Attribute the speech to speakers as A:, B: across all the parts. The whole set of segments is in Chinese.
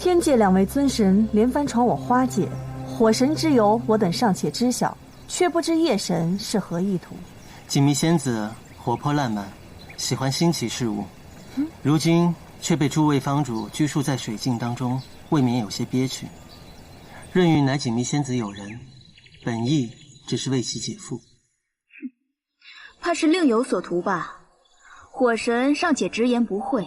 A: 天界2位尊神连番闯我花界，火神之由我等尚且知晓，却不知夜神是何意图。
B: 锦觅仙子活泼烂漫，喜欢新奇事物，如今却被诸位方主拘束在水境当中，未免有些憋屈。润玉乃锦觅仙子友人，本意只是为其解缚。
C: 怕是另有所图吧？火神尚且直言不讳，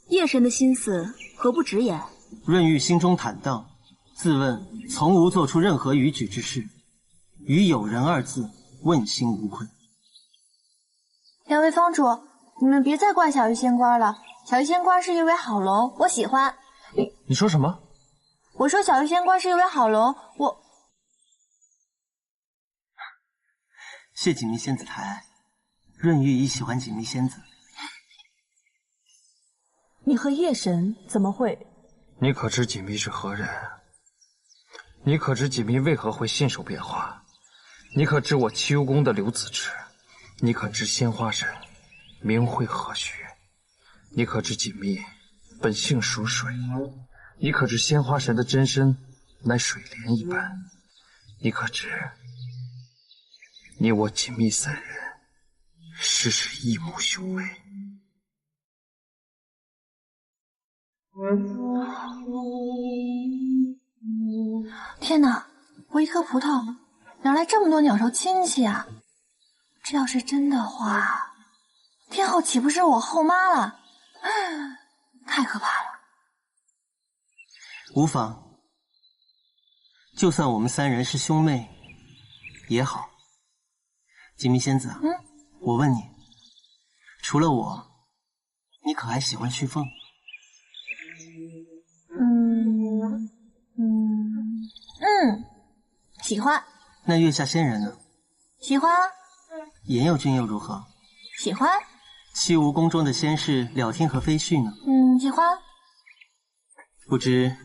C: 夜神的心思何不直言？
B: 润玉心中坦荡，自问从无做出任何逾矩之事，与友人2字问心无愧。
D: 2位方主，你们别再怪小玉仙官了。小玉仙官是一位好龙，我喜欢。
E: 你说什么？
D: 我说小玉仙官是一位好龙，我。
B: 谢锦觅仙子抬爱，润玉亦喜欢锦觅仙子。
A: 你和夜神怎么会？
E: 你可知锦觅是何人？你可知锦觅为何会信手变化？你可知我七幽宫的刘子池？你可知鲜花神名讳何许？你可知锦觅本性属水？你可知鲜花神的真身乃水莲一般？你可知你我锦觅3人实是异母兄妹？
D: 天哪，我一颗葡萄哪来这么多鸟兽亲戚啊？这要是真的话，天后岂不是我后妈了？太可怕了。
B: 无妨，就算我们3人是兄妹也好。锦觅仙子，我问你，除了我，你可还喜欢旭凤？
D: 喜欢。
B: 那月下仙人呢？
D: 喜欢。
B: 颜佑君又如何？
D: 喜欢。
B: 西吴宫中的仙士了天和飞絮呢？
D: 喜欢。
B: 不知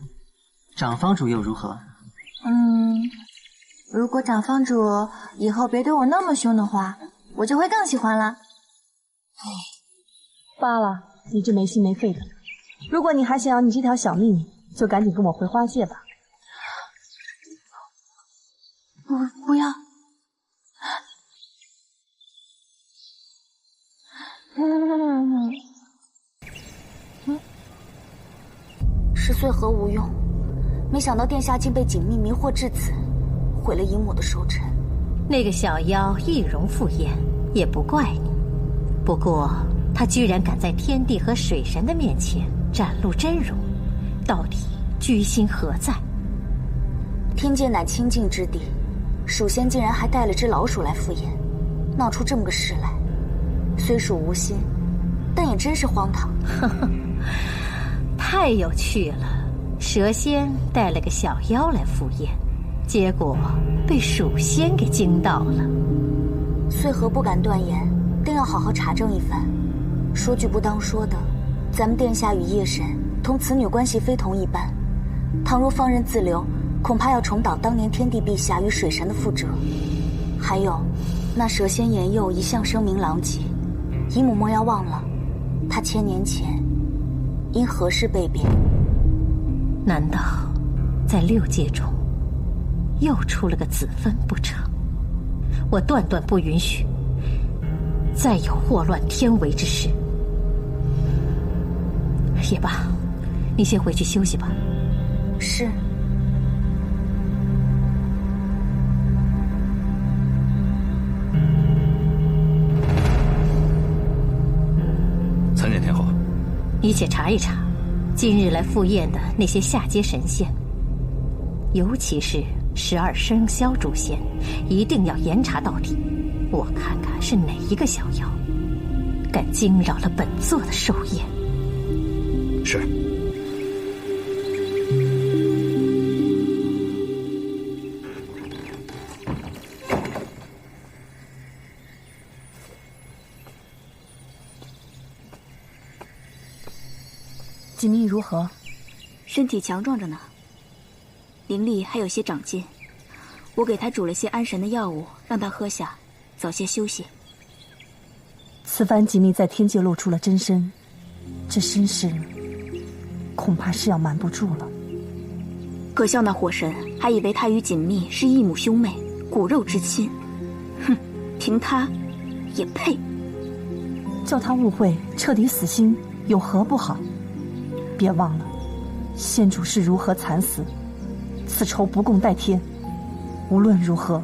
B: 长方主又如何？
D: 如果长方主以后别对我那么凶的话，我就会更喜欢了。
A: 罢了，你这没心没肺的。如果你还想要你这条小命，就赶紧跟我回花界吧。
D: 不要。
C: 10岁何无用，没想到殿下竟被锦觅迷惑至此，毁了姨母的收成。
F: 那个小妖易容赴宴，也不怪你。不过他居然敢在天帝和水神的面前展露真容，到底居心何在？
C: 天界乃清净之地，属仙竟然还带了只老鼠来赴宴，闹出这么个事来。虽属无心，但也真是荒唐。
F: 呵呵，太有趣了！蛇仙带了个小妖来赴宴，结果被鼠仙给惊到了。
C: 穗禾不敢断言，定要好好查证一番。说句不当说的，咱们殿下与夜神同此女关系非同一般，倘若放任自流，恐怕要重蹈当年天帝陛下与水神的覆辙。还有，那蛇仙颜佑一向声名狼藉，姨母莫要忘了，他1000年前因何事被贬？
F: 难道在6界中又出了个子分不成？我断断不允许再有祸乱天为之事。也罢，你先回去休息吧。
C: 是。
G: 参见天后。
F: 你且查一查，今日来赴宴的那些下阶神仙，尤其是12生肖诛仙，一定要严查到底。我看看是哪一个小妖敢惊扰了本座的寿宴。
G: 是。
A: 锦觅如何？
C: 身体强壮着呢，灵力还有些长进。我给他煮了些安神的药物，让他喝下，早些休息。
A: 此番锦觅在天界露出了真身，这身世恐怕是要瞒不住了。
C: 可笑那火神还以为他与锦觅是异母兄妹，骨肉之亲。哼，凭他也配。
A: 叫他误会，彻底死心，有何不好？别忘了，先主是如何惨死，此仇不共戴天。无论如何，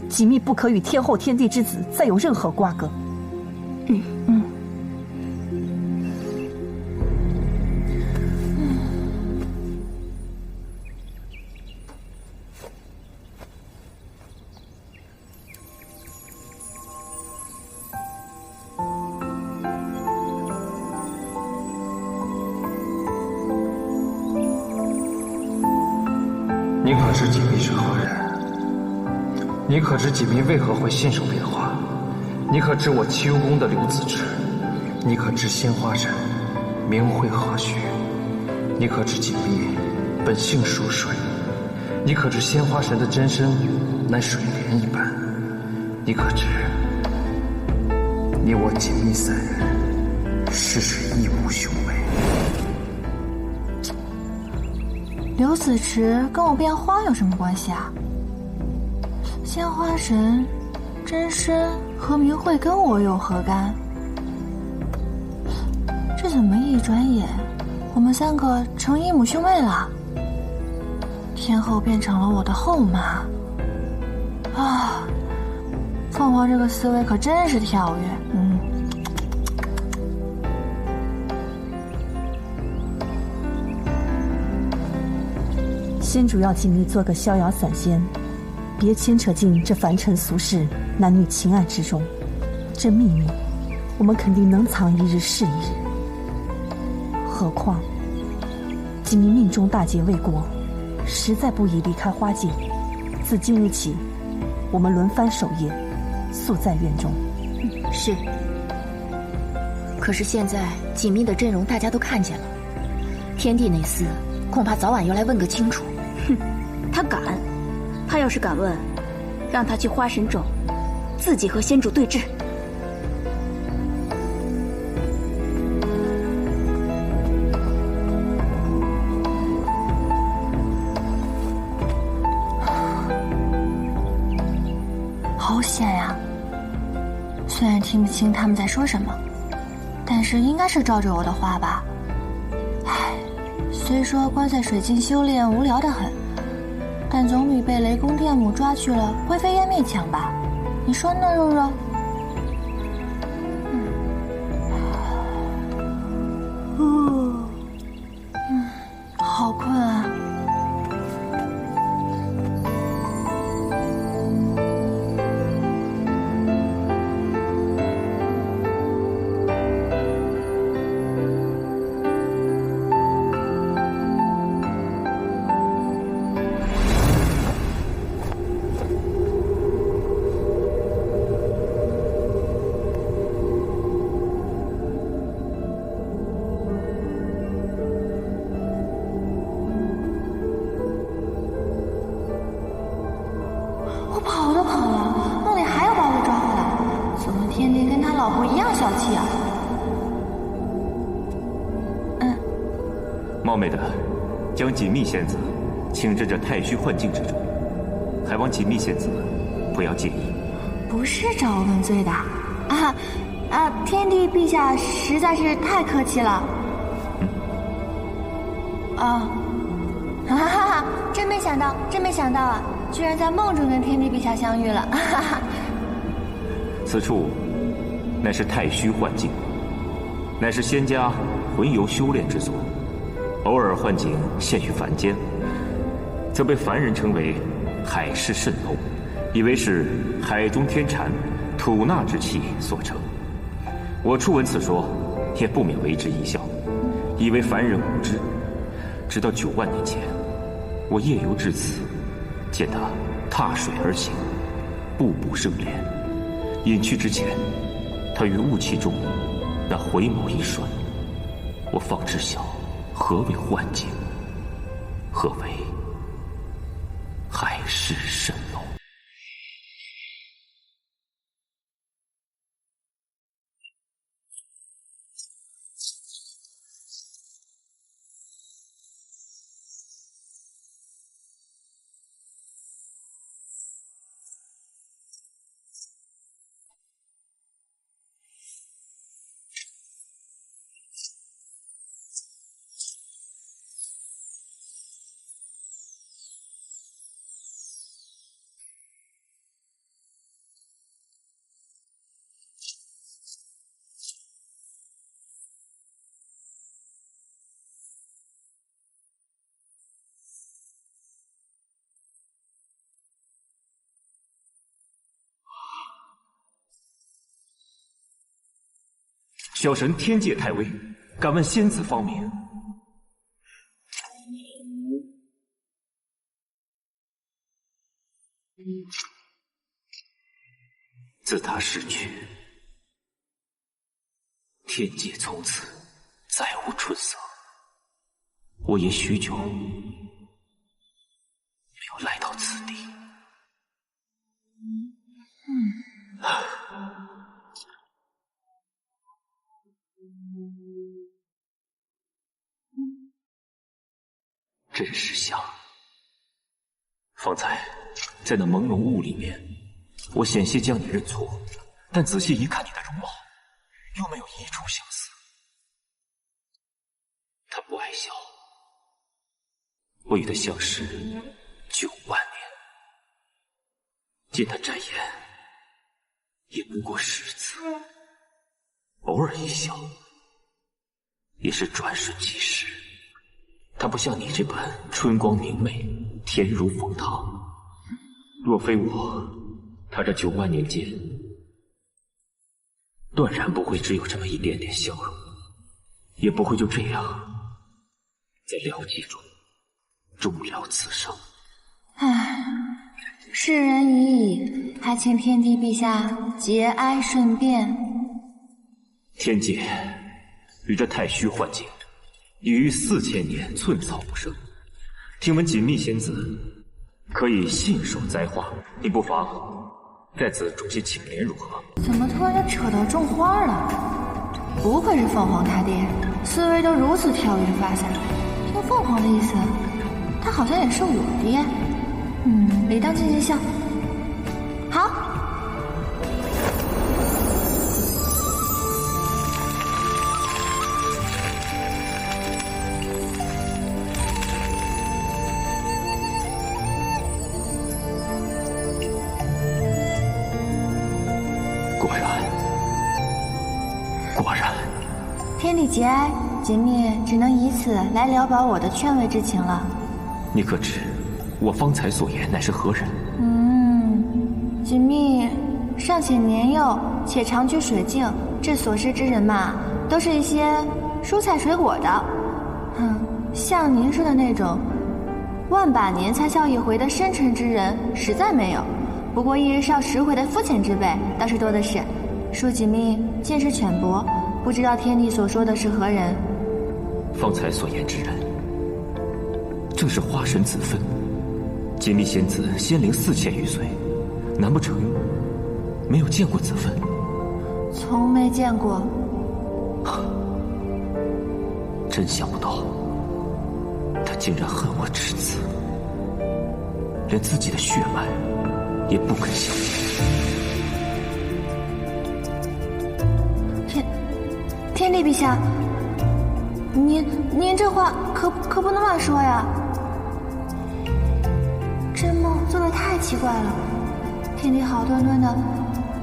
A: 锦觅不可与天后天帝之子再有任何瓜葛。
E: 你可知锦觅是何人？你可知锦觅为何会信手变化？你可知我七幽宫的刘子之？你可知鲜花神名讳何许？你可知锦觅本性属水？你可知鲜花神的真身乃水莲一般？你可知你我锦觅三人实是异母兄妹？
D: 刘子池跟我变花有什么关系啊？鲜花神真身和明慧跟我有何干？这怎么一转眼，我们三个成异母兄妹了？天后变成了我的后妈啊！凤凰这个思维可真是跳跃。
A: 先主要锦觅做个逍遥散仙，别牵扯进这凡尘俗世、男女情爱之中。这秘密，我们肯定能藏一日是一日。何况，锦觅命中大劫未过，实在不宜离开花界。自今日起，我们轮番守夜，宿在院中。
C: 是。可是现在锦觅的阵容大家都看见了，天地那厮恐怕早晚要来问个清楚。哼，他敢！他要是敢问，让他去花神冢，自己和仙主对峙。
D: 好险呀！虽然听不清他们在说什么，但是应该是照着我的话吧。唉，虽说关在水晶修炼无聊得很，但总比被雷公电母抓去了灰飞烟灭强吧？你说呢，肉肉？好困啊！我跑都跑了，梦里还要把我抓回来，怎么天帝跟他老婆一样小气啊？
G: 冒昧的，将锦觅仙子请至这太虚幻境之中，还望锦觅仙子不要介意。
D: 不是找我问罪的，天帝陛下实在是太客气了。哈哈，真没想到啊！居然在梦中跟天帝陛下相遇了，哈哈！
G: 此处乃是太虚幻境，乃是仙家魂游修炼之所。偶尔幻境现于凡间，则被凡人称为海市蜃楼，以为是海中天蟾、吐纳之气所成。我初闻此说，也不免为之一笑，以为凡人无知。直到9万年前，我夜游至此，见他踏水而行，步步生莲。隐去之前，他于雾气中那回眸一瞬，我方知晓何为幻境，何为海市蜃楼。小神天界太微，敢问仙子芳名？自他逝去，天界从此再无春色。我也许久没有来到此地。真是像。方才在那朦胧雾里面，我险些将你认错，但仔细一看你的容貌，又没有一处相似。他不爱笑，我与他相识9万年，见他展颜，也不过10次，偶尔一笑，也是转瞬即逝。他不像你这般春光明媚，天如凤堂。若非我，他这9万年间，断然不会只有这么一点点笑容，也不会就这样在寥寂中终了此生。
D: 唉，世人已矣，还请天帝陛下节哀顺变。
G: 天界与这太虚幻境已于4000年寸草不生，听闻锦觅仙子可以信守灾化，你不妨在此种些青莲如何？
D: 怎么突然就扯到种花了？不愧是凤凰他爹，思维都如此跳跃发散。听凤凰的意思，他好像也是我爹。理当尽尽孝。好。
G: 果然，
D: 天地节哀，锦觅只能以此来聊表我的劝慰之情了。
G: 你可知我方才所言乃是何人？
D: 锦觅尚且年幼，且常居水境，这所识之人嘛，都是一些蔬菜水果的。像您说的那种万把年才笑一回的深沉之人，实在没有。不过1日笑10回的肤浅之辈倒是多的是。恕锦觅见识浅薄，不知道天帝所说的是何人。
G: 方才所言之人，正是花神子芬。锦觅仙子仙龄4000余岁，难不成没有见过子芬？
D: 从没见过。
G: 真想不到，他竟然恨我至此，连自己的血脉也不肯相信。
D: 天帝陛下，您这话可不能乱说呀！这梦做得太奇怪了，天帝好端端的，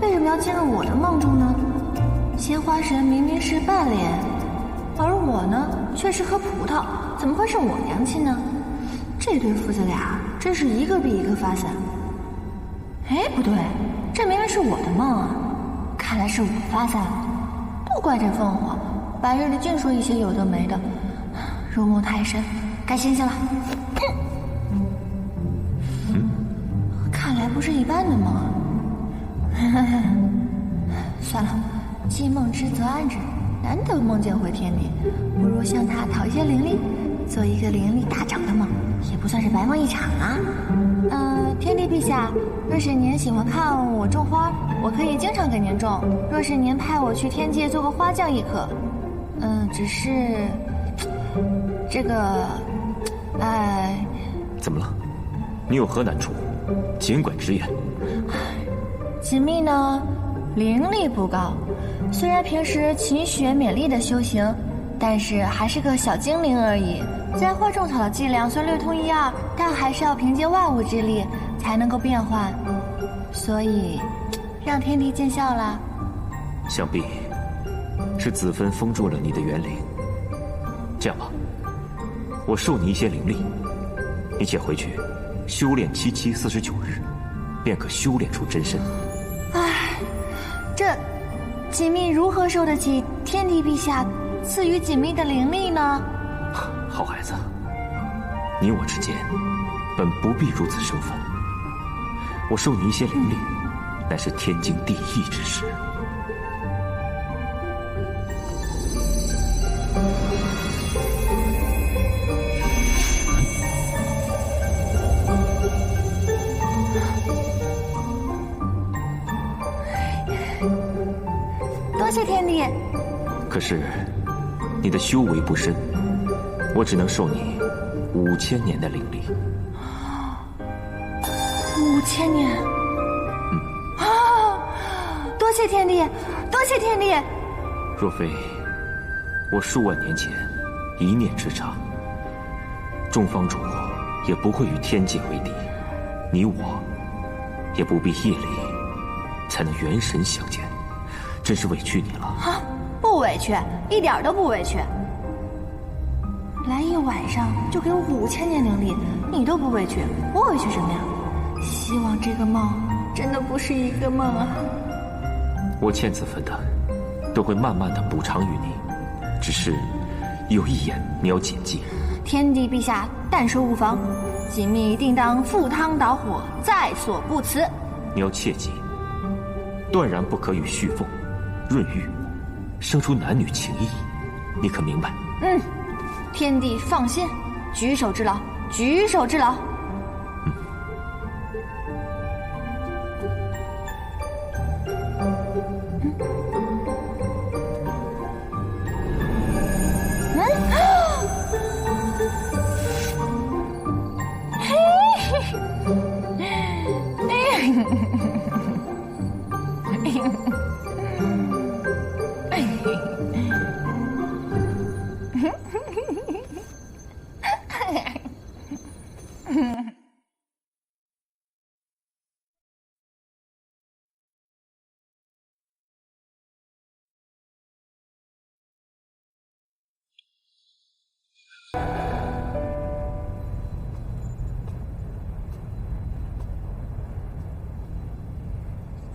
D: 为什么要进入我的梦中呢？鲜花神明明是半脸，而我呢却是颗葡萄，怎么会是我娘亲呢？这对父子俩真是一个比一个发散。哎，不对，这明明是我的梦啊！看来是我发散了。不怪这凤凰，白日里净说一些有的没的，入梦太深，该醒醒了。看来不是一般的梦啊。算了，既梦之则安之，难得梦见回天地，不如向他讨一些灵力，做一个灵力大涨的梦，也不算是白梦一场啊。天帝陛下，若是您喜欢看我种花，我可以经常给您种；若是您派我去天界做个花匠亦可。只是这个，
G: 怎么了？你有何难处？尽管直言。
D: 锦觅呢，灵力不高，虽然平时勤学勉励的修行，但是还是个小精灵而已。栽花种草的伎俩虽略通一二，但还是要凭借万物之力才能够变换，所以让天帝见笑啦。
G: 想必是子芬封住了你的元灵。这样吧，我授你一些灵力，你且回去修炼749日，便可修炼出真身。
D: 锦觅如何受得起天帝陛下赐予锦觅的灵力呢？
G: 好孩子，你我之间本不必如此生分。我授你一些灵力，乃是天经地义之事。
D: 多谢天帝。
G: 可是你的修为不深，我只能授你5000年的灵力。
D: 5000年。啊！多谢天帝，多谢天帝。
G: 若非我数万年前一念之差，众方主也不会与天界为敌，你我也不必夜里才能元神相见，真是委屈你了。
D: 啊，不委屈，一点都不委屈。来一晚上就给我5000年灵力，你都不委屈，我委屈什么呀？希望这个梦真的不是一个梦啊！
G: 我欠子分的，都会慢慢的补偿于你，只是有一眼你要谨记。
D: 天帝陛下但说无妨，锦觅定当赴汤蹈火，在所不辞。
G: 你要切记，断然不可与旭凤、润玉生出男女情谊，你可明白？
D: 嗯，天帝放心，举手之劳，举手之劳。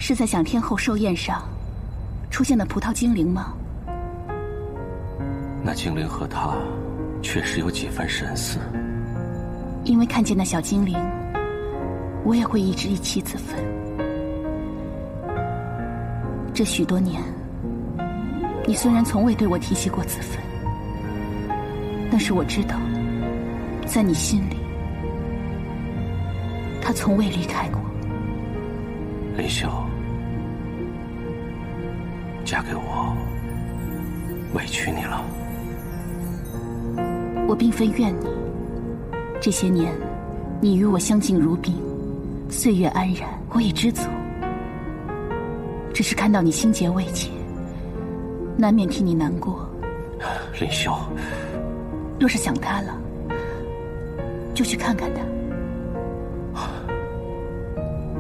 H: 是在享天后寿宴上出现的葡萄精灵吗？
I: 那精灵和他确实有几分神似。
H: 因为看见那小精灵，我也会一直一起子分。这许多年，你虽然从未对我提起过子分，但是我知道，在你心里，他从未离开过。
I: 林秀，嫁给我，委屈你了。
H: 我并非怨你，这些年，你与我相敬如宾，岁月安然，我已知足。只是看到你心结未解，难免替你难过。
I: 林秀，
H: 若是想他了，就去看看他。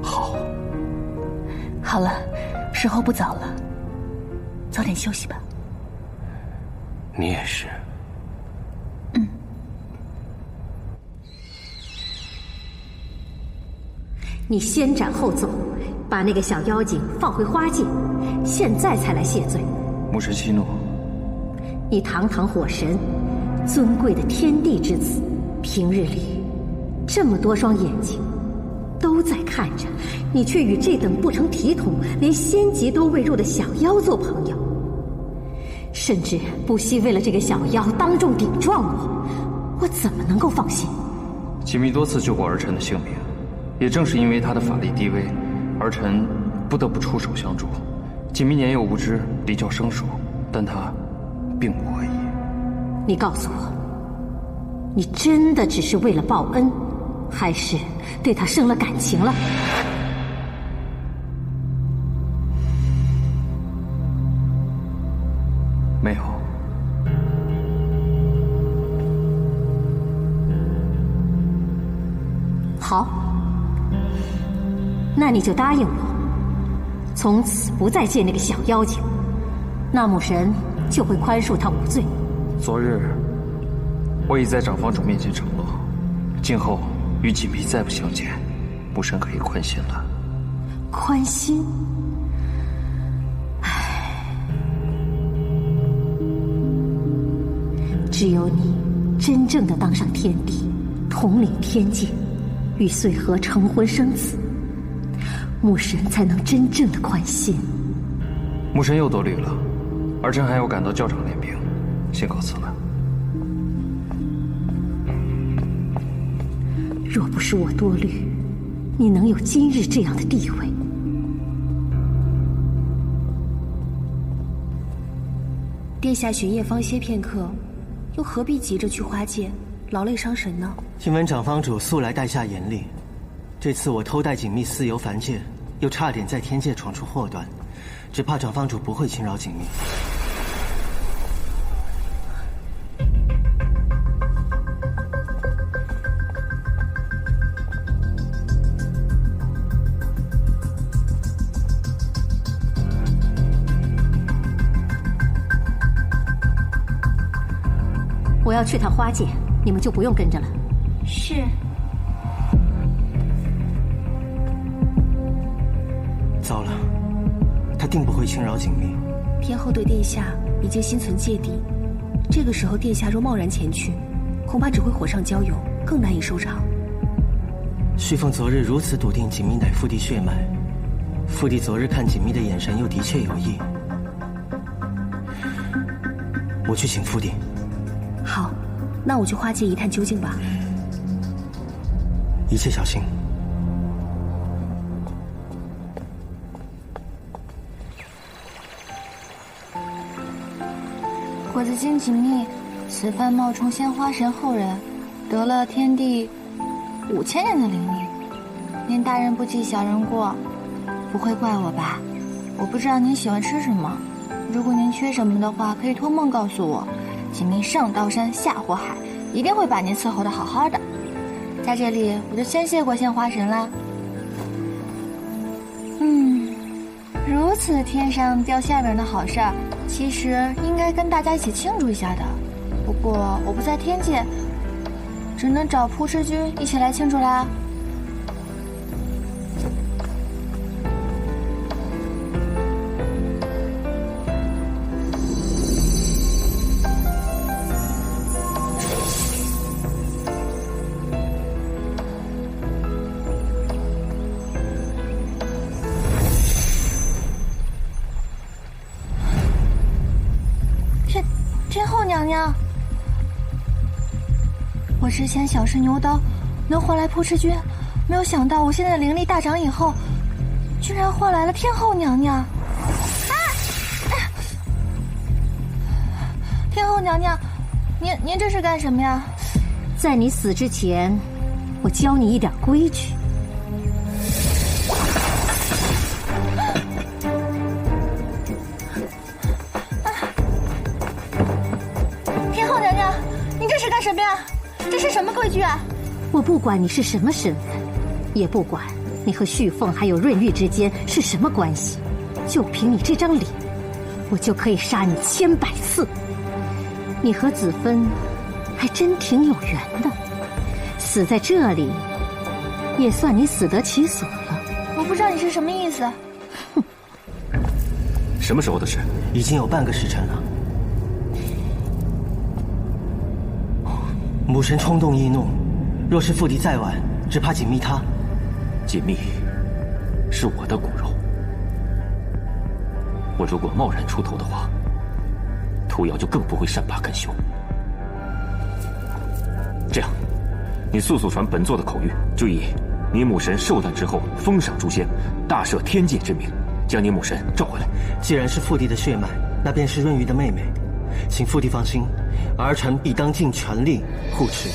I: 好。
H: 好了，时候不早了，早点休息吧。
I: 你也是。
H: 嗯。
F: 你先斩后奏，把那个小妖精放回花界，现在才来谢罪。
E: 牧师息怒。
F: 你堂堂火神，尊贵的天地之子，平日里这么多双眼睛都在看着，你却与这等不成体统、连仙级都未入的小妖做朋友，甚至不惜为了这个小妖当众顶撞我怎么能够放心？
E: 锦觅多次救过儿臣的性命，也正是因为他的法力低微，儿臣不得不出手相助。锦觅年幼无知，离教生疏，但他并无恶意。
F: 你告诉我，你真的只是为了报恩，还是对他生了感情了？
E: 没有。
F: 好，那你就答应我，从此不再见那个小妖精，那母神就会宽恕他无罪。
E: 昨日，我已在长房主面前承诺，今后与锦觅再不相见，母神可以宽心了。
F: 宽心？唉，只有你真正的当上天帝，统领天界，与穗禾成婚生子，牧神才能真正的宽心。
E: 牧神又多虑了，儿臣还要赶到教场练兵，先告辞了。
F: 若不是我多虑，你能有今日这样的地位？
J: 殿下玄夜方歇片刻，又何必急着去花界，劳累伤神呢？
B: 听闻长方主素来待下严厉，这次我偷带锦觅私游凡界，又差点在天界闯出祸端，只怕长方主不会轻饶锦觅。
F: 我要去趟花界，你们就不用跟着了。
D: 是。
B: 糟了，他定不会轻饶锦觅。
J: 天后对殿下已经心存芥蒂，这个时候殿下若贸然前去，恐怕只会火上浇油，更难以收场。
B: 旭凤昨日如此笃定锦觅乃父帝血脉，父帝昨日看锦觅的眼神又的确有异。我去请父帝。
J: 好，那我去花界一探究竟吧。
B: 一切小心。
D: 我子金锦觅，此番冒充鲜花神后人，得了天地5000年的灵力，您大人不计小人过，不会怪我吧？我不知道您喜欢吃什么，如果您缺什么的话，可以托梦告诉我。锦觅上刀山下火海，一定会把您伺候的好好的。在这里，我就先谢过鲜花神啦。如此天上掉馅饼的好事儿，其实应该跟大家一起庆祝一下的。不过我不在天界，只能找扑哧君一起来庆祝啦。天后娘娘，我之前小试牛刀能换来扑哧君，没有想到我现在的灵力大涨以后，居然换来了天后娘娘。天后娘娘，您这是干什么呀？
F: 在你死之前，我教你一点规矩。
D: 干什么呀？这是什么规矩啊？
F: 我不管你是什么身份，也不管你和旭凤还有润玉之间是什么关系，就凭你这张脸，我就可以杀你1000百次。你和子芬还真挺有缘的，死在这里，也算你死得其所了。
D: 我不知道你是什么意思。
G: 哼，什么时候的事？
B: 已经有半个时辰了。母神冲动易怒，若是父帝再晚，只怕锦觅他。
G: 锦觅是我的骨肉，我如果贸然出头的话，屠瑶就更不会善罢甘休。这样，你速传本座的口谕，就以你母神寿诞之后封赏诛仙，大赦天界之名，将你母神召回来。
B: 既然是父帝的血脉，那便是润玉的妹妹，请父帝放心，儿臣必当尽全力护持。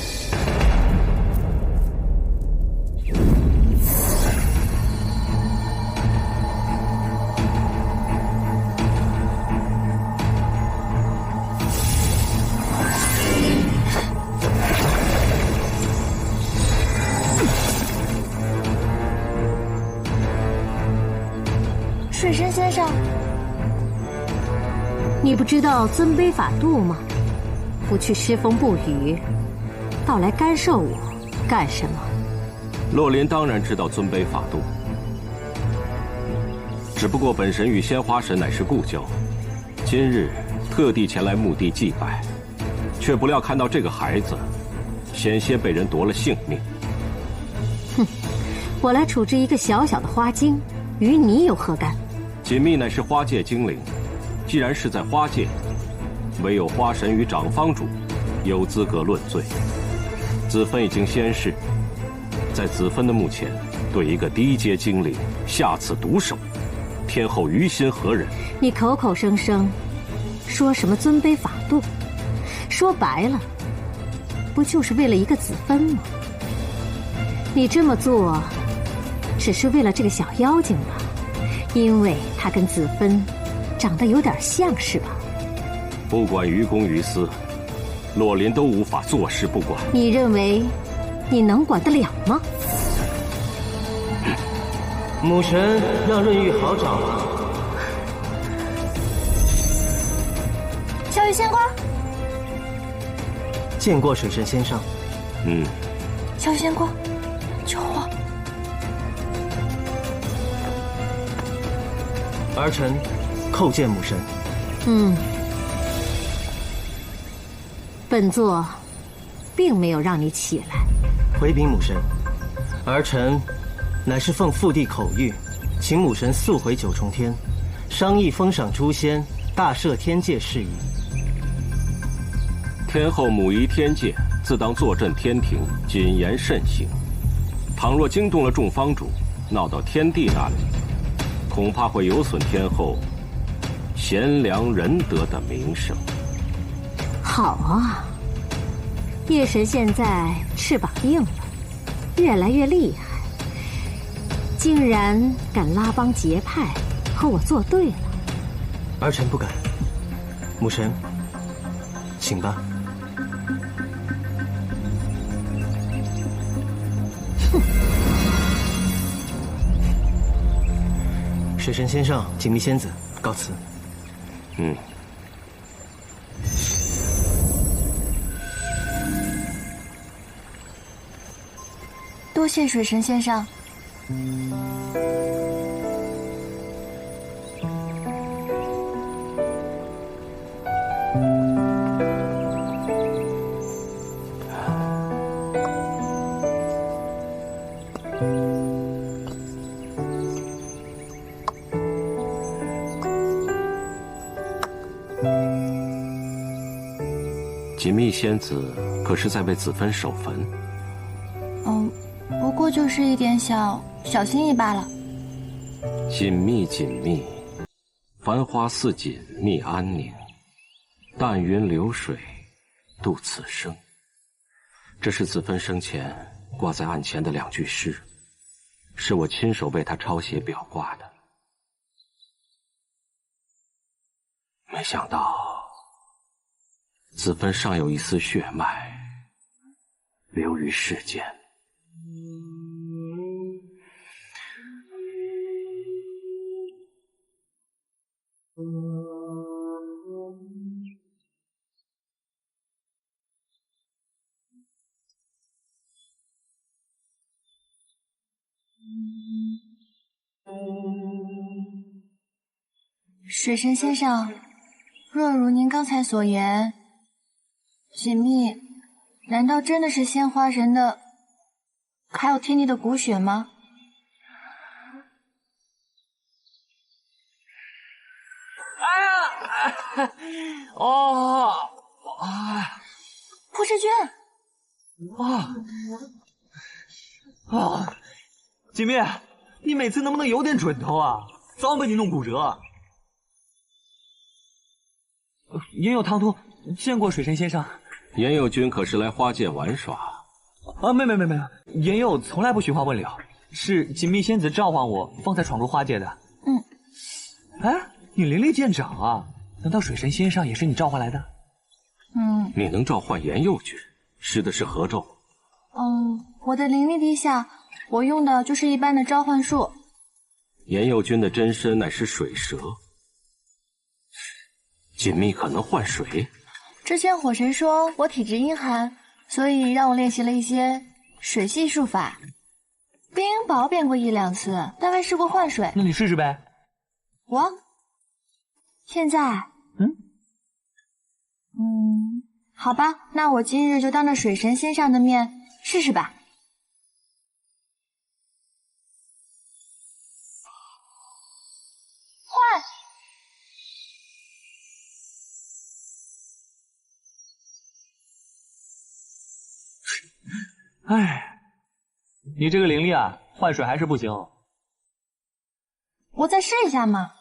D: 水神先生，
F: 你不知道尊卑法度吗？不去诗风不语，倒来干涉我干什么？
I: 洛林当然知道尊卑法度，只不过本神与鲜花神乃是故交，今日特地前来墓地祭拜，却不料看到这个孩子，险些被人夺了性命。
F: 哼，我来处置一个小小的花精，与你有何干？
I: 锦觅乃是花界精灵，既然是在花界，唯有花神与长方主有资格论罪。子芬已经仙逝，在子芬的墓前对一个低阶精灵下此毒手，天后于心何忍？
F: 你口口声声说什么尊卑法度，说白了，不就是为了一个子芬吗？你这么做，只是为了这个小妖精吧？因为她跟子芬长得有点像，是吧？
I: 不管于公于私，洛林都无法坐视不管。
F: 你认为你能管得了吗？
B: 母神让润玉好找吗？
D: 小雨仙瓜，
B: 见过水神先生。
D: 小雨仙瓜，救我！
B: 儿臣叩见母神。
F: 本座并没有让你起来。
B: 回禀母神，儿臣乃是奉父帝口谕，请母神速回九重天，商议封赏诛仙、大赦天界事宜。
I: 天后母仪天界，自当坐镇天庭，谨言慎行。倘若惊动了众方主，闹到天帝那里，恐怕会有损天后贤良仁德的名声。
F: 好啊，夜神现在翅膀硬了，越来越厉害，竟然敢拉帮结派，和我作对了。
B: 儿臣不敢。母神，请吧。
F: 哼！
B: 水神先生、锦觅仙子，告辞。
D: 多谢水神先生。
I: 锦觅仙子可是在为子芬守坟？
D: 不过就是一点小心意罢了。
I: 锦觅，锦觅，繁花似锦觅安宁，淡云流水度此生。这是子芬生前挂在案前的2句诗，是我亲手为她抄写裱挂的。没想到子芬尚有一丝血脉流于世间。
D: 水神先生，若如您刚才所言，锦觅难道真的是鲜花神的，还有天帝的骨血吗？破世
K: 君！锦觅，你每次能不能有点准头啊？早被你弄骨折。言有唐突，见过水神先生。
I: 言有君可是来花界玩耍？
K: 没，言有从来不寻花问柳，是锦觅仙子召唤我，方才闯入花界的。你灵力见长啊！难道水神先生也是你召唤来的？
I: 你能召唤言佑君，施的是何咒？
D: 我的灵力低下，我用的就是一般的召唤术。
I: 言佑君的真身乃是水蛇，锦觅可能换水？
D: 之前火神说我体质阴寒，所以让我练习了一些水系术法。冰雹变过1、2次，但未试过换水。
K: 那你试试呗。
D: 我现在好吧，那我今日就当着水神仙上的面试试吧。
K: 换！哎，你这个灵力啊，换水还是不行。
D: 我再试一下嘛。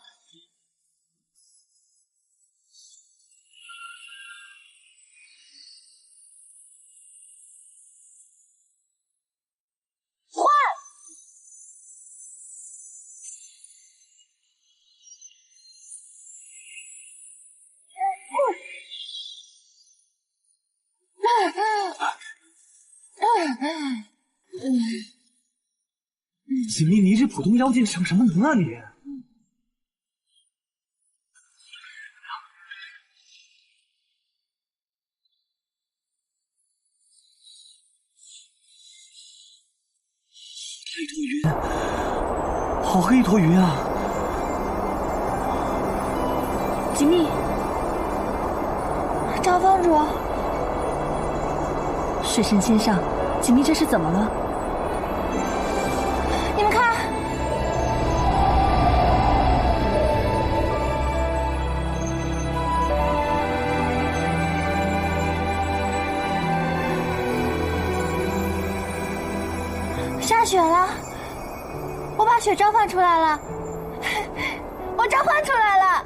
K: 锦觅，你这普通妖精逞什么能啊你？一坨云，好黑一坨云啊！
D: 锦觅，赵方主，
A: 水神仙上，锦觅这是怎么了？
D: 你们看，下雪了，我把雪召唤出来了，我召唤出来了。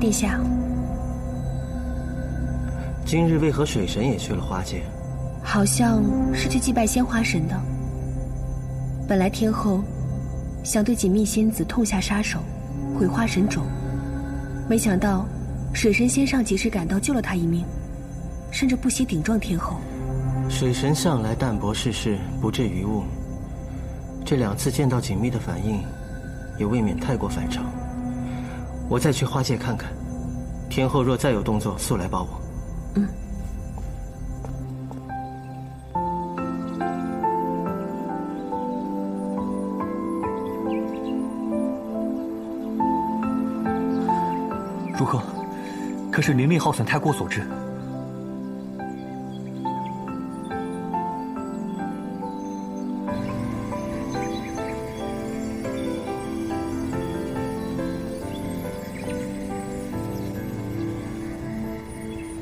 J: 殿下，
B: 今日为何水神也去了花界？
J: 好像是去祭拜仙花神的。本来天后想对锦觅仙子痛下杀手，毁花神种，没想到水神仙上及时赶到救了他一命，甚至不惜顶撞天后。
B: 水神向来淡泊世事，不置于物。这2次见到锦觅的反应，也未免太过反常。我再去花界看看，天后若再有动作，速来报我。
K: 如何？可是灵力耗损太过所致。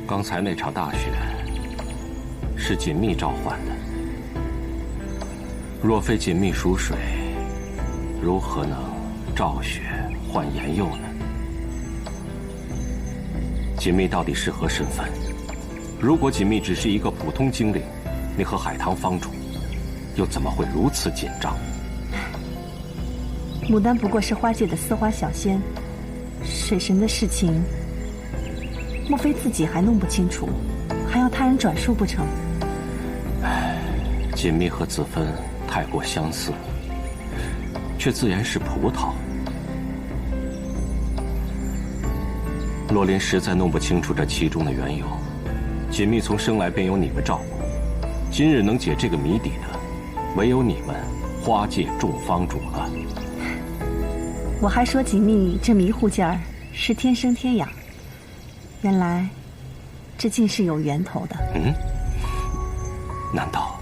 I: 刚才那场大雪是锦觅召唤的，若非锦觅属水，如何能召雪唤炎佑呢？锦觅到底是何身份？如果锦觅只是一个普通精灵，你和海棠方主又怎么会如此紧张？
A: 牡丹不过是花界的丝花小仙，水神的事情，莫非自己还弄不清楚，还要他人转述不成？
I: 锦觅和子芬太过相似，却自然是葡萄。洛林实在弄不清楚这其中的缘由。锦觅从生来便有你们照顾，今日能解这个谜底的，唯有你们花界众方主了。
A: 我还说锦觅这迷糊劲儿是天生天养，原来这竟是有源头的。
I: 难道？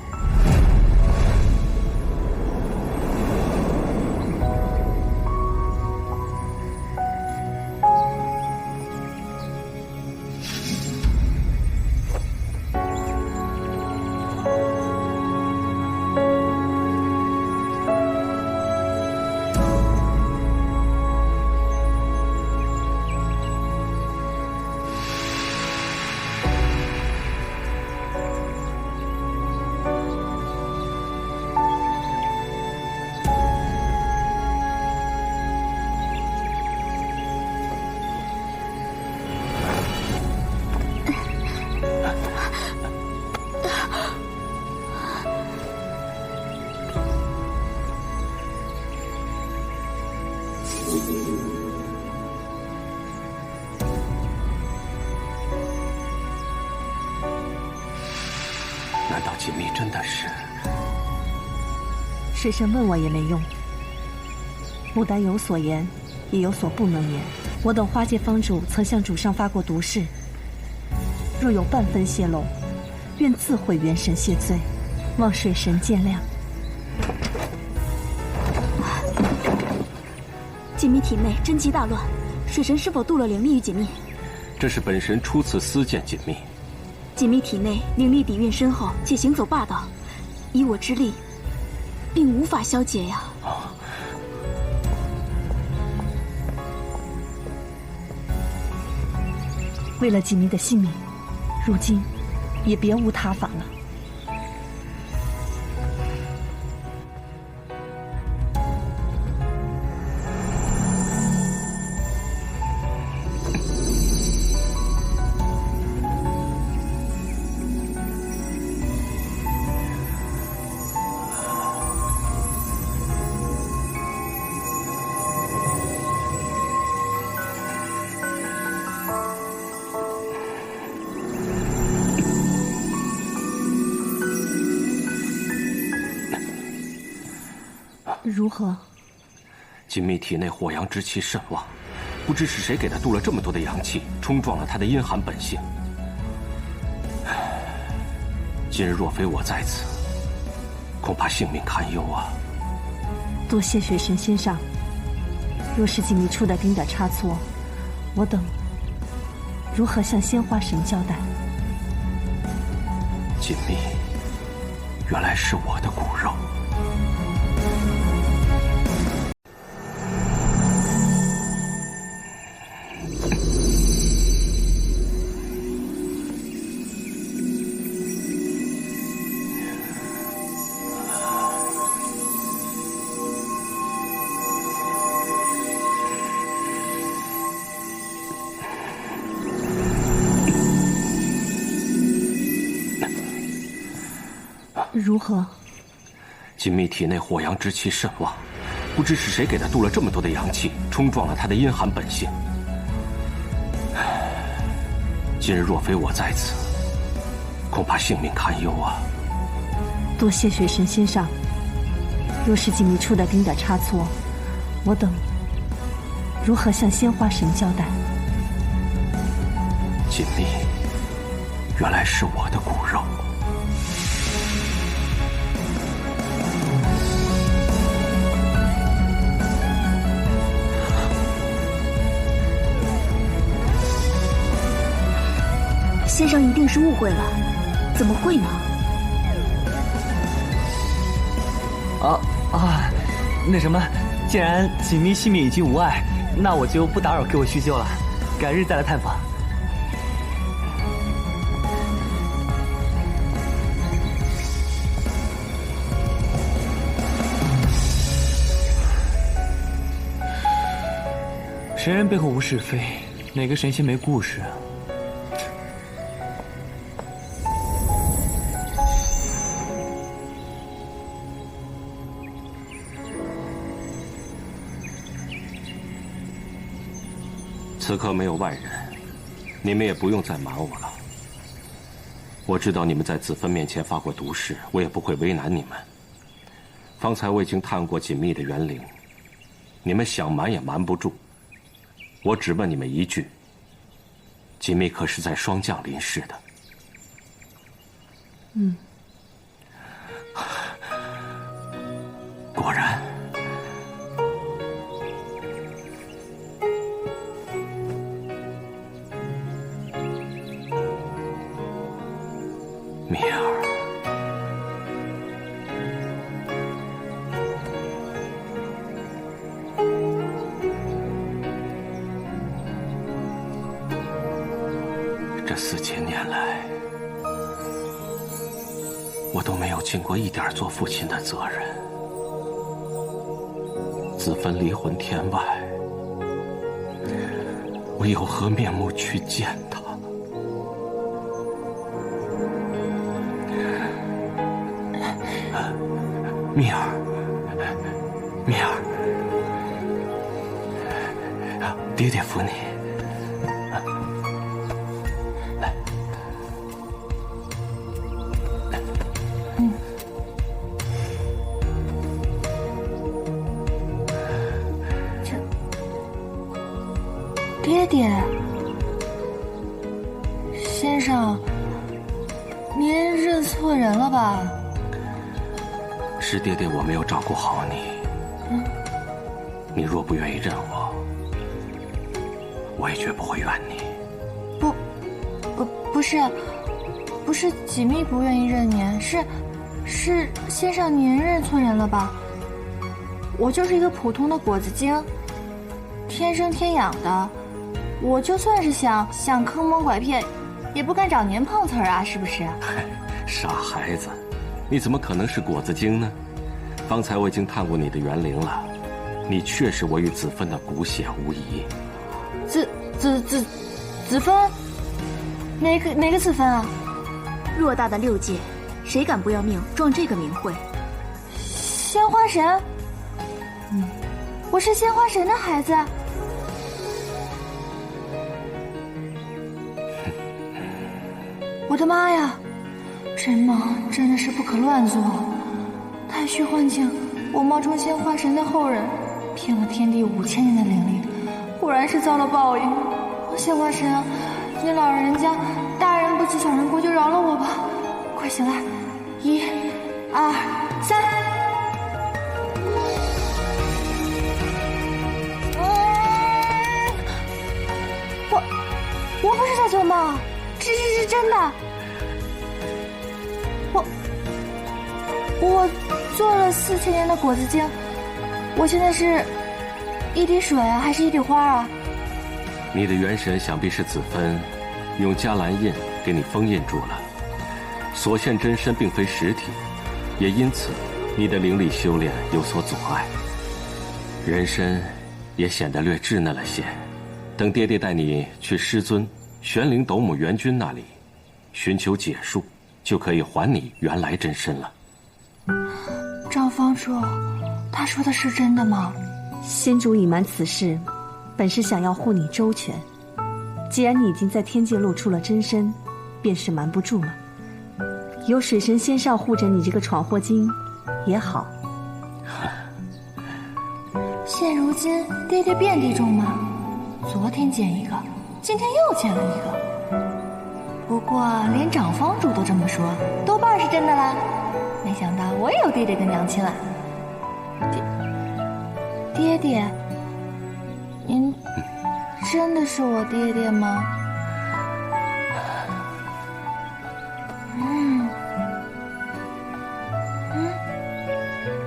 I: 难道锦觅真的是？
A: 水神问我也没用。牡丹有所言，也有所不能言。我等花界方主曾向主上发过毒誓，若有半分泄露，愿自毁元神谢罪，望水神见谅。
C: 锦觅体内真机大乱，水神是否渡了灵力于锦觅？
I: 这是本神初次私见锦觅。
C: 锦觅体内灵力底蕴深厚，且行走霸道，以我之力，并无法消解呀。
A: 为了锦觅的性命，如今也别无他法了。如何？
I: 锦觅体内火阳之气甚旺，不知是谁给他渡了这么多的阳气，冲撞了他的阴寒本性。今日若非我在此，恐怕性命堪忧啊！
A: 多谢水神先上，若是锦觅出的丁点差错，我等如何向仙花神交代？
I: 锦觅，原来是我的骨肉。
A: 如何？
I: 锦觅体内火阳之气甚旺，不知是谁给他渡了这么多的阳气，冲撞了他的阴寒本性。今日若非我在此，恐怕性命堪忧啊！
A: 多谢水神先上，若是锦觅出的丁点差错，我等如何向仙花神交代？
I: 锦觅，原来是我的骨肉。
C: 先生一定是误会了，怎么会呢？
K: 那什么，既然锦觅性命已经无碍，那我就不打扰各位叙旧了，改日再来探访。神人背后无是非，哪个神仙没故事啊？
I: 此刻没有外人，你们也不用再瞒我了。我知道你们在子芬面前发过毒誓，我也不会为难你们。方才我已经探过锦觅的元灵，你们想瞒也瞒不住。我只问你们一句：锦觅可是在霜降临世的？果然。蜜儿，这4000年来，我都没有尽过一点做父亲的责任。子芬离魂天外，我有何面目去见他？蜜儿，蜜儿，爹爹扶你。来，
D: 爹爹，先生，您认错人了吧？
I: 是爹爹我没有照顾好你。你若不愿意认我，我也绝不会怨你。
D: 不是锦觅不愿意认您，是先生您认错人了吧？我就是一个普通的果子精，天生天养的。我就算是想坑蒙拐骗，也不敢找您碰瓷儿啊，是不是？
I: 傻孩子，你怎么可能是果子精呢？方才我已经探过你的园龄了，你确实我与子芬的骨血无疑。
D: 子芬？哪个子芬啊？
C: 偌大的6界，谁敢不要命撞这个名讳？
D: 鲜花神？我是鲜花神的孩子。我的妈呀！真忙真的是不可乱做。太虚幻境，我冒充鲜花神的后人，骗了天地5000年的灵力，果然是遭了报应。鲜花神啊，你老人家大人不计小人过，就饶了我吧！快醒来！1、2、3。我不是在做梦，这是真的。我做了4000年的果子精，我现在是一滴水啊，还是一滴花啊？
I: 你的元神想必是子芬用迦兰印给你封印住了，所现真身并非实体，也因此你的灵力修炼有所阻碍，人身也显得略稚嫩了些。等爹爹带你去师尊玄灵斗母元君那里寻求解数，就可以还你原来真身了。
D: 赵方主，他说的是真的吗？
A: 仙主隐瞒此事，本是想要护你周全。既然你已经在天界露出了真身，便是瞒不住了。有水神仙上护着你这个闯祸精，也好。
D: 现如今爹爹遍地中马，昨天见一个，今天又见了一个。不过连长方主都这么说，多半是真的啦。没想到我也有爹爹跟娘亲了。爹爹，您真的是我爹爹吗？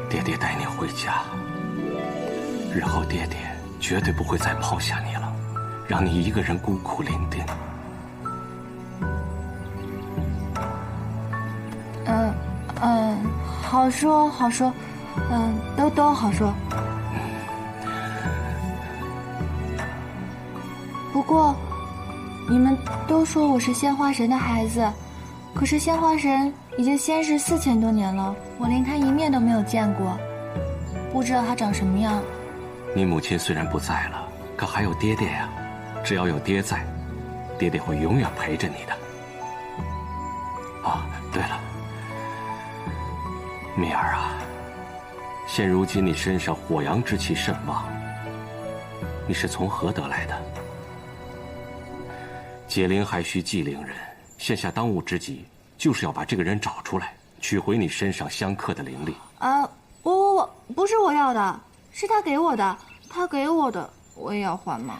I: 爹爹带你回家，日后爹爹绝对不会再抛下你了，让你一个人孤苦伶仃。
D: 好说好说，都好说。不过，你们都说我是鲜花神的孩子，可是鲜花神已经仙逝4000多年了，我连他一面都没有见过，不知道他长什么样。
I: 你母亲虽然不在了，可还有爹爹呀，只要有爹在，爹爹会永远陪着你的。对了，蜜儿啊，现如今你身上火阳之气甚旺，你是从何得来的？解铃还须系铃人，现下当务之急就是要把这个人找出来，取回你身上相克的灵力。
D: 不是我要的，是他给我的，他给我的，我也要还吗？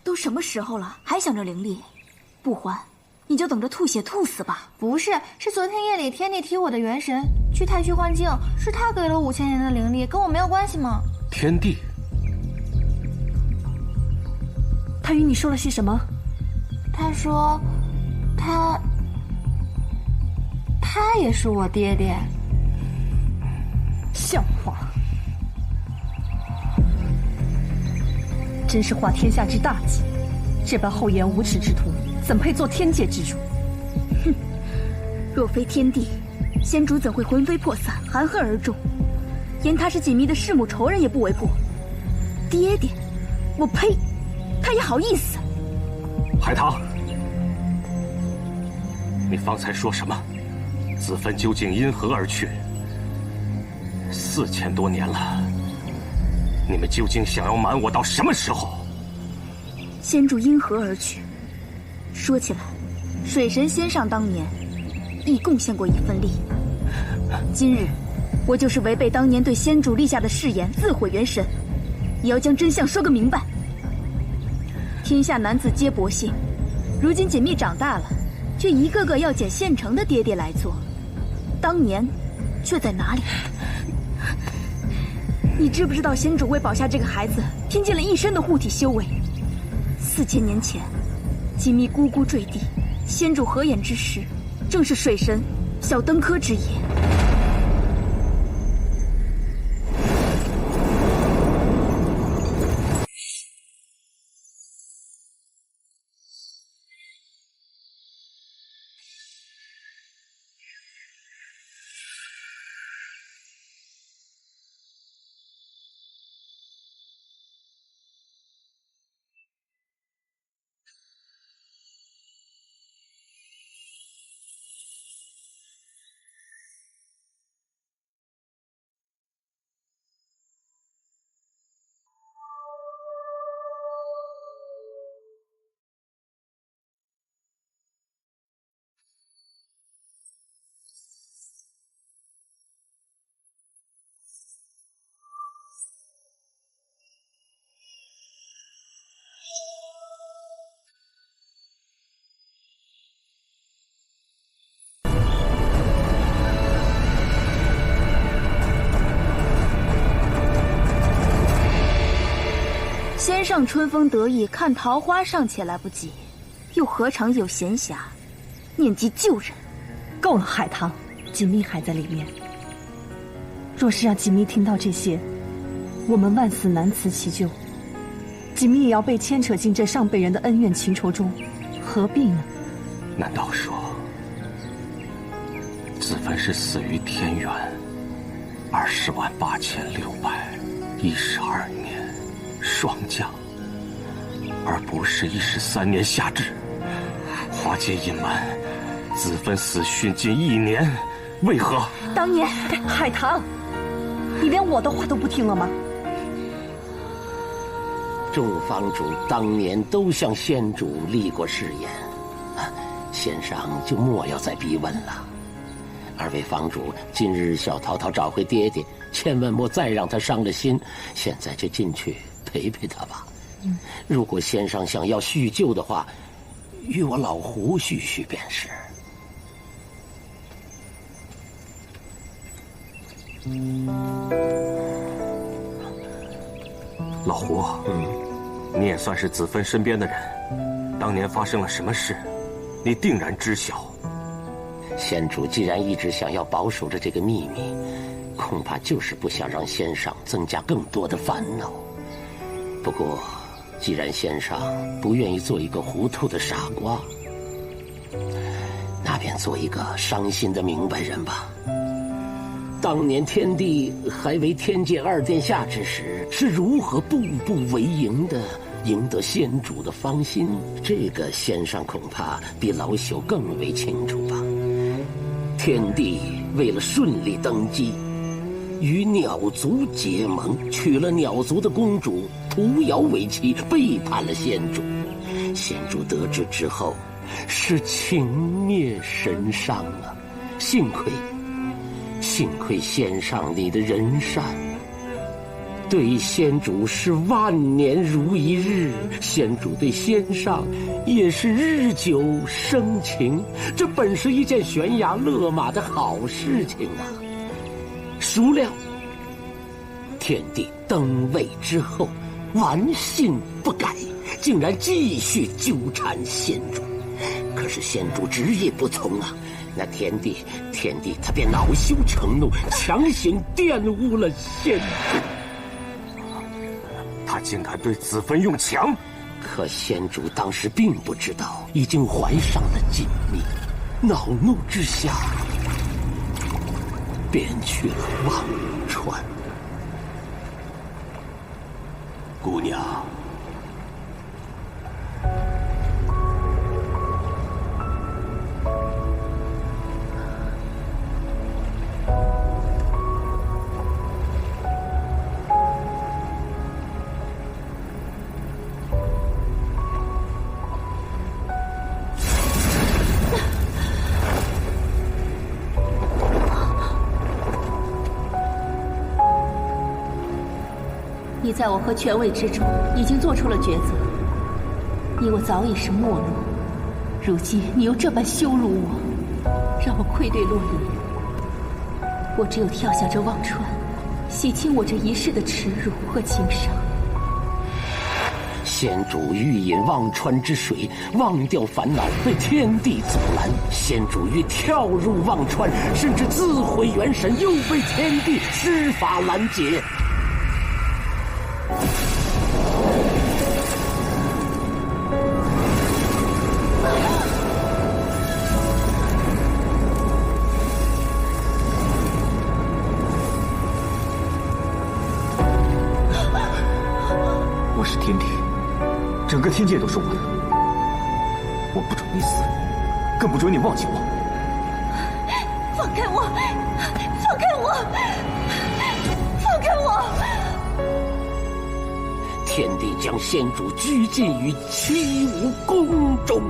C: 都什么时候了，还想着灵力？不还，你就等着吐血吐死吧！
D: 不是，是昨天夜里天帝提我的元神去太虚幻境，是他给了5000年的灵力，跟我没有关系吗？
I: 天帝？
A: 他与你说了些什么？
D: 他说，他也是我爹爹。
A: 像话！真是化天下之大忌，这般厚颜无耻之徒，怎配做天界之主？
C: 哼！若非天帝，仙主怎会魂飞魄散，含恨而终？言他是锦觅的弑母仇人也不为过。爹爹，我呸！他也好意思？
I: 海棠，你方才说什么？子芬究竟因何而去？4000多年了，你们究竟想要瞒我到什么时候？
L: 仙主因何而去？说起来，水神仙上当年亦贡献过一份力。今日，我就是违背当年对仙主立下的誓言，自毁元神，也要将真相说个明白。天下男子皆薄幸，如今锦觅长大了，却一个个要捡现成的爹爹来做，当年却在哪里？你知不知道仙主为保下这个孩子，拼尽了一身的护体修为？4000年前，锦觅咕咕坠地，仙主合眼之时，正是水神小登科之夜。先上春风得意，看桃花尚且来不及，又何尝有闲暇念及旧人？
A: 够了，海棠，锦觅还在里面。若是让锦觅听到这些，我们万死难辞其咎。锦觅也要被牵扯进这上辈人的恩怨情仇中，何必呢？
I: 难道说子芬是死于天元208612年霜降，而不是13年夏至？花界隐瞒子芬死讯近1年，为何？
A: 当年，海棠，你连我的话都不听了吗？
M: 众方主当年都向仙主立过誓言，仙上就莫要再逼问了。二位房主，今日小桃桃找回爹爹，千万莫再让他伤了心。现在就进去陪陪他吧。如果仙上想要叙旧的话，与我老胡叙叙便是。
I: 老胡，你也算是子芬身边的人，当年发生了什么事，你定然知晓。
M: 仙主既然一直想要保守着这个秘密，恐怕就是不想让仙上增加更多的烦恼。不过，既然仙上不愿意做一个糊涂的傻瓜，那便做一个伤心的明白人吧。当年天帝还为天界2殿下之时，是如何步步为营的赢得仙主的芳心，这个仙上恐怕比老朽更为清楚吧。天帝为了顺利登基，与鸟族结盟，娶了鸟族的公主屠瑶为妻，背叛了仙主。仙主得知之后，是情灭神伤啊！幸亏仙上你的仁善，对仙主是万年如一日，仙主对仙上也是日久生情，这本是一件悬崖勒马的好事情啊！孰料天帝登位之后，顽信不改，竟然继续纠缠仙主。可是仙主执意不从啊！那天帝他便恼羞成怒，强行玷污了仙主。
I: 他竟敢对子芬用强！
M: 可仙主当时并不知道，已经怀上了锦觅，恼怒之下，便去了忘川。姑娘，
H: 你在我和权位之中已经做出了抉择，你我早已是陌路，如今你又这般羞辱我，让我愧对洛林。我只有跳下这忘川，洗清我这一世的耻辱和情伤。
M: 仙主欲饮忘川之水，忘掉烦恼，被天地阻拦。仙主欲跳入忘川，甚至自毁元神，又被天地施法拦截。
G: 我是天帝，整个天界都是我的，我不准你死，更不准你忘记我。
D: 放开我！放开我！放开我！
M: 天帝将仙主拘禁于七武宫中。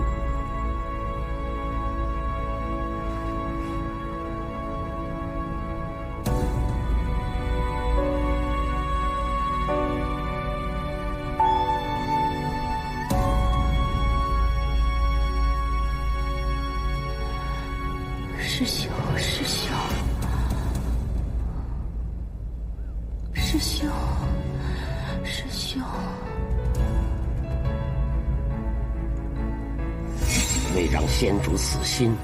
H: 师兄，师兄，师兄，师兄。
M: 为让仙主死心，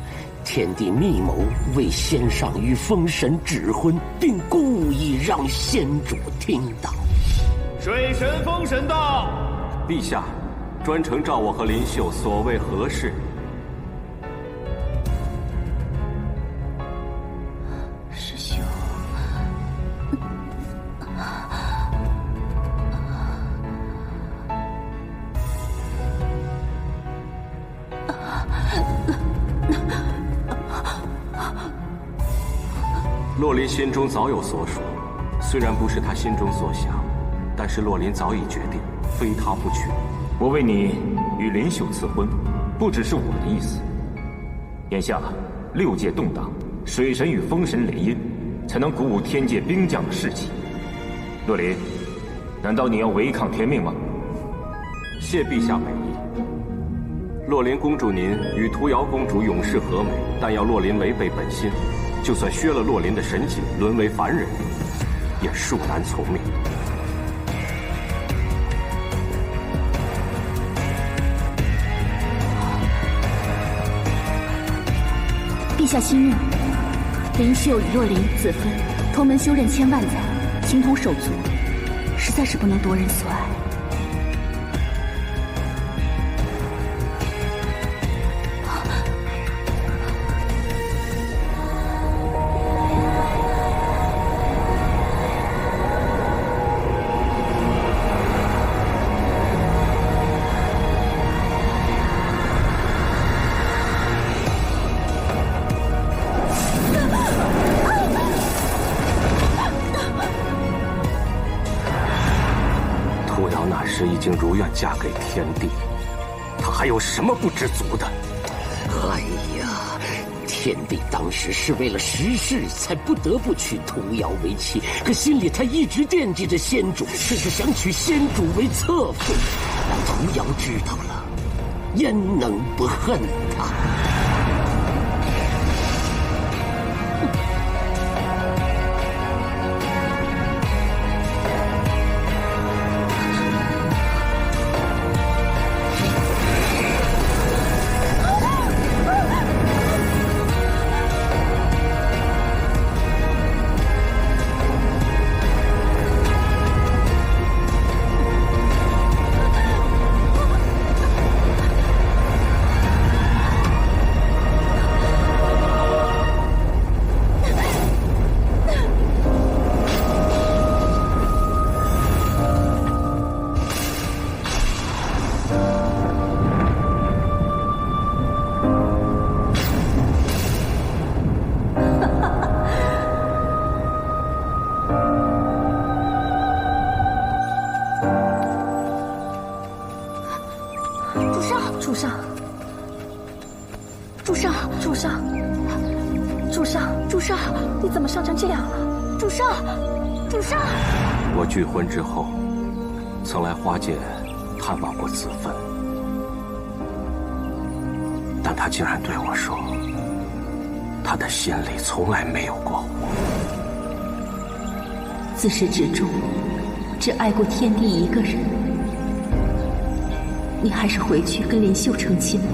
M: 天帝密谋为仙上与封神指婚，并故意让仙主听到。
I: 水神封神到！陛下，专程召我和林秀，所谓何事？
H: 师兄，
I: 洛林心中早有所属，虽然不是他心中所想，但是洛林早已决定，非他不娶。
G: 我为你与林秀赐婚，不只是我的意思。眼下六界动荡，水神与风神联姻，才能鼓舞天界兵将的士气。洛林，难道你要违抗天命吗？
I: 谢陛下美意。洛林公主您与屠瑶公主永世和美，但要洛林违背本心，就算削了洛林的神境，沦为凡人，也恕难从命。
H: 陛下息怒，林秀与洛林子分，同门修炼千万载，情同手足，实在是不能夺人所爱。
I: 已经如愿嫁给天帝，他还有什么不知足的？
M: 哎呀，天帝当时是为了时事才不得不娶屠瑶为妻，可心里他一直惦记着仙主，甚至想娶仙主为侧妃。屠瑶知道了，焉能不恨他？
I: 我拒婚之后，曾来花界探望过子芬，但他竟然对我说，他的心里从来没有过我。
F: 自始至终，只爱过天帝一个人。你还是回去跟林秀成亲吧。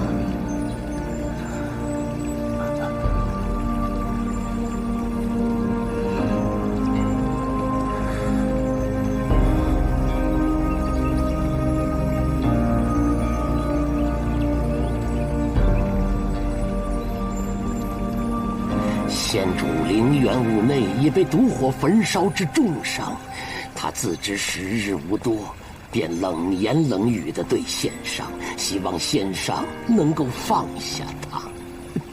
M: 仙主陵园屋内已被毒火焚烧至重伤，他自知时日无多，便冷言冷语地对仙上，希望仙上能够放下他。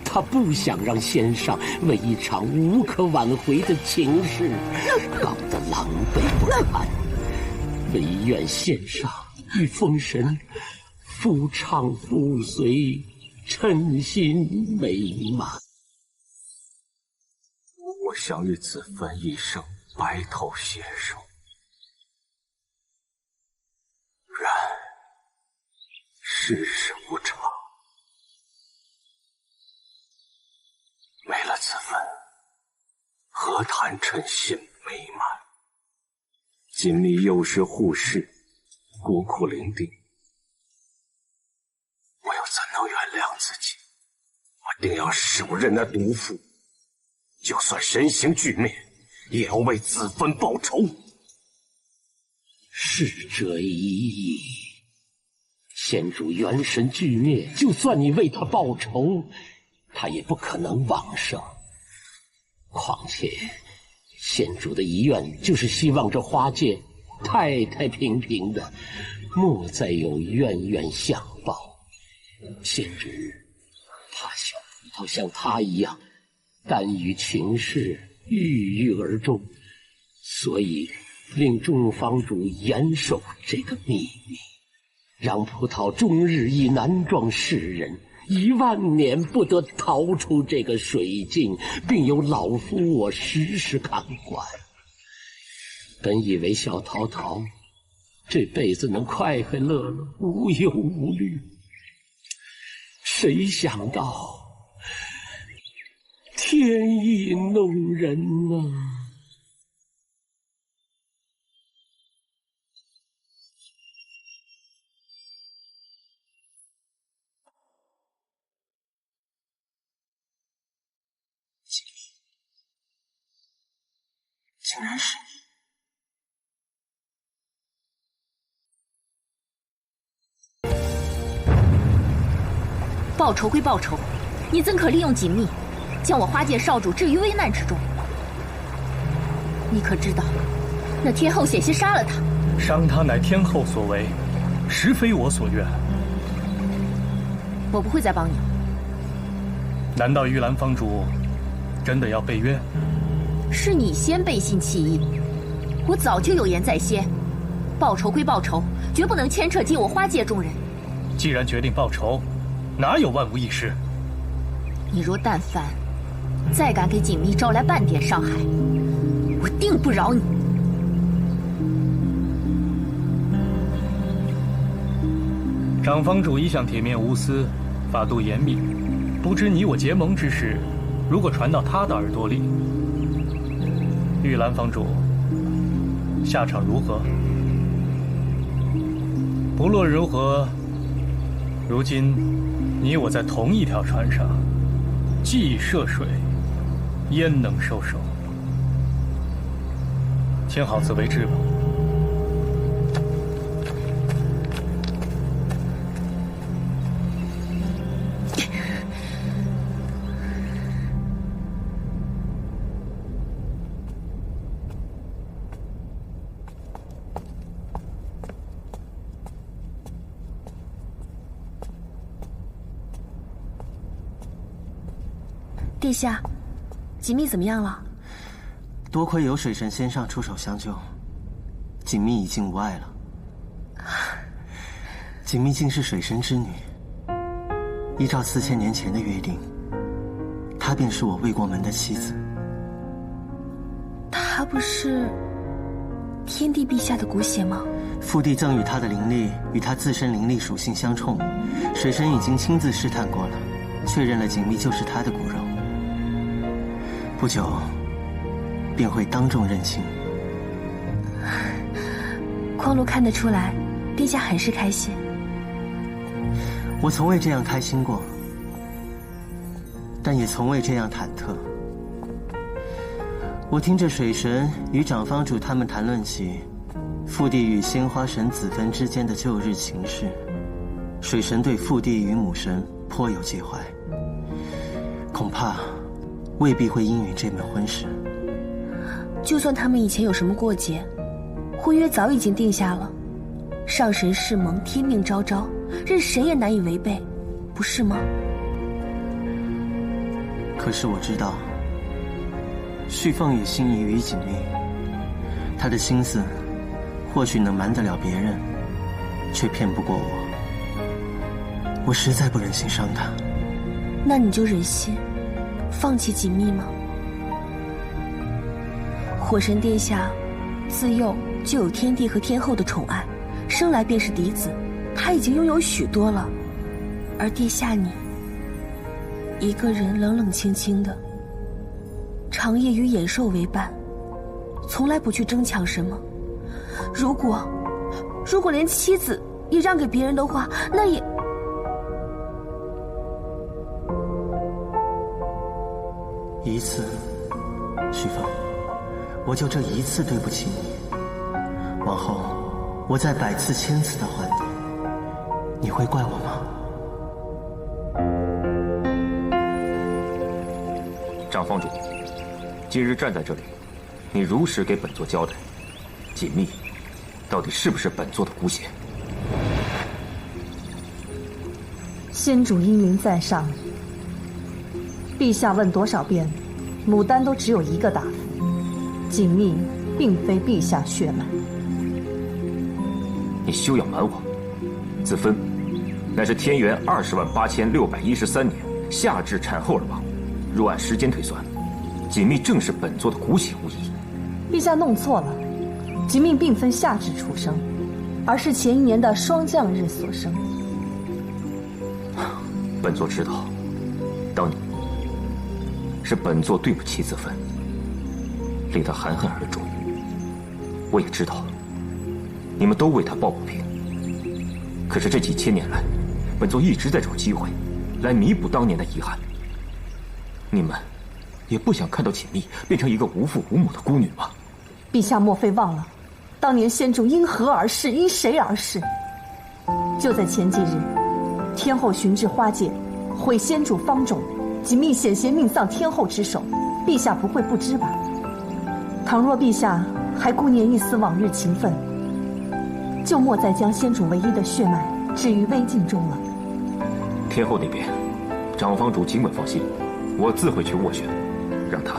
M: 他不想让仙上为一场无可挽回的情事搞得狼狈不堪，唯愿仙上与封神夫唱妇随，称心美满。
I: 我想与子芬一生白头携手，然世事无常，没了子芬，何谈称心美满？锦觅又是护世，国库伶仃，我又怎能原谅自己？我定要手刃那毒妇。就算神形俱灭，也要为子芬报仇。
M: 是这一意。仙主元神俱灭，就算你为他报仇，他也不可能往生。况且，仙主的遗愿就是希望这花界太太平平的，莫再有冤冤相报。仙主怕小葡萄像他一样，耽于情事，郁郁而终，所以令众房主严守这个秘密，让葡萄终日以难状世人，10000年不得逃出这个水境，并由老夫我时时看管。本以为小桃桃这辈子能快快乐乐，无忧无虑，谁想到天意弄人啊！
D: 竟然是
L: 你！报仇归报仇，你怎可利用锦觅，将我花界少主置于危难之中？你可知道，那天后险些杀了他？
N: 伤他乃天后所为，实非我所愿。
L: 我不会再帮你了。
N: 难道玉兰坊主真的要被冤？
L: 是你先背信弃义，我早就有言在先，报仇归报仇，绝不能牵扯进我花界众人。
N: 既然决定报仇，哪有万无一失？
L: 你若但凡再敢给锦觅招来半点伤害，我定不饶你。
N: 长坊主一向铁面无私，法度严密，不知你我结盟之事，如果传到他的耳朵里，玉兰坊主下场如何？不论如何，如今你我在同一条船上，既涉水，焉能收手？请好自为之吧。
D: 殿下，锦觅怎么样了？
B: 多亏有水神仙上出手相救，锦觅已经无碍了。锦觅竟是水神之女，依照4000年前的约定，她便是我未过门的妻子。
D: 她不是天帝陛下的骨血吗？
B: 父帝赠予他的灵力与他自身灵力属性相冲，水神已经亲自试探过了，确认了锦觅就是他的骨肉，不久便会当众认亲。
J: 匡禄看得出来，殿下很是开心。
B: 我从未这样开心过，但也从未这样忐忑。我听着水神与长方主他们谈论起父帝与鲜花神子芬之间的旧日情事，水神对父帝与母神颇有介怀，恐怕未必会应允这门婚事。
J: 就算他们以前有什么过节，婚约早已经定下了。上神誓盟，天命昭昭，任谁也难以违背，不是吗？
B: 可是我知道，旭凤也心仪于锦觅，他的心思或许能瞒得了别人，却骗不过我。我实在不忍心伤他。
J: 那你就忍心放弃锦觅吗？火神殿下自幼就有天帝和天后的宠爱，生来便是嫡子，他已经拥有许多了。而殿下你一个人冷冷清清的，长夜与野兽为伴，从来不去争抢什么。如果连妻子也让给别人的话，那也……
B: 一次，旭凤，我就这一次对不起你，往后我再100次1000次的还你，你会怪我吗？
G: 长方主，今日站在这里，你如实给本座交代，锦觅到底是不是本座的骨血？
A: 先主英明在上，陛下问多少遍，牡丹都只有一个答复：锦觅并非陛下血脉。
G: 你休要瞒我，子芬乃是天元208613年夏至产后而亡。若按时间推算，锦觅正是本座的骨血无疑。
A: 陛下弄错了，锦觅并非夏至出生，而是前一年的霜降日所生。
G: 本座知道，当年是本座对不起子芬，令他含恨而终。我也知道，你们都为他抱不平。可是这几千年来，本座一直在找机会，来弥补当年的遗憾。你们也不想看到锦觅变成一个无父无母的孤女吗？
A: 陛下莫非忘了，当年先主因何而逝，因谁而逝？就在前几日，天后寻至花界，毁先主方冢，锦觅险些命丧天后之手，陛下不会不知吧？倘若陛下还顾念一丝往日情分，就莫再将先主唯一的血脉置于危境中了。
G: 天后那边，长方主尽管放心，我自会去斡旋，让他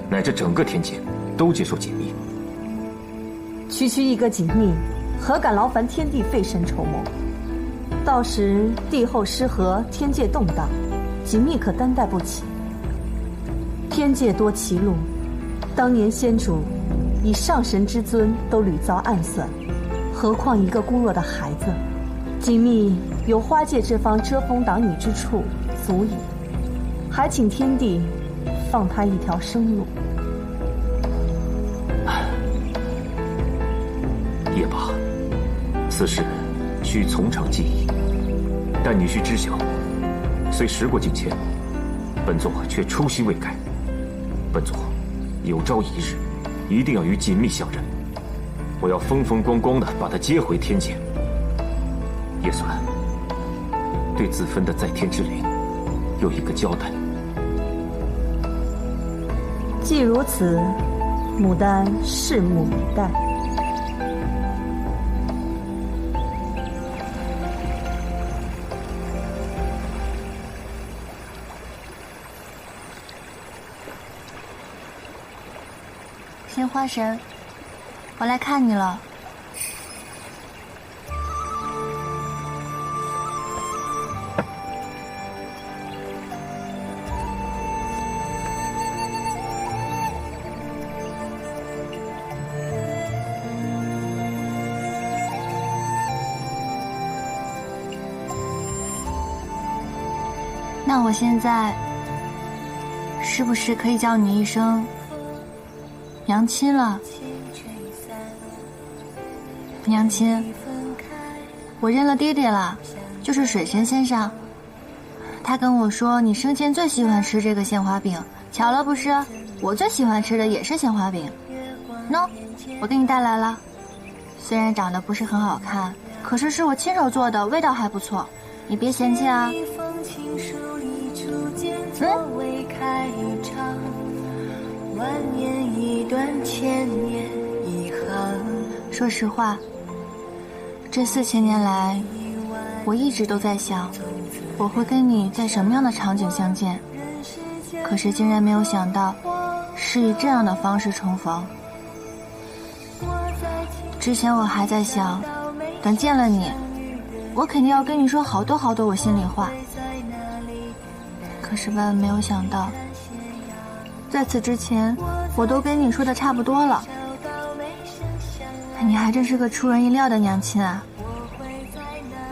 G: 乃至整个天界都接受锦觅。
A: 区一个锦觅，何敢劳烦天地费神筹谋？到时帝后失和，天界动荡，锦觅可担待不起。天界多歧路，当年先主以上神之尊都屡遭暗算，何况一个孤弱的孩子？锦觅有花界这方遮风挡雨之处足矣，还请天帝放他一条生路。
G: 也罢，此事需从长计议。但女婿知晓，虽时过境迁，本座却初心未改。本座有朝一日一定要与锦觅相认，我要风风光光的把她接回天界，也算对子芬的在天之灵有一个交代。
A: 既如此，牡丹拭目以待。
D: 鲜花神，我来看你了。那我现在是不是可以叫你一声娘亲了？娘亲，我认了爹爹了，就是水神先生。他跟我说你生前最喜欢吃这个鲜花饼，巧了不是？我最喜欢吃的也是鲜花饼。喏，我给你带来了。虽然长得不是很好看，可是是我亲手做的，味道还不错，你别嫌弃啊。说实话，这4000年来，我一直都在想，我会跟你在什么样的场景相见，可是竟然没有想到是以这样的方式重逢。之前我还在想，等见了你，我肯定要跟你说好多好多我心里话，可是万万没有想到，在此之前我都跟你说的差不多了。你还真是个出人意料的娘亲啊！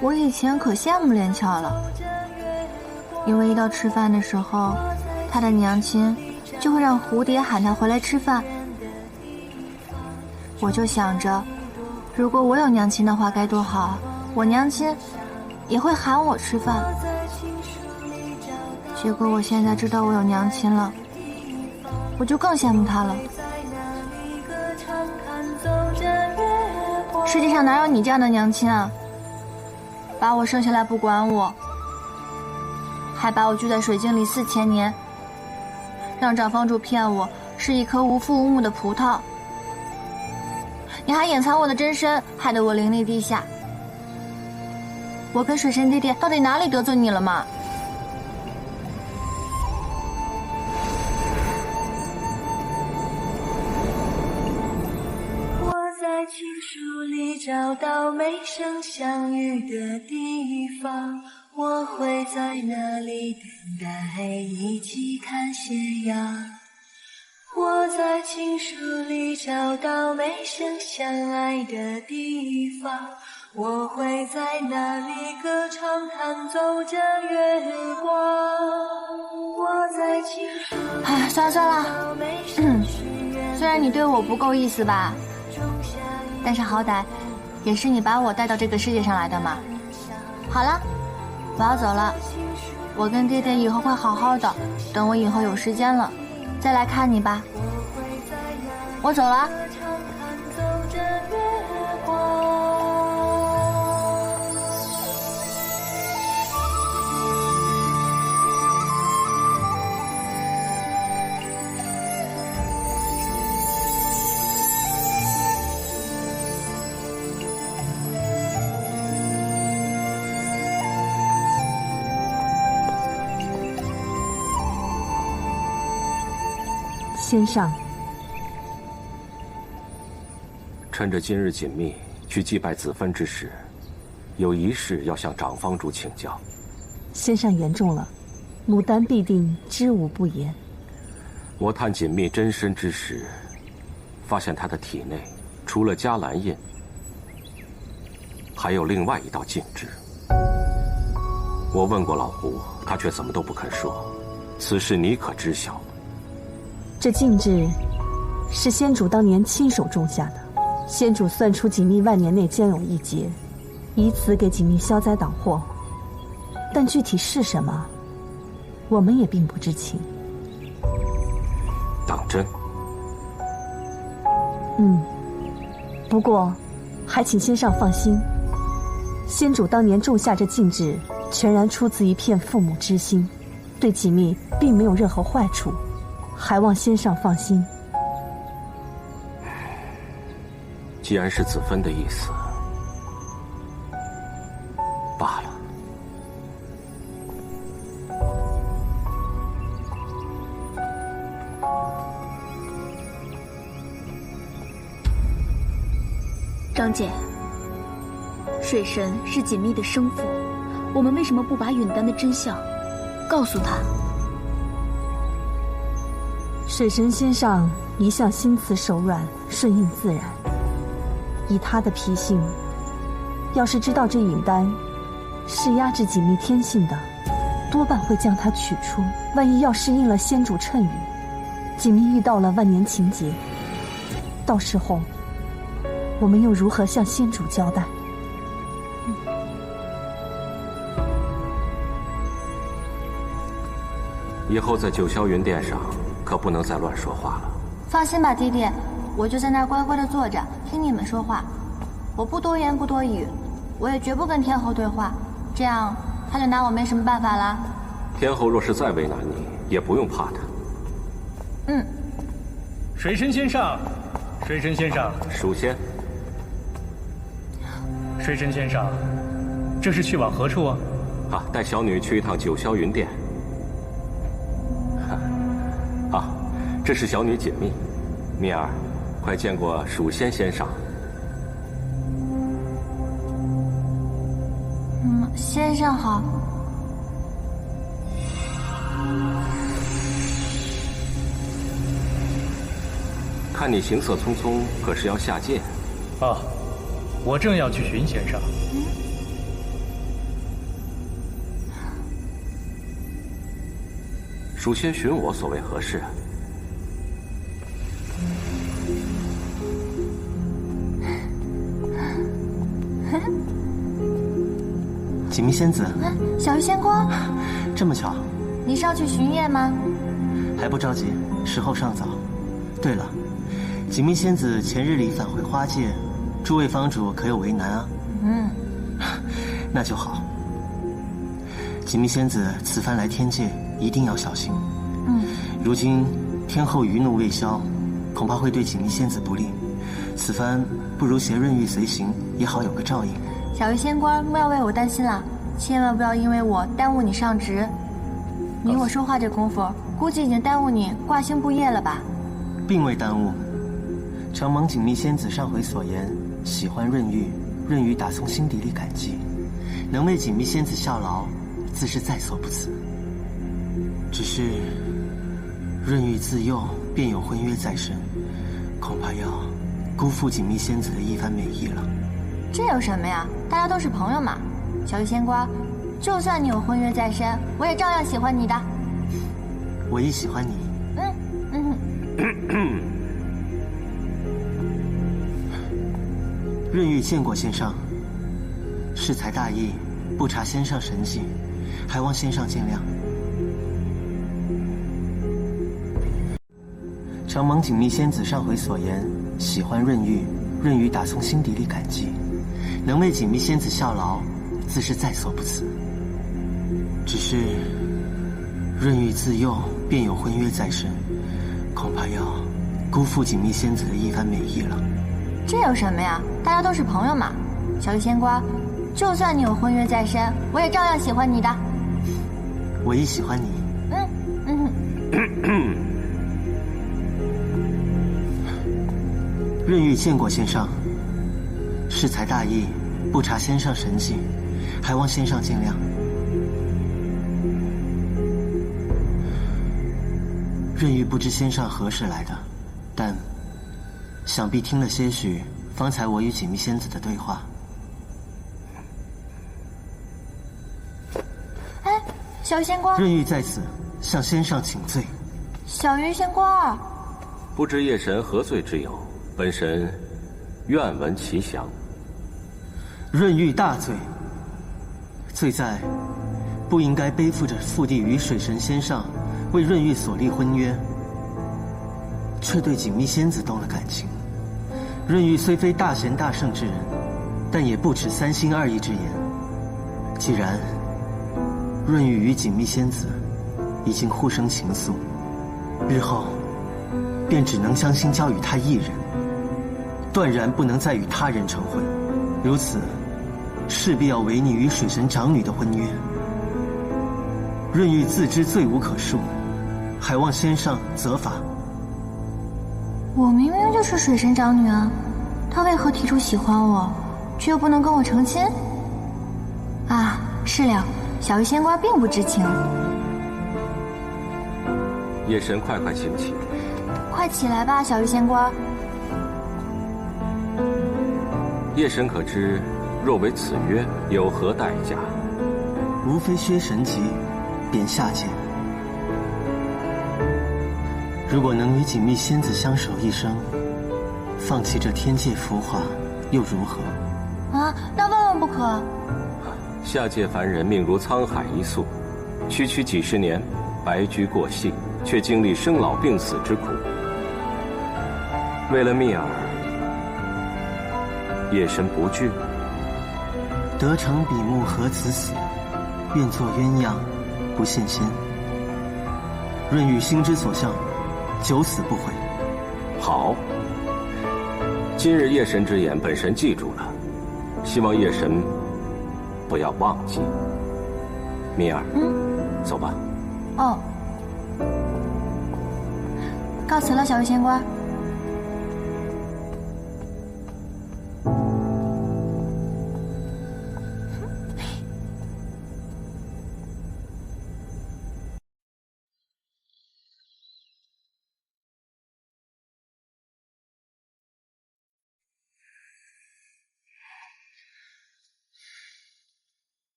D: 我以前可羡慕连翘了，因为一到吃饭的时候，他的娘亲就会让蝴蝶喊他回来吃饭。我就想着，如果我有娘亲的话该多好啊！我娘亲也会喊我吃饭。结果我现在知道我有娘亲了，我就更羡慕她了。世界上哪有你这样的娘亲啊？把我生下来不管我，还把我拘在水晶里4000年，让长房主骗我是一颗无父无母的葡萄。你还掩藏我的真身，害得我凌厉地下。我跟水神爹爹到底哪里得罪你了吗？
O: 在情书里找到没生相遇的地方，我会在那里等待，一起看斜阳。我在情书里找到没生相爱的地方，我会在那里歌唱，弹奏着月光。我在情书里
D: 哎，算了，虽然你对我不够意思吧，但是好歹也是你把我带到这个世界上来的嘛。好了，我要走了，我跟爹爹以后会好好的，等我以后有时间了再来看你吧。我走了。
A: 先上，
I: 趁着今日锦觅去祭拜子芬之时，有一事要向长方主请教。
A: 先上言重了，牡丹必定知无不言。
I: 我探锦觅真身之时，发现他的体内除了迦兰印，还有另外一道禁制。我问过老胡，他却怎么都不肯说。此事你可知晓？
A: 这禁制是先主当年亲手种下的，先主算出锦觅万年内将有一劫，以此给锦觅消灾挡祸。但具体是什么，我们也并不知情。
I: 当真？
A: 不过还请先上放心，先主当年种下这禁制，全然出自一片父母之心，对锦觅并没有任何坏处，还望先上放心。
I: 既然是子芬的意思，罢了。
L: 张姐，水神是锦觅的生父，我们为什么不把允丹的真相告诉他？
A: 水神先上一向心慈手软，顺应自然。以他的脾性，要是知道这允丹是压制锦觅天性的，多半会将它取出。万一要是应了先主谶语，锦觅遇到了万年情劫，到时候我们又如何向先主交代？
I: 以后在九霄云殿上可不能再乱说话了。
D: 放心吧，弟弟，我就在那儿乖乖的坐着，听你们说话。我不多言不多语，我也绝不跟天后对话，这样他就拿我没什么办法了。
I: 天后若是再为难你，也不用怕他。
D: 嗯。
N: 水神先生，水神先生，
I: 蜀仙。
N: 水神先生，这是去往何处啊？
I: 啊，带小女去一趟九霄云殿。啊，这是小女解密。蜜儿，快见过蜀仙先生。
D: 先生好。
I: 看你行色匆匆，可是要下界？
N: 啊，我正要去寻先生。
I: 蜀仙寻我，所为何事？
B: 锦觅仙子，
D: 小鱼仙光，
B: 这么巧，
D: 你是要去巡夜吗？
B: 还不着急，时候尚早。对了，锦觅仙子前日里返回花界，诸位方主可有为难啊？那就好。锦觅仙子此番来天界，一定要小心。如今天后余怒未消，恐怕会对锦觅仙子不利。此番不如携润玉随行，也好有个照应。
D: 小鱼仙官，莫要为我担心了，千万不要因为我耽误你上职。你我说话这功夫，估计已经耽误你挂星布业了吧？
B: 并未耽误。承蒙锦觅仙子上回所言，喜欢润玉，润玉打从心底里感激，能为锦觅仙子效劳，自是在所不辞。只是润玉自幼便有婚约在身，恐怕要辜负锦觅仙子的一番美意了。
D: 这有什么呀？大家都是朋友嘛。小鱼仙官，就算你有婚约在身，我也照样喜欢你的。
B: 我亦喜欢你。润玉见过先上，适才大意，不察先上神迹，还望先上见谅。承蒙锦觅仙子上回所言，喜欢润玉，润玉打从心底里感激，能为锦觅仙子效劳，自是在所不辞。只是润玉自幼便有婚约在身，恐怕要辜负锦觅仙子的一番美意了。
D: 这有什么呀？大家都是朋友嘛。小鱼仙官，就算你有婚约在身，我也照样喜欢你的。
B: 我亦喜欢你。润玉见过先上，适才大意，不察先上神迹，还望先上见谅。润玉不知先上何时来的，但想必听了些许方才我与锦觅仙子的对话。
D: 哎，小鱼仙官，
B: 润玉在此向先上请罪。
D: 小鱼仙官，
I: 不知夜神何罪之有？本神愿闻其详。
B: 润玉大罪，罪在不应该背负着父帝与水神仙上为润玉所立婚约，却对锦觅仙子动了感情。润玉虽非大贤大圣之人，但也不持三心二意之言。既然润玉与锦觅仙子已经互生情愫，日后便只能将心交与他一人，断然不能再与他人成婚。如此，势必要违逆与水神长女的婚约。润玉自知罪无可恕，还望先上责罚。
D: 我明明就是水神长女啊，她为何提出喜欢我，却又不能跟我成亲？啊，是了，小鱼仙官并不知情。
I: 夜神，快快请起。
D: 快起来吧，小鱼仙官。
I: 夜神可知，若违此约，有何代价？
B: 无非削神级，便下界。如果能与锦觅仙子相守一生，放弃这天界浮华，又如何？
D: 啊，那万万不可！
I: 下界凡人命如沧海一粟，区区几十年，白驹过隙，却经历生老病死之苦。为了蜜儿，夜神不惧。
B: 得成比目何辞死，愿作鸳鸯不羡仙。润玉心之所向，九死不悔。
I: 好，今日夜神之言，本神记住了，希望夜神不要忘记。蜜儿，走吧。
D: 哦，告辞了，小鱼仙官。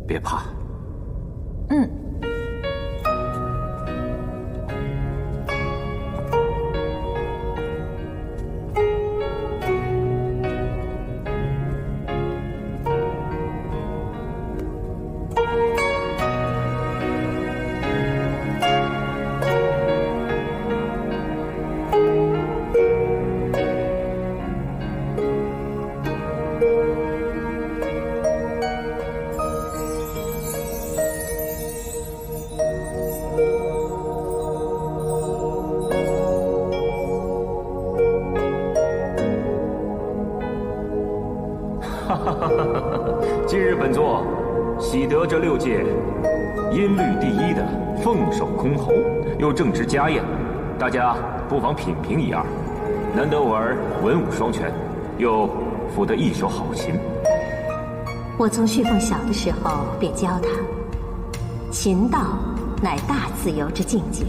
I: 别怕。
G: 今日本座喜得这6届音律第1的凤首箜篌，又正值家宴，大家不妨品评一二。难得我儿文武双全，又抚得一手好琴。
F: 我从旭凤小的时候便教他，琴道乃大自由之境界。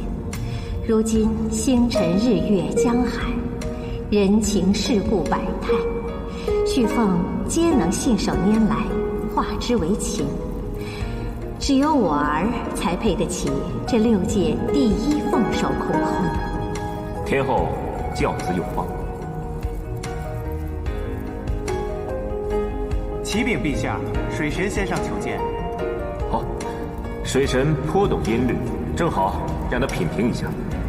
F: 如今星辰日月江海，人情世故百态，旭凤皆能信手拈来，化之为琴。只有我儿才配得起这6届第1凤首箜篌。
G: 天后教子有方。
P: 启禀陛下，水神先生求见。
G: 好，水神颇懂音律，正好让他品评一下。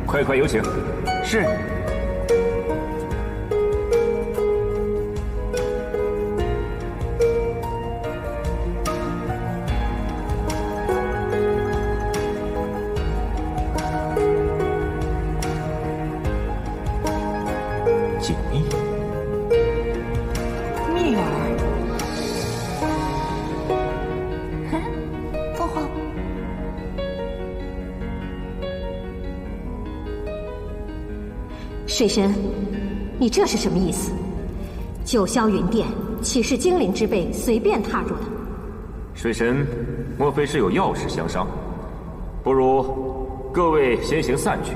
G: 快快有请。
P: 是。
G: 锦觅，
D: 蜜儿，凤凰。
F: 水神，你这是什么意思？九霄云殿岂是精灵之辈随便踏入的？
G: 水神，莫非是有要事相商？不如各位先行散去，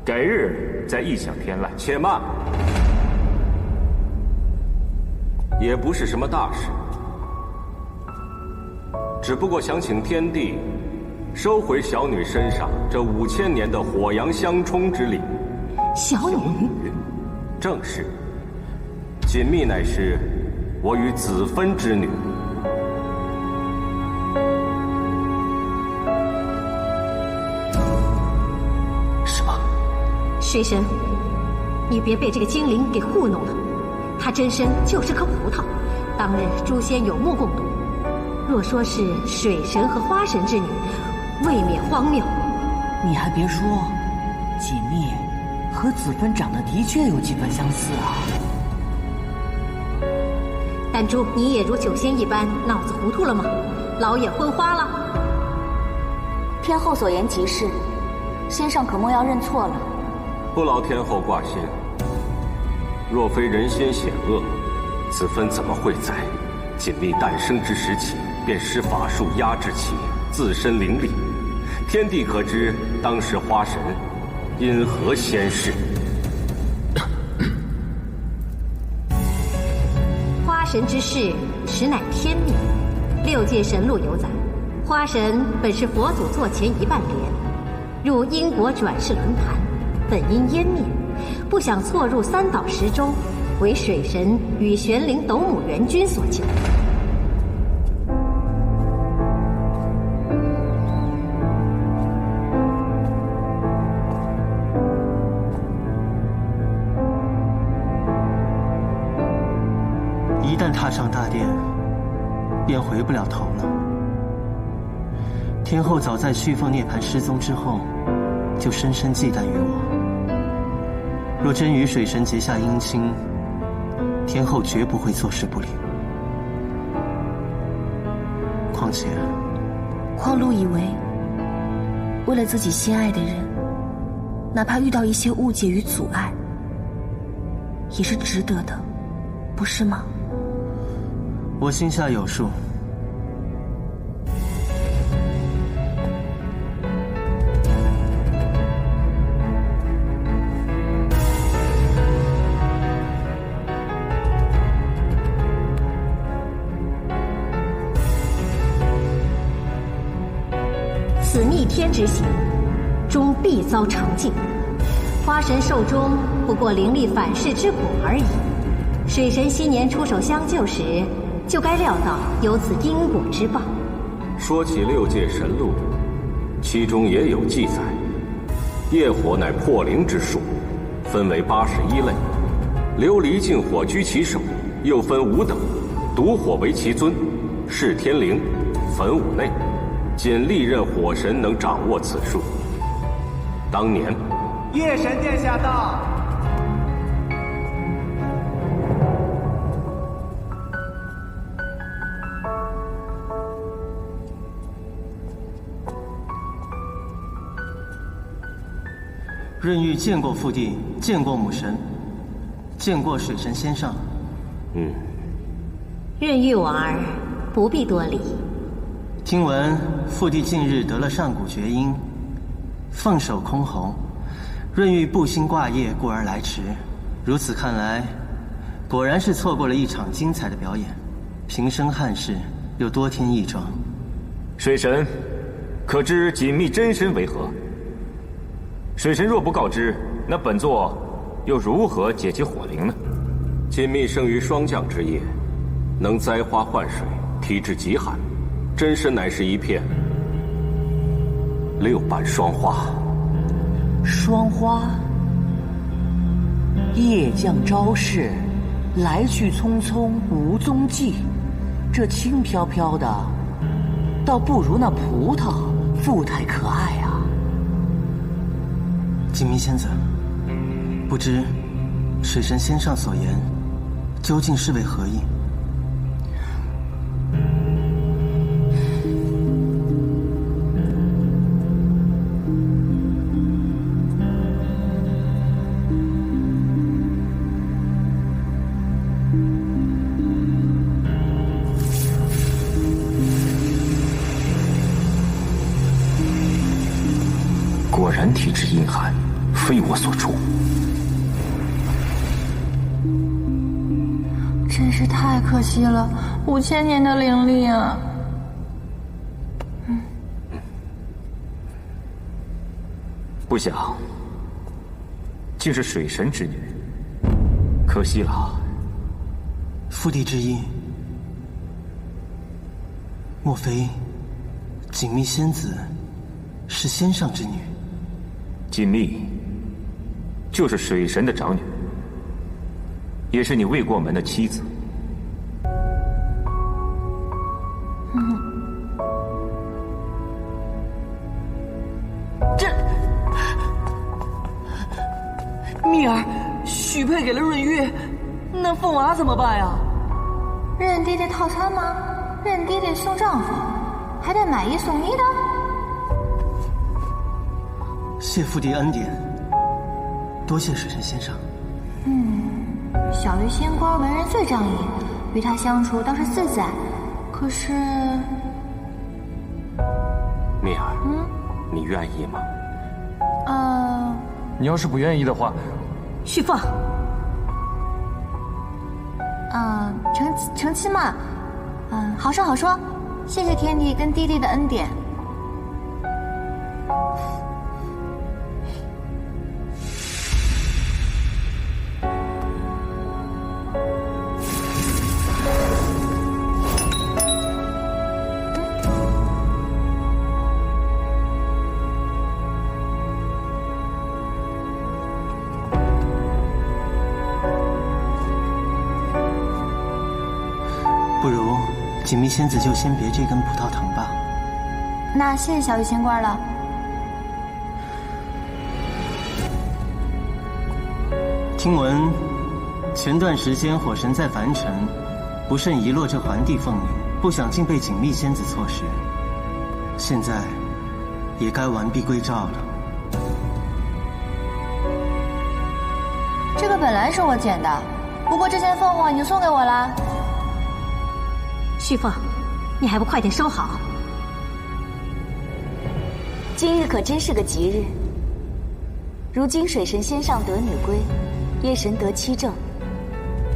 G: 改日再异想天籁。
I: 且慢，也不是什么大事，只不过想请天帝收回小女身上这5000年的火阳相冲之力。
F: 小女，
I: 正是。锦觅乃是我与子芬之女。
G: 什么？
F: 水神，你别被这个精灵给糊弄了。她真身就是颗葡萄，当日诛仙有目共睹。若说是水神和花神之女，未免荒谬。
Q: 你还别说，锦觅和子芬长得的确有几分相似啊。
F: 丹珠，你也如九仙一般脑子糊涂了吗？老眼昏花了？
C: 天后所言极是，先生可莫要认错了。
I: 不劳天后挂心，若非人心险恶，子芬怎么会在锦觅诞生之时起便施法术压制其自身灵力？天帝可知当时花神因何仙逝？
F: 花神之事，实乃天命。6界神录有载，花神本是佛祖座前1万年，入因果转世轮盘，本因湮灭，不想错入3岛10州，为水神与玄灵斗母元君所救。
B: 一旦踏上大殿，便回不了头了。天后早在旭凤涅槃失踪之后，就深深忌惮于我。若真与水神结下姻亲，天后绝不会坐视不理。况且，
H: 匡禄以为，为了自己心爱的人，哪怕遇到一些误解与阻碍，也是值得的，不是吗？
B: 我心下有数。
F: 此逆天之行，终必遭惩戒。花神寿终不过灵力反噬之果而已。水神昔年出手相救时，就该料到有此因果之报。
I: 说起6界神录，其中也有记载，业火乃破灵之术，分为81类，琉璃净火居其首，又分5等，毒火为其尊，是天灵，焚武内，仅历任火神能掌握此术。当年，
P: 夜神殿下到。
B: 润玉见过父帝，见过母神，见过水神先上。
F: 润玉婉儿不必多礼。
B: 听闻父帝近日得了上古绝音，放手箜篌，润玉不兴挂业，故而来迟。如此看来，果然是错过了一场精彩的表演。平生憾事，又多添一桩。
G: 水神，可知锦觅真身为何？水神若不告知，那本座又如何解其火灵呢？
I: 锦觅生于霜降之夜，能栽花换水，体质极寒，真身乃是一片6瓣霜花。
Q: 霜花，夜降昭示，来去匆匆无踪迹。这轻飘飘的，倒不如那葡萄富态可爱啊。
B: 锦觅仙子，不知水神先上所言，究竟是为何意？
G: 果然体质阴寒，非我所出。
D: 真是太可惜了，5000年的灵力啊！
G: 不想，竟是水神之女，可惜了。
B: 父帝之意，莫非锦觅仙子是仙上之女？
G: 锦觅就是水神的长女，也是你未过门的妻子。
Q: 蜜儿许配给了润玉，那凤娃怎么办呀？
D: 认爹爹套餐吗？认爹爹送丈夫，还得买一送一的？
B: 谢父帝恩典，多谢水神先生。
D: 小玉仙官为人最仗义，与他相处倒是自在。可是，
I: 蜜儿，你愿意吗？
E: 你要是不愿意的话，
F: 旭凤，
D: 成亲嘛，好说好说，谢谢天帝跟弟弟的恩典。
B: 不如锦觅仙子就先别这根葡萄藤吧。
D: 那谢谢小玉仙官了。
B: 听闻前段时间火神在凡尘不慎遗落这环帝凤翎，不想竟被锦觅仙子错失，现在也该完璧归赵了。
D: 这个本来是我捡的，不过这件凤凰已经送给我了。
F: 旭凤，你还不快点收好！
C: 今日可真是个吉日。如今水神仙上得女归，夜神得妻正，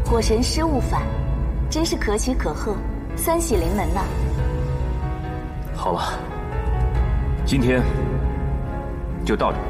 C: 火神失误返，真是可喜可贺，三喜临门呐！
G: 好了，今天就到这儿。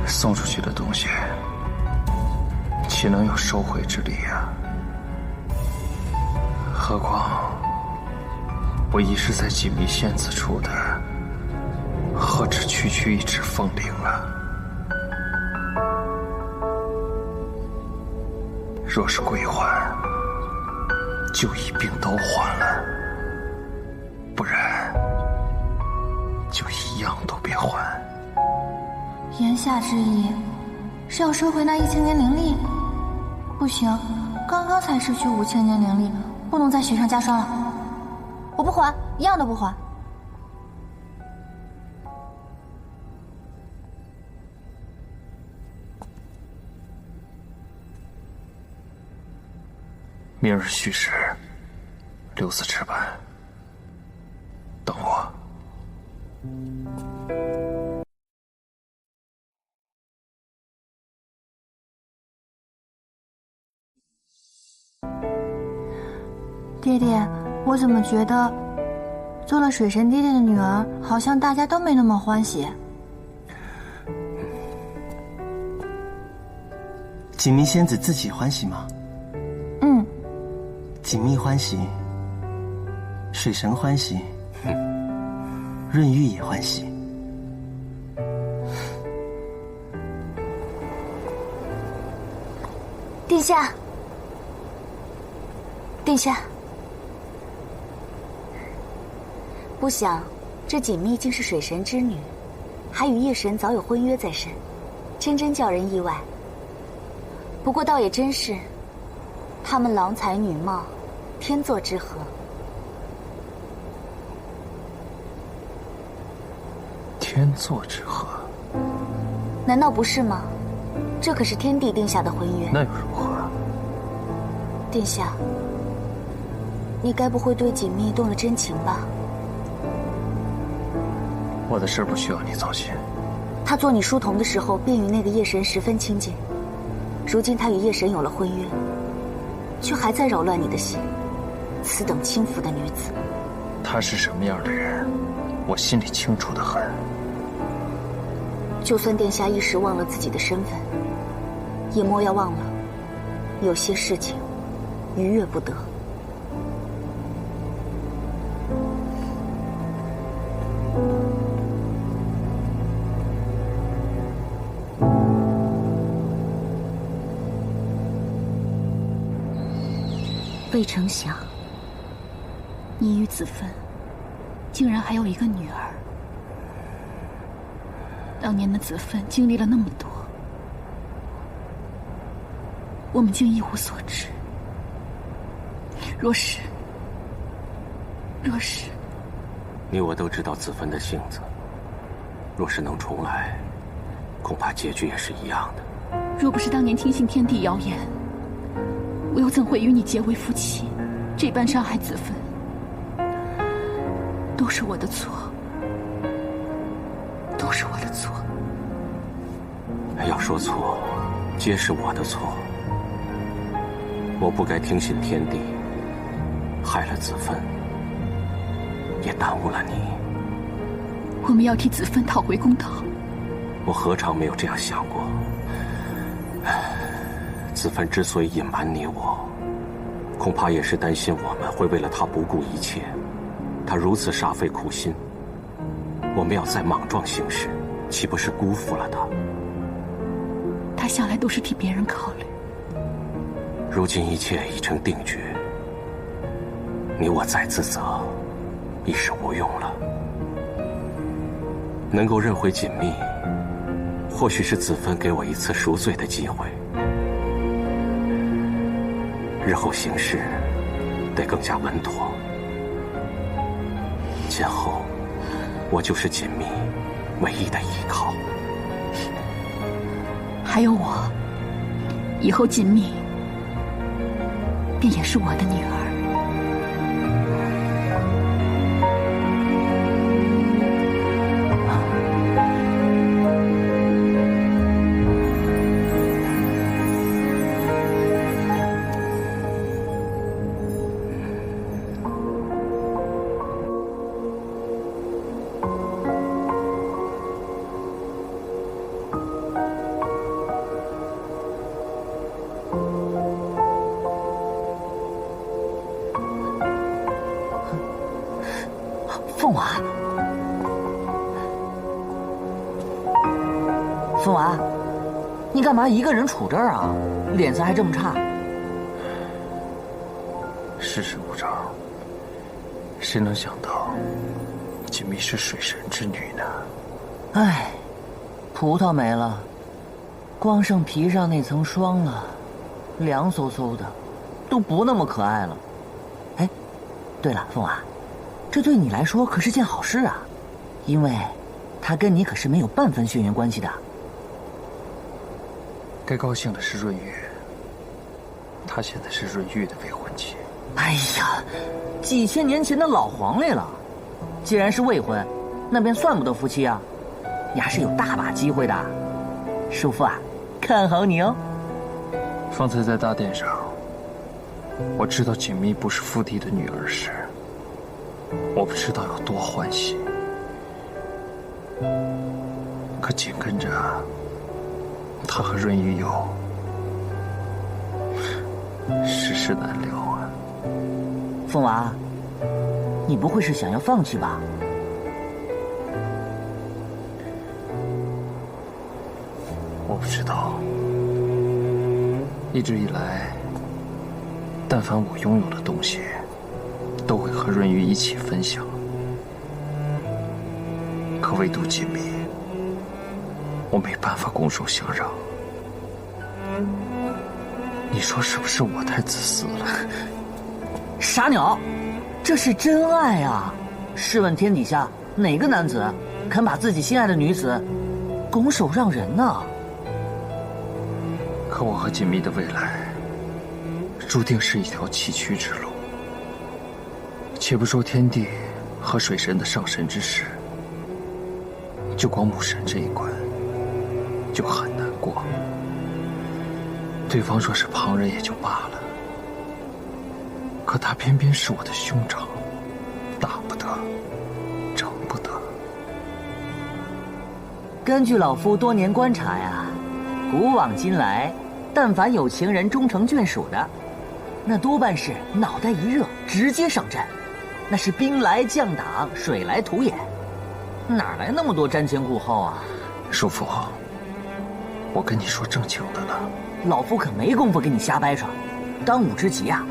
E: 送出去的东西，岂能有收回之理呀？何况我已是在锦觅仙子处的，何止区一纸凤翎啊！若是归还，就一并都还了；不然，就一样都别还。
D: 言下之意是要收回那1000年灵力？不行，刚刚才失去5000年灵力，不能再雪上加霜了。我不还，一样都不还。
E: 明日戌时，留寺值班，等我。
D: 爹爹，我怎么觉得做了水神爹爹的女儿，好像大家都没那么欢喜？
B: 锦觅仙子自己欢喜吗？
D: 嗯。
B: 锦觅欢喜，水神欢喜，润玉也欢喜。
C: 殿下，殿下。不想，这锦觅竟是水神之女，还与夜神早有婚约在身，真叫人意外。不过倒也真是，他们郎才女貌，天作之合。
E: 天作之合？
C: 难道不是吗？这可是天帝定下的婚约。
E: 那又如何？
C: 殿下，你该不会对锦觅动了真情吧？
E: 我的事不需要你操心。
C: 他做你书童的时候，便与那个夜神十分亲近。如今他与夜神有了婚约，却还在扰乱你的心。此等轻浮的女子，
E: 她是什么样的人，我心里清楚得很。
C: 就算殿下一时忘了自己的身份，也莫要忘了，有些事情逾越不得。
H: 未成想，你与子芬竟然还有一个女儿。当年的子芬经历了那么多，我们竟一无所知。若是若是
I: 你我都知道子芬的性子，若是能重来，恐怕结局也是一样的。
H: 若不是当年听信天地谣言，我又怎会与你结为夫妻，这般伤害子芬？都是我的错，都是我的错。
I: 要说错，皆是我的错。我不该听信天地，害了子芬，也耽误了你。
H: 我们要替子芬讨回公道。
I: 我何尝没有这样想过？子芬之所以隐瞒你我，恐怕也是担心我们会为了她不顾一切。她如此煞费苦心，我们要再莽撞行事，岂不是辜负了她？
H: 她向来都是替别人考虑。
I: 如今一切已成定局，你我再自责，已是无用了。能够认回锦觅，或许是子芬给我一次赎罪的机会。日后行事得更加稳妥。今后我就是锦觅唯一的依靠。
H: 还有我，以后锦觅便也是我的女儿。
Q: 凤娃，凤娃，你干嘛一个人杵这儿啊？脸色还这么差。
E: 世事无常，谁能想到锦觅是水神之女呢？
Q: 唉，葡萄没了，光剩皮上那层霜了，凉飕飕的，都不那么可爱了。哎，对了，凤娃，这对你来说可是件好事啊，因为他跟你可是没有半分血缘关系的。
E: 该高兴的是润玉，她现在是润玉的未婚妻。
Q: 哎呀，几千年前的老黄历了，既然是未婚，那便算不得夫妻啊，你还是有大把机会的。叔父啊，看好你哦。
E: 方才在大殿上，我知道锦觅不是父帝的女儿时，我不知道有多欢喜。可紧跟着，他和润玉又世事难料啊。
Q: 凤娃，你不会是想要放弃吧？
E: 我不知道，一直以来，但凡我拥有的东西，都会和润玉一起分享。可唯独锦觅，我没办法拱手相让。你说是不是我太自私了？
Q: 傻鸟，这是真爱啊！试问天底下哪个男子肯把自己心爱的女子拱手让人呢？
E: 可我和锦觅的未来，注定是一条崎岖之路。且不说天地和水神的上神之事，就光母神这一关，就很难过。对方若是旁人也就罢了，可他偏偏是我的兄长，大不得，整不得。
Q: 根据老夫多年观察呀，古往今来，但凡有情人终成眷属的，那多半是脑袋一热直接上阵，那是兵来将挡，水来土掩，哪来那么多瞻前顾后啊？
E: 叔父，我跟你说正经的了，
Q: 老夫可没工夫跟你瞎掰扯。当务之急啊，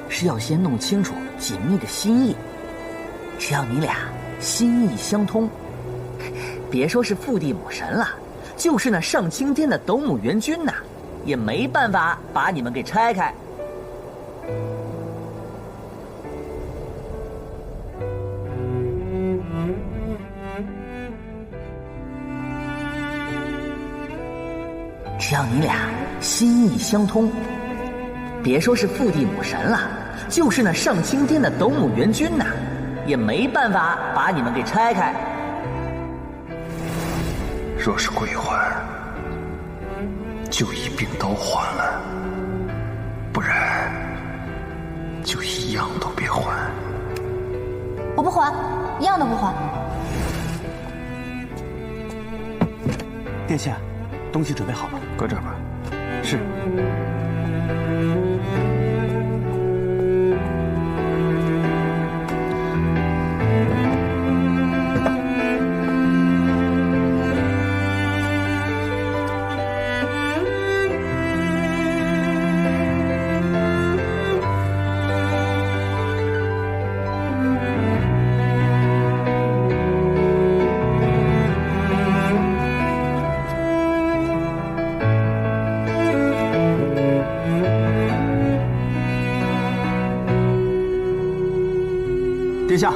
Q: 是要先弄清楚锦觅的心意。只要你俩心意相通，别说是父地母神了，就是那上青天的斗母元君呐，也没办法把你们给拆开。只要你俩心意相通，别说是父地母神了，就是那上青天的斗母元君呐，也没办法把你们给拆开。
E: 若是归还，就一并都还了，不然就一样都别还。
D: 我不还，一样都不还。
K: 殿下，东西准备好了，
E: 搁这儿吧。
K: 是。殿下，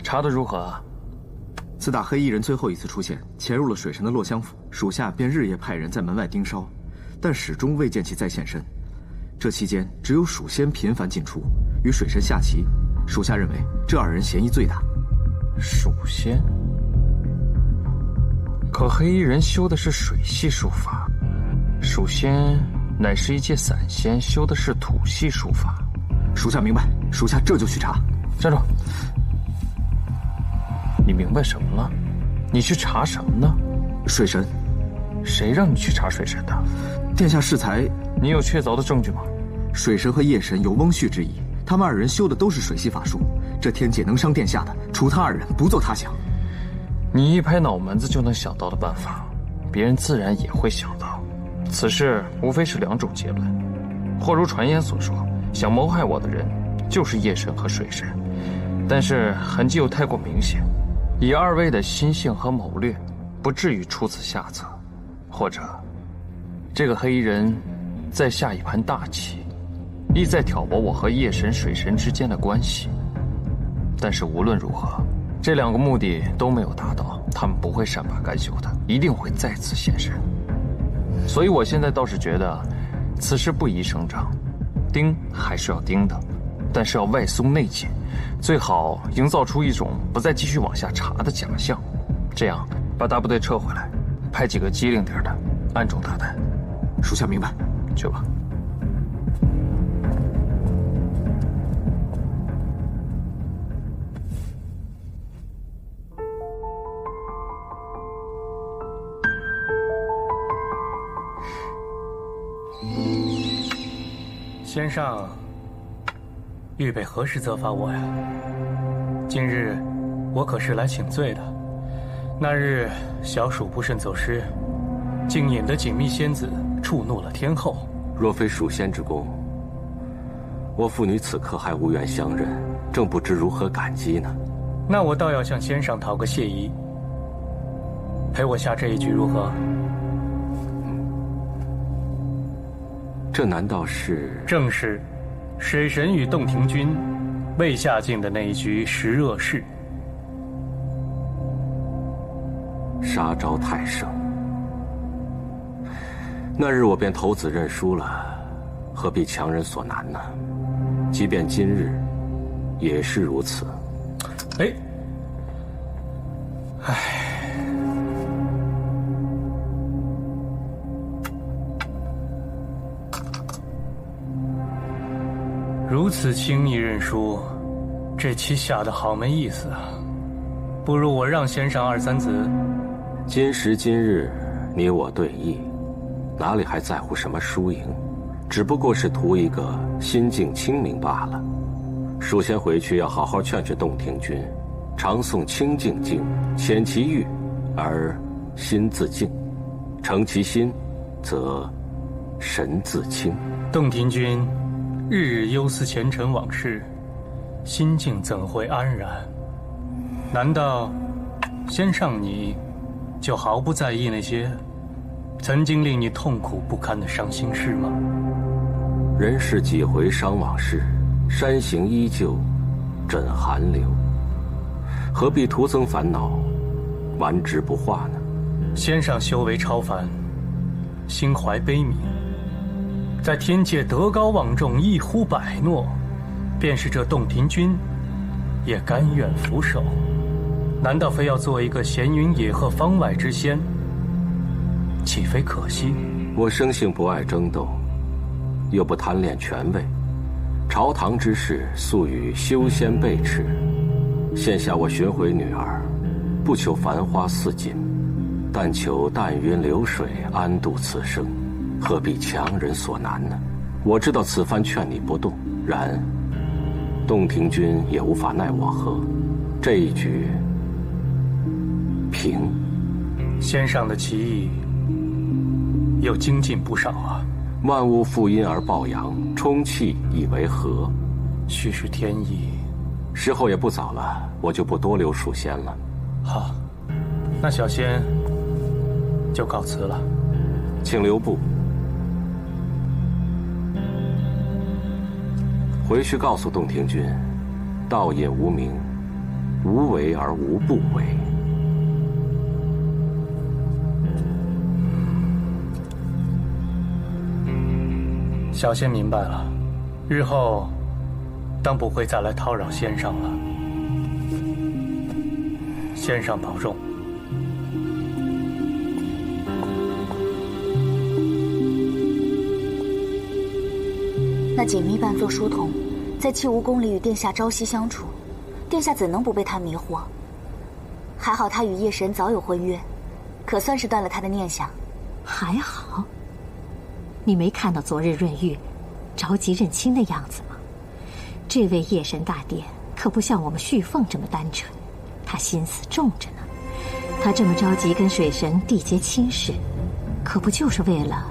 E: 查得如何啊？
R: 自打黑衣人最后一次出现，潜入了水神的落香府，属下便日夜派人在门外盯梢，但始终未见其再现身。这期间，只有蜀仙频繁进出，与水神下棋。属下认为这二人嫌疑最大。
E: 蜀仙？可黑衣人修的是水系术法，蜀仙乃是一介散仙，修的是土系术法。
R: 属下明白，属下这就去查。
E: 站住！你明白什么了？你去查什么呢？
R: 水神。
E: 谁让你去查水神的？
R: 殿下适才。
E: 你有确凿的证据吗？
R: 水神和夜神有翁婿之谊，他们二人修的都是水系法术。这天界能伤殿下的，除他二人，不做他想。
E: 你一拍脑门子就能想到的办法，别人自然也会想到。此事无非是两种结论：或如传言所说，想谋害我的人就是夜神和水神，但是痕迹又太过明显，以二位的心性和谋略，不至于出此下策；或者，这个黑衣人在下一盘大棋，意在挑拨我和夜神、水神之间的关系。但是无论如何，这两个目的都没有达到，他们不会善罢甘休的，一定会再次现身。所以我现在倒是觉得，此事不宜声张，盯还是要盯的，但是要外松内紧，最好营造出一种不再继续往下查的假象，这样把大部队撤回来，派几个机灵点的，暗中打探。
R: 属下明白，
E: 去吧。
N: 先生，预备何时责罚我呀？今日我可是来请罪的。那日小鼠不慎走失，竟引得锦觅仙子触怒了天后。
I: 若非蜀仙之功，我父女此刻还无缘相认，正不知如何感激呢。
N: 那我倒要向先生讨个谢意，陪我下这一局如何？
I: 这难道是？
N: 正是，水神与洞庭君未下境的那一局食热誓。
I: 杀招太盛，那日我便投子认输了，何必强人所难呢？即便今日，也是如此。
N: 哎，如此轻易认输，这棋下得好没意思啊！不如我让先生二三子。
I: 今时今日，你我对弈，哪里还在乎什么输赢？只不过是图一个心境清明罢了。蜀仙回去要好好劝劝洞庭君，常诵清净经，遣其欲，而心自静；诚其心，则神自清。
N: 洞庭君日日忧思前尘往事，心境怎会安然？难道先上你就毫不在意那些曾经令你痛苦不堪的伤心事吗？
I: 人世几回伤往事，山行依旧，枕寒流，何必徒增烦恼，顽执不化呢？
N: 先生修为超凡，心怀悲悯，在天界德高望重，一呼百诺，便是这洞庭君也甘愿俯首。难道非要做一个闲云野鹤方外之仙，岂非可惜？
I: 我生性不爱争斗，又不贪恋权位，朝堂之事素与修仙背驰。现下我寻回女儿，不求繁花似锦，但求淡云流水，安度此生，何必强人所难呢？我知道此番劝你不动，然洞庭君也无法奈我何。这一局平。
N: 先上的棋艺又精进不少啊。
I: 万物负阴而抱阳，充气以为和，
N: 须是天意。
I: 时候也不早了，我就不多留蜀仙了。
N: 好，那小仙就告辞了。
I: 请留步。回去告诉洞庭君，道也无名，无为而无不为。
N: 小仙明白了，日后当不会再来叨扰先生了。先生保重。
C: 那锦觅扮作书童，在七无宫里与殿下朝夕相处，殿下怎能不被他迷惑？还好他与夜神早有婚约，可算是断了他的念想。
F: 还好。你没看到昨日润玉着急认亲的样子吗？这位夜神大殿可不像我们旭凤这么单纯，他心思重着呢。他这么着急跟水神缔结亲事，可不就是为了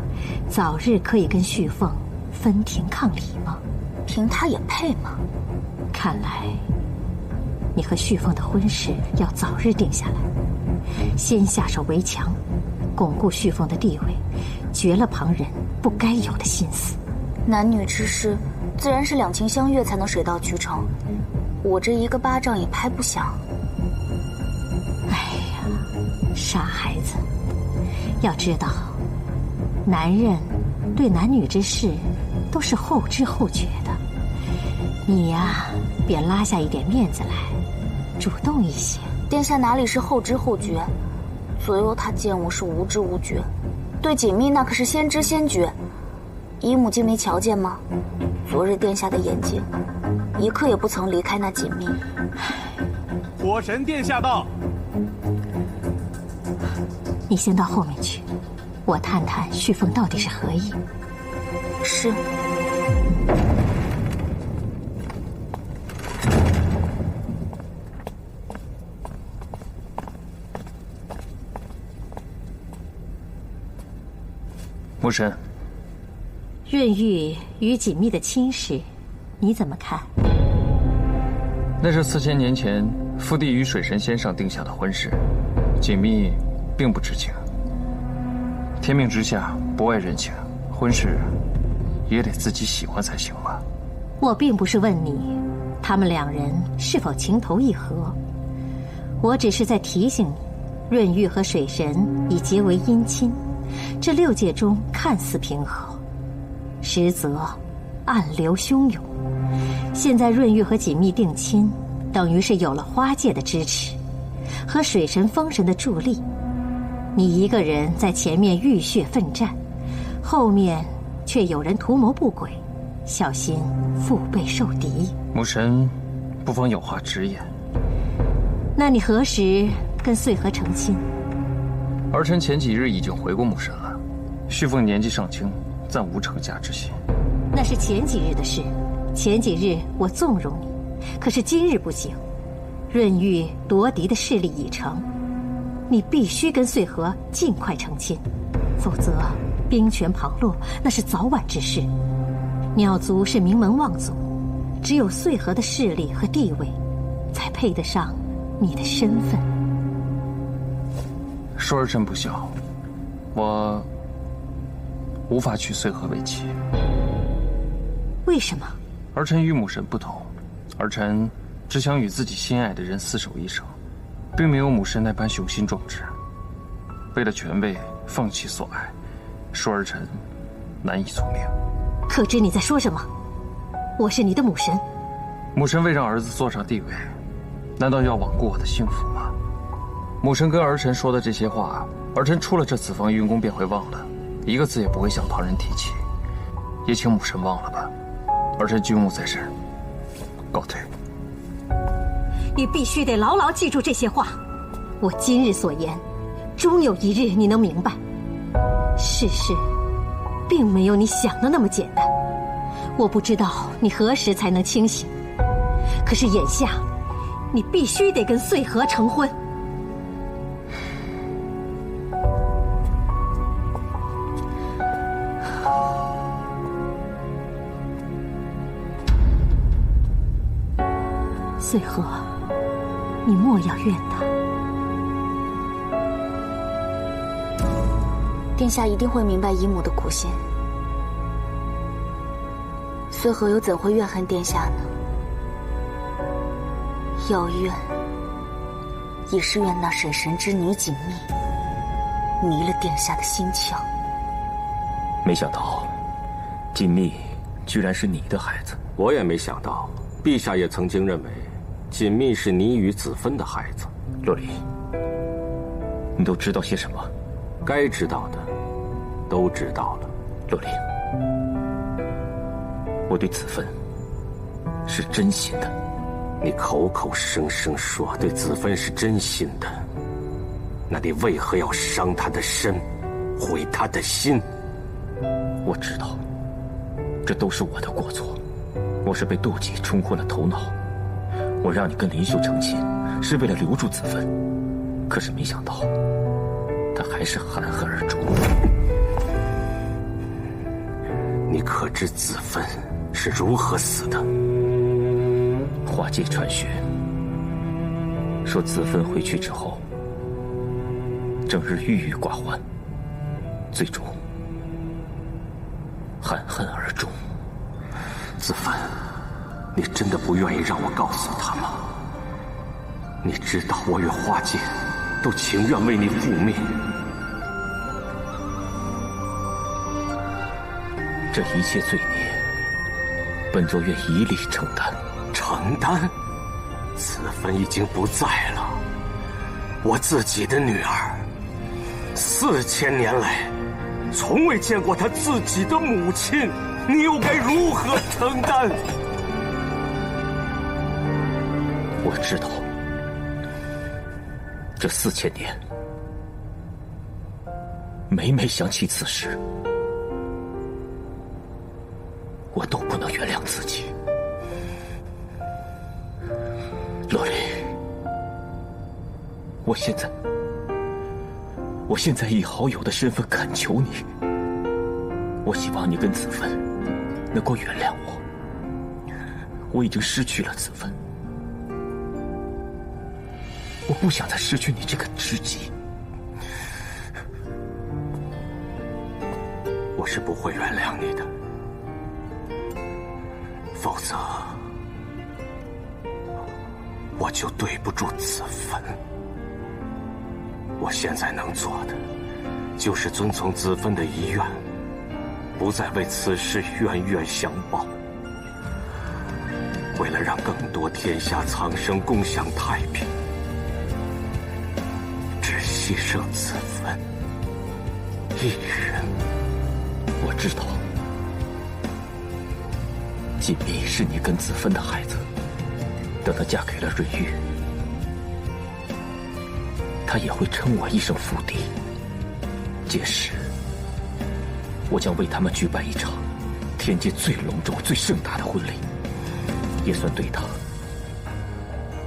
F: 早日可以跟旭凤分庭抗礼吗？
C: 凭他也配吗？
F: 看来你和旭凤的婚事要早日定下来，先下手为强，巩固旭凤的地位，绝了旁人不该有的心思。
C: 男女之事，自然是两情相悦才能水到渠成。我这一个巴掌也拍不响。
F: 哎呀，傻孩子！要知道，男人对男女之事都是后知后觉的。你呀，便拉下一点面子来，主动一些。
C: 殿下哪里是后知后觉？左右他见我是无知无觉，对锦觅那可是先知先觉。姨母竟没瞧见吗？昨日殿下的眼睛，一刻也不曾离开那锦觅。
P: 火神殿下到。
F: 你先到后面去，我探探旭凤到底是何意。
C: 是。
E: 母神，
F: 润玉与锦觅的亲事，你怎么看？
E: 那是4000年前父帝与水神先生定下的婚事，锦觅并不知情。天命之下，不外人情，婚事也得自己喜欢才行吧？
F: 我并不是问你，他们两人是否情投意合，我只是在提醒你，润玉和水神已结为姻亲。这6界中看似平和，实则暗流汹涌。现在润玉和锦觅定亲，等于是有了花界的支持，和水神、风神的助力。你一个人在前面浴血奋战，后面却有人图谋不轨，小心腹背受敌。
E: 母神不妨有话直言。
F: 那你何时跟穗禾成亲？
E: 儿臣前几日已经回过母神了。旭凤年纪尚轻，暂无成家之心。
F: 那是前几日的事，前几日我纵容你，可是今日不行。润玉夺嫡的势力已成，你必须跟穗禾尽快成亲，否则兵权旁落，那是早晚之事。鸟族是名门望族，只有穗禾的势力和地位，才配得上你的身份。
E: 说儿臣不孝，我无法娶穗禾为妻。
F: 为什么？
E: 儿臣与母神不同，儿臣只想与自己心爱的人厮守一生，并没有母神那般雄心壮志。为了权位，放弃所爱，说儿臣难以从命。
F: 可知你在说什么？我是你的母神，
E: 母神为让儿子坐上帝位，难道要罔顾我的幸福吗？母神跟儿臣说的这些话，儿臣出了这子房云宫便会忘了，一个字也不会向旁人提起。也请母神忘了吧，儿臣军务在身，告退。
F: 你必须得牢牢记住这些话。我今日所言，终有一日你能明白，世事并没有你想的那么简单。我不知道你何时才能清醒，可是眼下，你必须得跟穗禾成婚。穗禾，你莫要怨他。
C: 殿下一定会明白姨母的苦心。穗禾又怎会怨恨殿下呢？要怨，也是怨那水神之女锦觅迷了殿下的心窍。
G: 没想到，锦觅居然是你的孩子。
I: 我也没想到，陛下也曾经认为锦觅是你与子芬的孩子。
G: 洛离，你都知道些什么？
I: 该知道的都知道了。
G: 洛离，我对子芬是真心的。
I: 你口口声声说对子芬是真心的，那你为何要伤她的身，毁她的心？
G: 我知道，这都是我的过错。我是被妒忌冲昏了头脑。我让你跟林秀成亲，是为了留住子芬，可是没想到，他还是含恨而终。
I: 你可知子芬是如何死的？
G: 花界传讯说，子芬回去之后，整日郁郁寡欢，最终含恨而终。
I: 子芬，你真的不愿意让我告诉他吗？你知道我与花界都情愿为你复命。
G: 这一切罪孽，本座愿一力承担。
I: 承担？子芬已经不在了，我自己的女儿，4000年来从未见过她自己的母亲，你又该如何承担？
G: 我知道，这4000年，每每想起此事，我都不能原谅自己。洛离，我现在以好友的身份恳求你，我希望你跟子芬能够原谅我。我已经失去了子芬，我不想再失去你这个知己。
I: 我是不会原谅你的，否则我就对不住子芬。我现在能做的，就是遵从子芬的遗愿，不再为此事冤冤相报。为了让更多天下苍生共享太平，只牺牲子芬一人。
G: 我知道，锦觅是你跟子芬的孩子。等她嫁给了润玉，她也会称我一声父弟。届时，我将为他们举办一场天界最隆重、最盛大的婚礼，也算对她、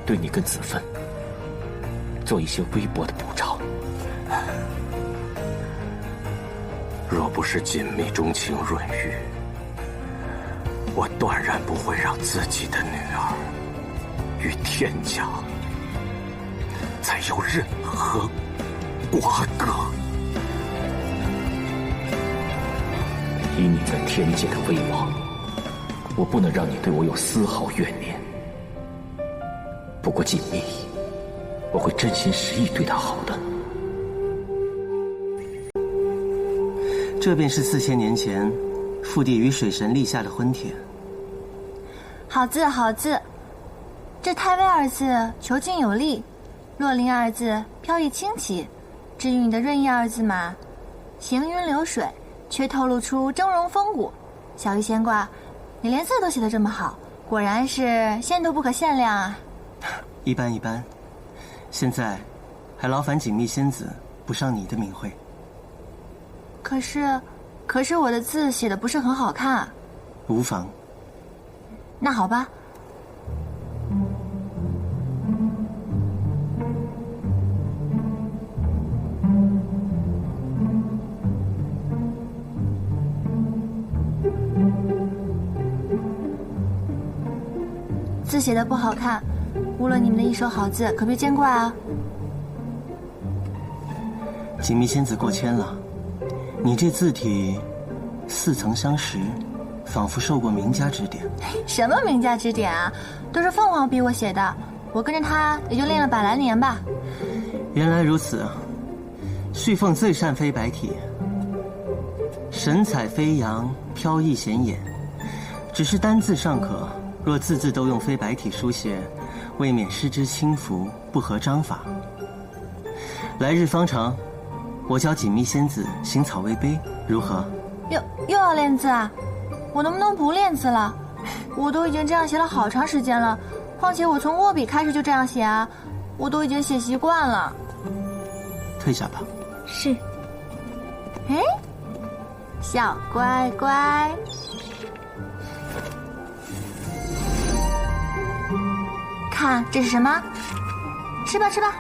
G: 对你跟子芬做一些微薄的补偿。
I: 若不是锦觅钟情润玉，我断然不会让自己的女儿与天家再有任何瓜葛。
G: 以你在天界的威望，我不能让你对我有丝毫怨念。
M: 不过锦觅，我会真心实意对她好的。
B: 这便是4000年前父帝与水神立下的婚帖。
D: 好字好字，这太尉二字遒劲有力，洛林二字飘逸清奇，至于你的润意二字嘛，行云流水，却透露出峥嵘风骨。小玉仙挂，你连字都写得这么好，果然是仙毒不可限量啊。
B: 一般一般，现在还劳烦锦觅仙子补上你的名讳。
D: 可是我的字写的不是很好看啊。
B: 无妨。
D: 那好吧。字写的不好看，误了你们的一手好字，可别见怪啊。
B: 锦觅仙子过谦了，你这字体似曾相识，仿佛受过名家指点。
D: 什么名家指点啊，都是凤凰逼我写的，我跟着他也就练了100来年吧。
B: 原来如此，旭凤最善飞白体，神采飞扬，飘逸显眼。只是单字尚可，若字字都用飞白体书写，未免失之轻浮，不合章法。来日方长，我教锦觅仙子行草为碑，如何？
D: 又要练字啊？我能不能不练字了？我都已经这样写了好长时间了，况且我从握笔开始就这样写啊，我都已经写习惯了。
B: 退下吧。
D: 是。哎，小乖乖。看这是什么？吃吧吃吧，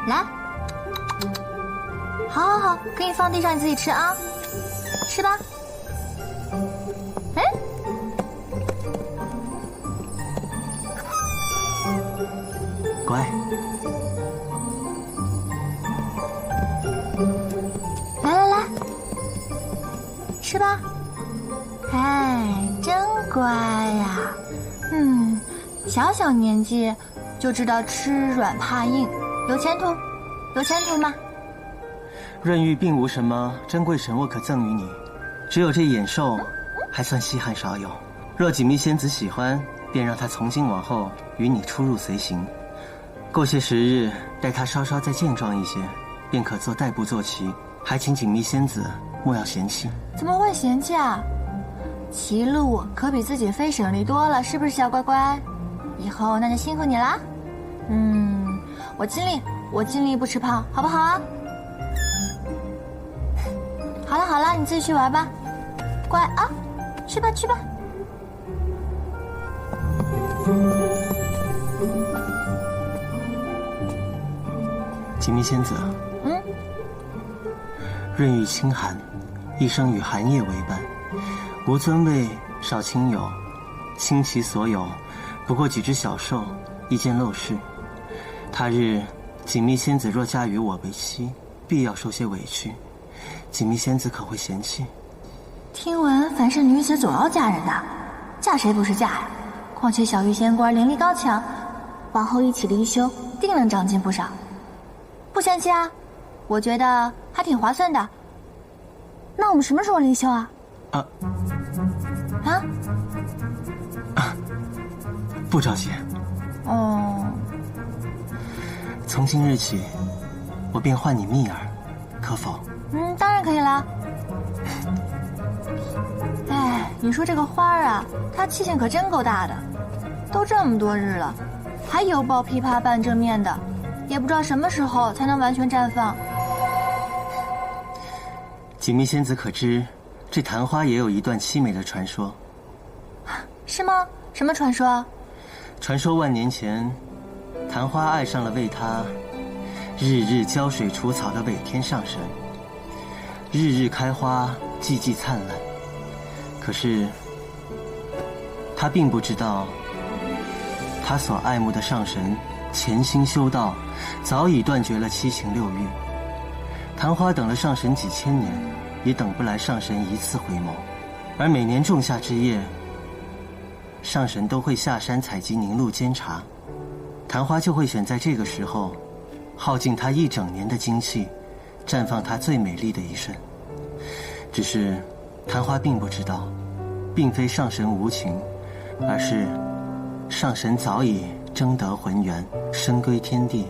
D: 来。好，可以放地上你自己吃啊，吃吧。哎，
B: 乖。
D: 来，吃吧。哎，真乖呀。小年纪就知道吃软怕硬，有前途吗？
B: 润玉并无什么珍贵神物可赠予你，只有这眼兽还算稀罕少有。若锦觅仙子喜欢，便让她从今往后与你出入随行。过些时日，待她稍稍再健壮一些，便可做代步坐骑。还请锦觅仙子莫要嫌弃。
D: 怎么会嫌弃啊？骑路可比自己飞省力多了，是不是小乖乖？以后那就辛苦你啦。我尽力不吃胖，好不好啊？好了，你自己去玩吧，乖啊，去吧。
B: 锦觅仙子，润玉清寒，一生与寒夜为伴，无尊位，少亲友，倾其所有，不过几只小兽，一件陋事。他日锦觅仙子若嫁与我为妻，必要受些委屈，锦觅仙子可会嫌弃？
D: 听闻凡是女子总要嫁人的，嫁谁不是嫁呀？况且小玉仙官灵力高强，往后一起离修，定能长进不少。不嫌弃啊，我觉得还挺划算的。那我们什么时候离休啊？
B: 不着急。从今日起，我便唤你蜜儿，可否？
D: 当然可以了。哎，你说这个花儿啊，它气性可真够大的，都这么多日了，还犹抱琵琶半遮面的，也不知道什么时候才能完全绽放。
B: 锦觅仙子可知，这昙花也有一段凄美的传说。
D: 是吗？什么传说？
B: 传说万年前，昙花爱上了为他日日浇水除草的尾天上神，日日开花，季季灿烂。可是他并不知道，他所爱慕的上神潜心修道，早已断绝了七情六欲。昙花等了上神几千年，也等不来上神一次回眸。而每年仲夏之夜，上神都会下山采集凝露煎茶，昙花就会选在这个时候，耗尽它一整年的精气，绽放它最美丽的一瞬。只是昙花并不知道，并非上神无情，而是上神早已征得魂元，身归天地，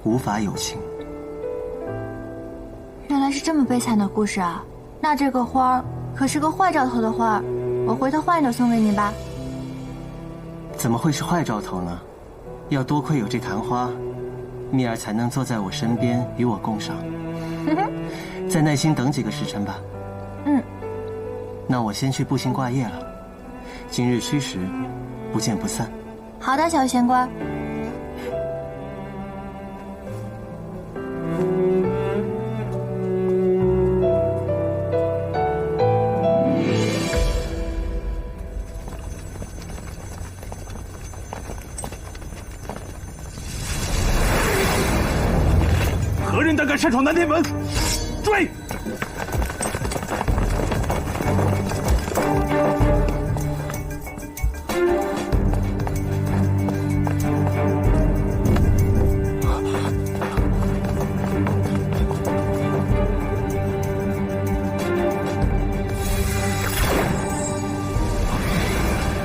B: 无法有情。
D: 原来是这么悲惨的故事啊！那这个花儿可是个坏兆头的花儿，我回头换一朵送给你吧。
B: 怎么会是坏兆头呢？要多亏有这昙花，蜜儿才能坐在我身边与我共赏。再耐心等几个时辰吧。那我先去步行挂夜了。今日戌时，不见不散。
D: 好的，小仙官。
P: 何人胆敢擅闯南天门？追！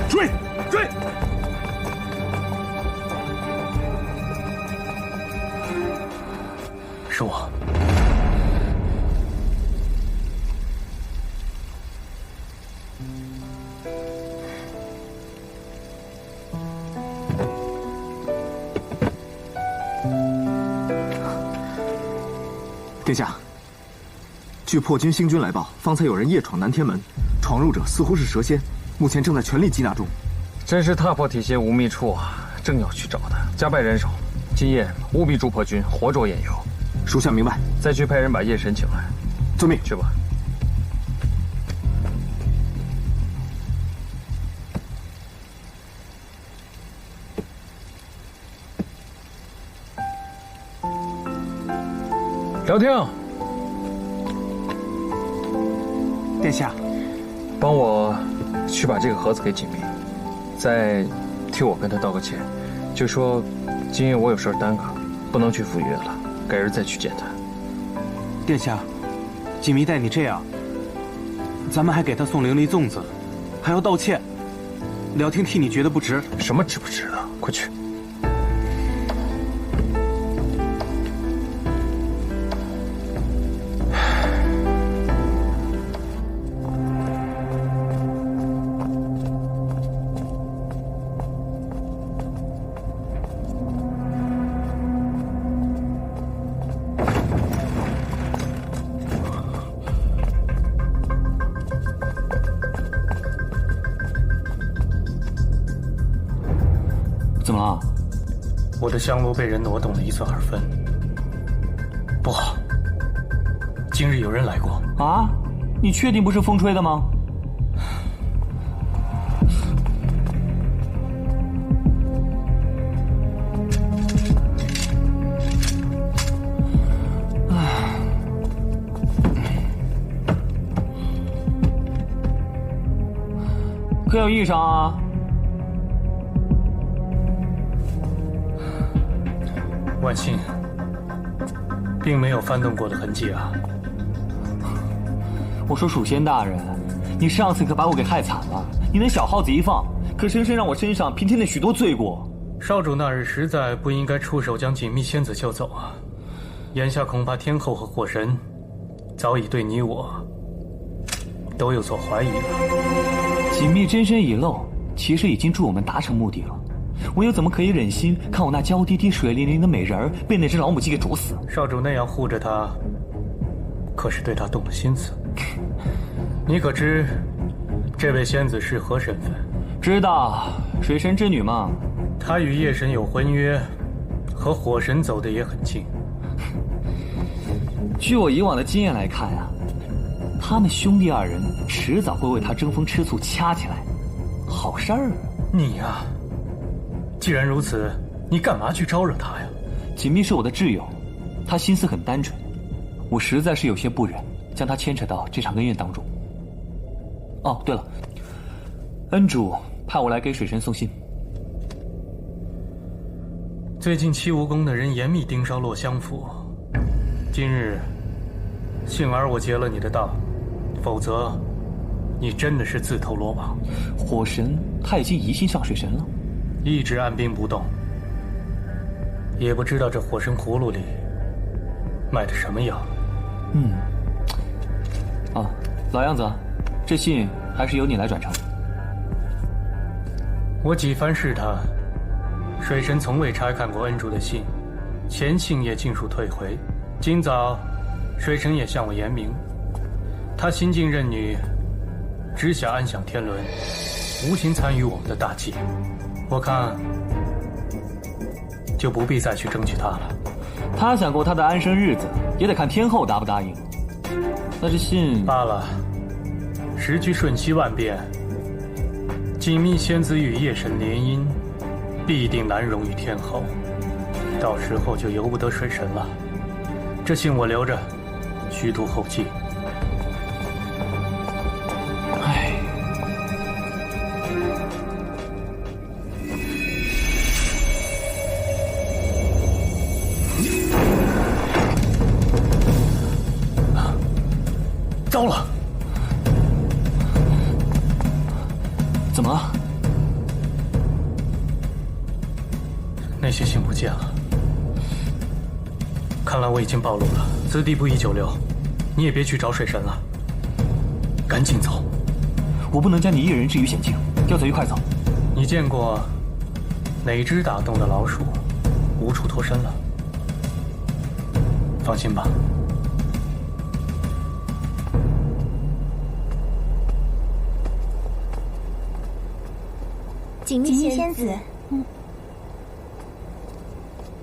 P: 追！追！
N: 是我。
R: 殿下，据破军星君来报，方才有人夜闯南天门，闯入者似乎是蛇仙，目前正在全力缉拿中。
E: 真是踏破铁鞋无觅处啊！正要去找他，加派人手，今夜务必助破军活捉燕游。
R: 属下明白。
E: 再去派人把夜神请来。
R: 遵命。
E: 去吧。聊天。
K: 殿下，
E: 帮我去把这个盒子给锦觅，再替我跟他道个歉，就说今夜我有事耽搁，不能去赴约了，改日再去见他。
K: 殿下，锦觅待你这样，咱们还给他送灵力粽子，还要道歉，聊天替你觉得不值？
E: 什么值不值的？快去。
K: 怎么了？
N: 我的香炉被人挪动了1寸2分，不好！今日有人来过
K: 啊？你确定不是风吹的吗？可有异常啊？
N: 万幸，并没有翻动过的痕迹啊。
K: 我说属仙大人，你上次可把我给害惨了，你那小耗子一放，可深深让我身上平添了许多罪过。
N: 少主那日实在不应该出手将锦觅仙子救走啊！眼下恐怕天后和火神早已对你我都有所怀疑了。
K: 锦觅真身已露，其实已经助我们达成目的了。我又怎么可以忍心看我那娇滴滴、水灵灵的美人儿被那只老母鸡给啄死？
N: 少主那样护着她，可是对她动了心思。你可知这位仙子是何身份？
K: 知道，水神之女嘛。
N: 她与夜神有婚约，和火神走得也很近。
K: 据我以往的经验来看啊，他们兄弟二人迟早会为她争风吃醋掐起来，好事儿啊！
N: 你呀，既然如此，你干嘛去招惹她呀？
K: 锦觅是我的挚友，她心思很单纯，我实在是有些不忍将她牵扯到这场恩怨当中。哦，对了，恩主派我来给水神送信。
N: 最近七无宫的人严密盯梢洛香府，今日幸而我结了你的道，否则你真的是自投罗网。
K: 火神他已经疑心上水神了，
N: 一直按兵不动，也不知道这火神葫芦里卖的什么药。
K: 老样子，这信还是由你来转呈。
N: 我几番试探，水神从未查看过恩主的信，前信也尽数退回。今早，水神也向我言明，他新晋任女，只想安享天伦，无心参与我们的大计。我看，就不必再去争取他了。
K: 他想过他的安生日子，也得看天后答不答应。那这信
N: 罢了，时局瞬息万变，锦觅仙子与夜神联姻，必定难容于天后，到时候就由不得水神了。这信我留着，虚图后继。糟了！
K: 怎么了？
N: 那些信不见了。看来我已经暴露了，此地不宜久留。你也别去找水神了，赶紧走。
K: 我不能将你一人置于险境，刁贼快走。
N: 你见过哪只打洞的老鼠无处脱身了？放心吧。
D: 锦觅仙子，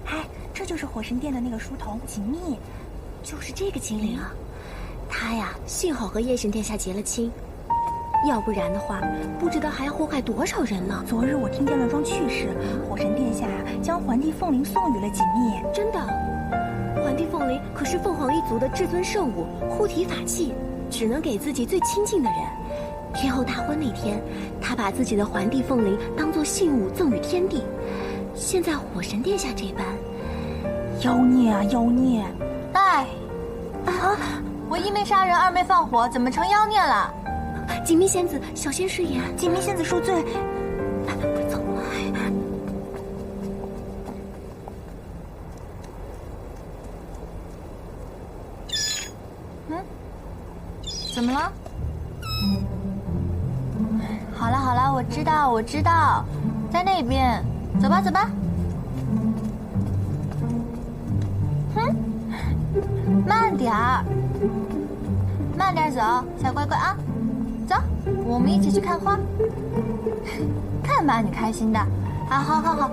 D: 嗨，这就是火神殿的那个书童锦觅，就是这个精灵啊。
J: 他呀，幸好和夜神殿下结了亲，要不然的话，不知道还要祸害多少人呢。
D: 昨日我听见了桩趣事，火神殿下将桓帝凤翎送予了锦觅。
J: 真的，桓帝凤翎可是凤凰一族的至尊圣物，护体法器，只能给自己最亲近的人。天后大婚那天，他把自己的桓帝凤翎当作信物赠与天帝。现在火神殿下这般，
D: 妖孽啊妖孽！
S: 哎，我一没杀人，二没放火，怎么成妖孽了？
J: 锦觅仙子，小仙失言。
D: 锦觅仙子恕罪。
J: 快走！
S: 怎么了？好了好了，我知道，在那边，走吧走吧。慢点儿，慢点走，小乖乖啊，走，我们一起去看花。看把你开心的，好，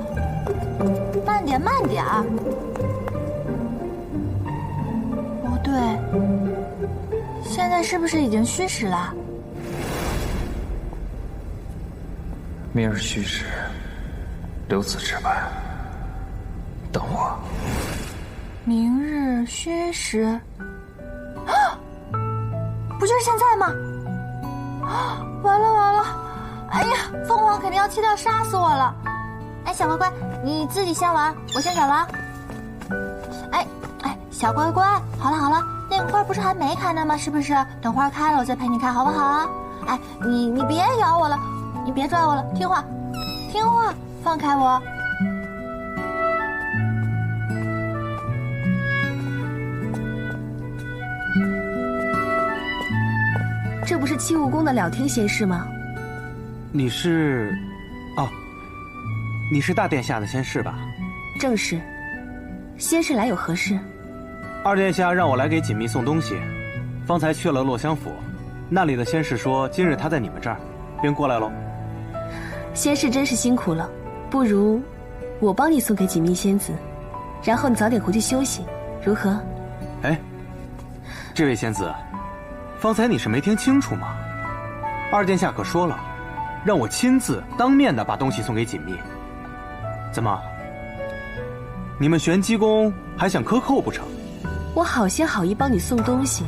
S: 慢点儿。不对，现在是不是已经戌时了？
E: 明日戌时，留子值班，等我。
S: 明日戌时，不就是现在吗？完了！哎呀，凤凰肯定要气到杀死我了。哎，小乖乖，你自己先玩，我先走了。哎，小乖乖，好了，那个花不是还没开呢吗？是不是？等花开了我再陪你看，好不好啊？哎，你别咬我了，你别拽我了，听话，放开我。
J: 这不是七无宫的了听仙师吗？
T: 你是，你是大殿下的仙侍吧？
J: 正是。仙师来有何事？
T: 二殿下让我来给锦觅送东西，方才去了洛香府，那里的仙侍说今日他在你们这儿，便过来喽。
J: 仙师真是辛苦了，不如我帮你送给锦觅仙子，然后你早点回去休息，如何？
T: 哎，这位仙子，方才你是没听清楚吗？二殿下可说了，让我亲自当面的把东西送给锦觅。怎么，你们玄机宫还想克扣不成？
J: 我好心好意帮你送东西，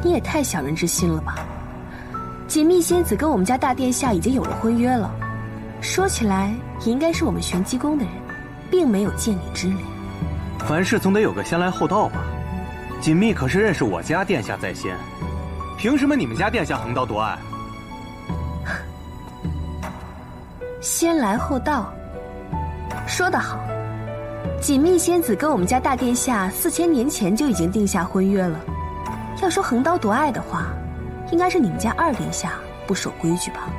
J: 你也太小人之心了吧？锦觅仙子跟我们家大殿下已经有了婚约了，说起来也应该是我们玄机宫的人。并没有见你之理。
T: 凡事总得有个先来后到吧。锦觅可是认识我家殿下在先，凭什么你们家殿下横刀夺爱？
J: 先来后到，说得好。锦觅仙子跟我们家大殿下4000年前就已经定下婚约了。要说横刀夺爱的话，应该是你们家二殿下不守规矩吧？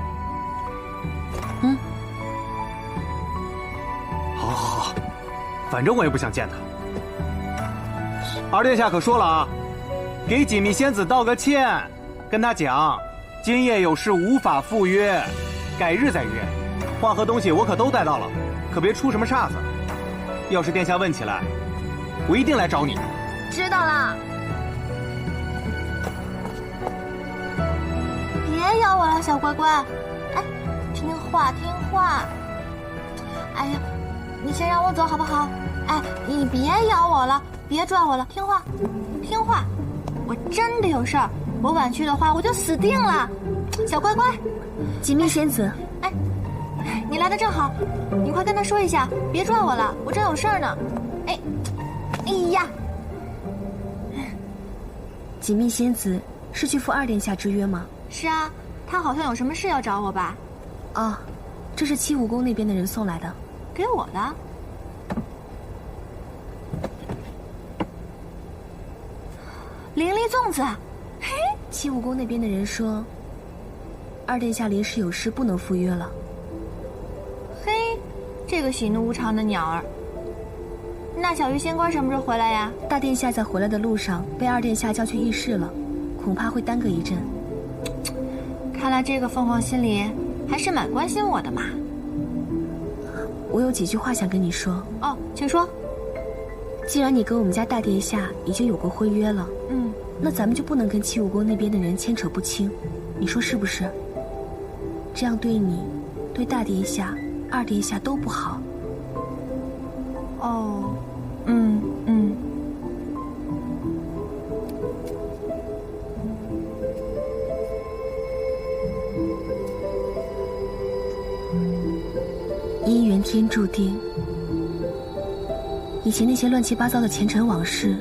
T: 好，反正我也不想见他。二殿下可说了啊，给锦觅仙子道个歉，跟他讲，今夜有事无法赴约，改日再约。话和东西我可都带到了，可别出什么岔子。要是殿下问起来，我一定来找你。
S: 知道了。别咬我了，小乖乖。哎，听话听话。哎呀，你先让我走好不好？哎，你别咬我了，别拽我了，听话听话。我真的有事儿，我晚去的话我就死定了。小乖乖，
J: 锦觅仙子。
S: 哎，你来的正好，你快跟他说一下，别拽我了，我正有事儿呢。哎呀，
J: 锦觅仙子是去赴二殿下之约吗？
S: 是啊，他好像有什么事要找我吧？
J: 哦，这是七武宫那边的人送来的，
S: 给我的。伶俐粽子，嘿，
J: 七武宫那边的人说，二殿下临时有事不能赴约了。
S: 嘿，这个喜怒无常的鸟儿。那小鱼仙官什么时候回来呀？
J: 大殿下在回来的路上被二殿下叫去议事了，恐怕会耽搁一阵。
S: 看来这个凤凰心里还是蛮关心我的嘛。
J: 我有几句话想跟你说。
S: 哦，请说。
J: 既然你跟我们家大殿下已经有过婚约了，那咱们就不能跟七武宫那边的人牵扯不清，你说是不是？这样对你、对大殿下、二殿下都不好。
S: 哦，
J: 姻缘天注定，以前那些乱七八糟的前尘往事，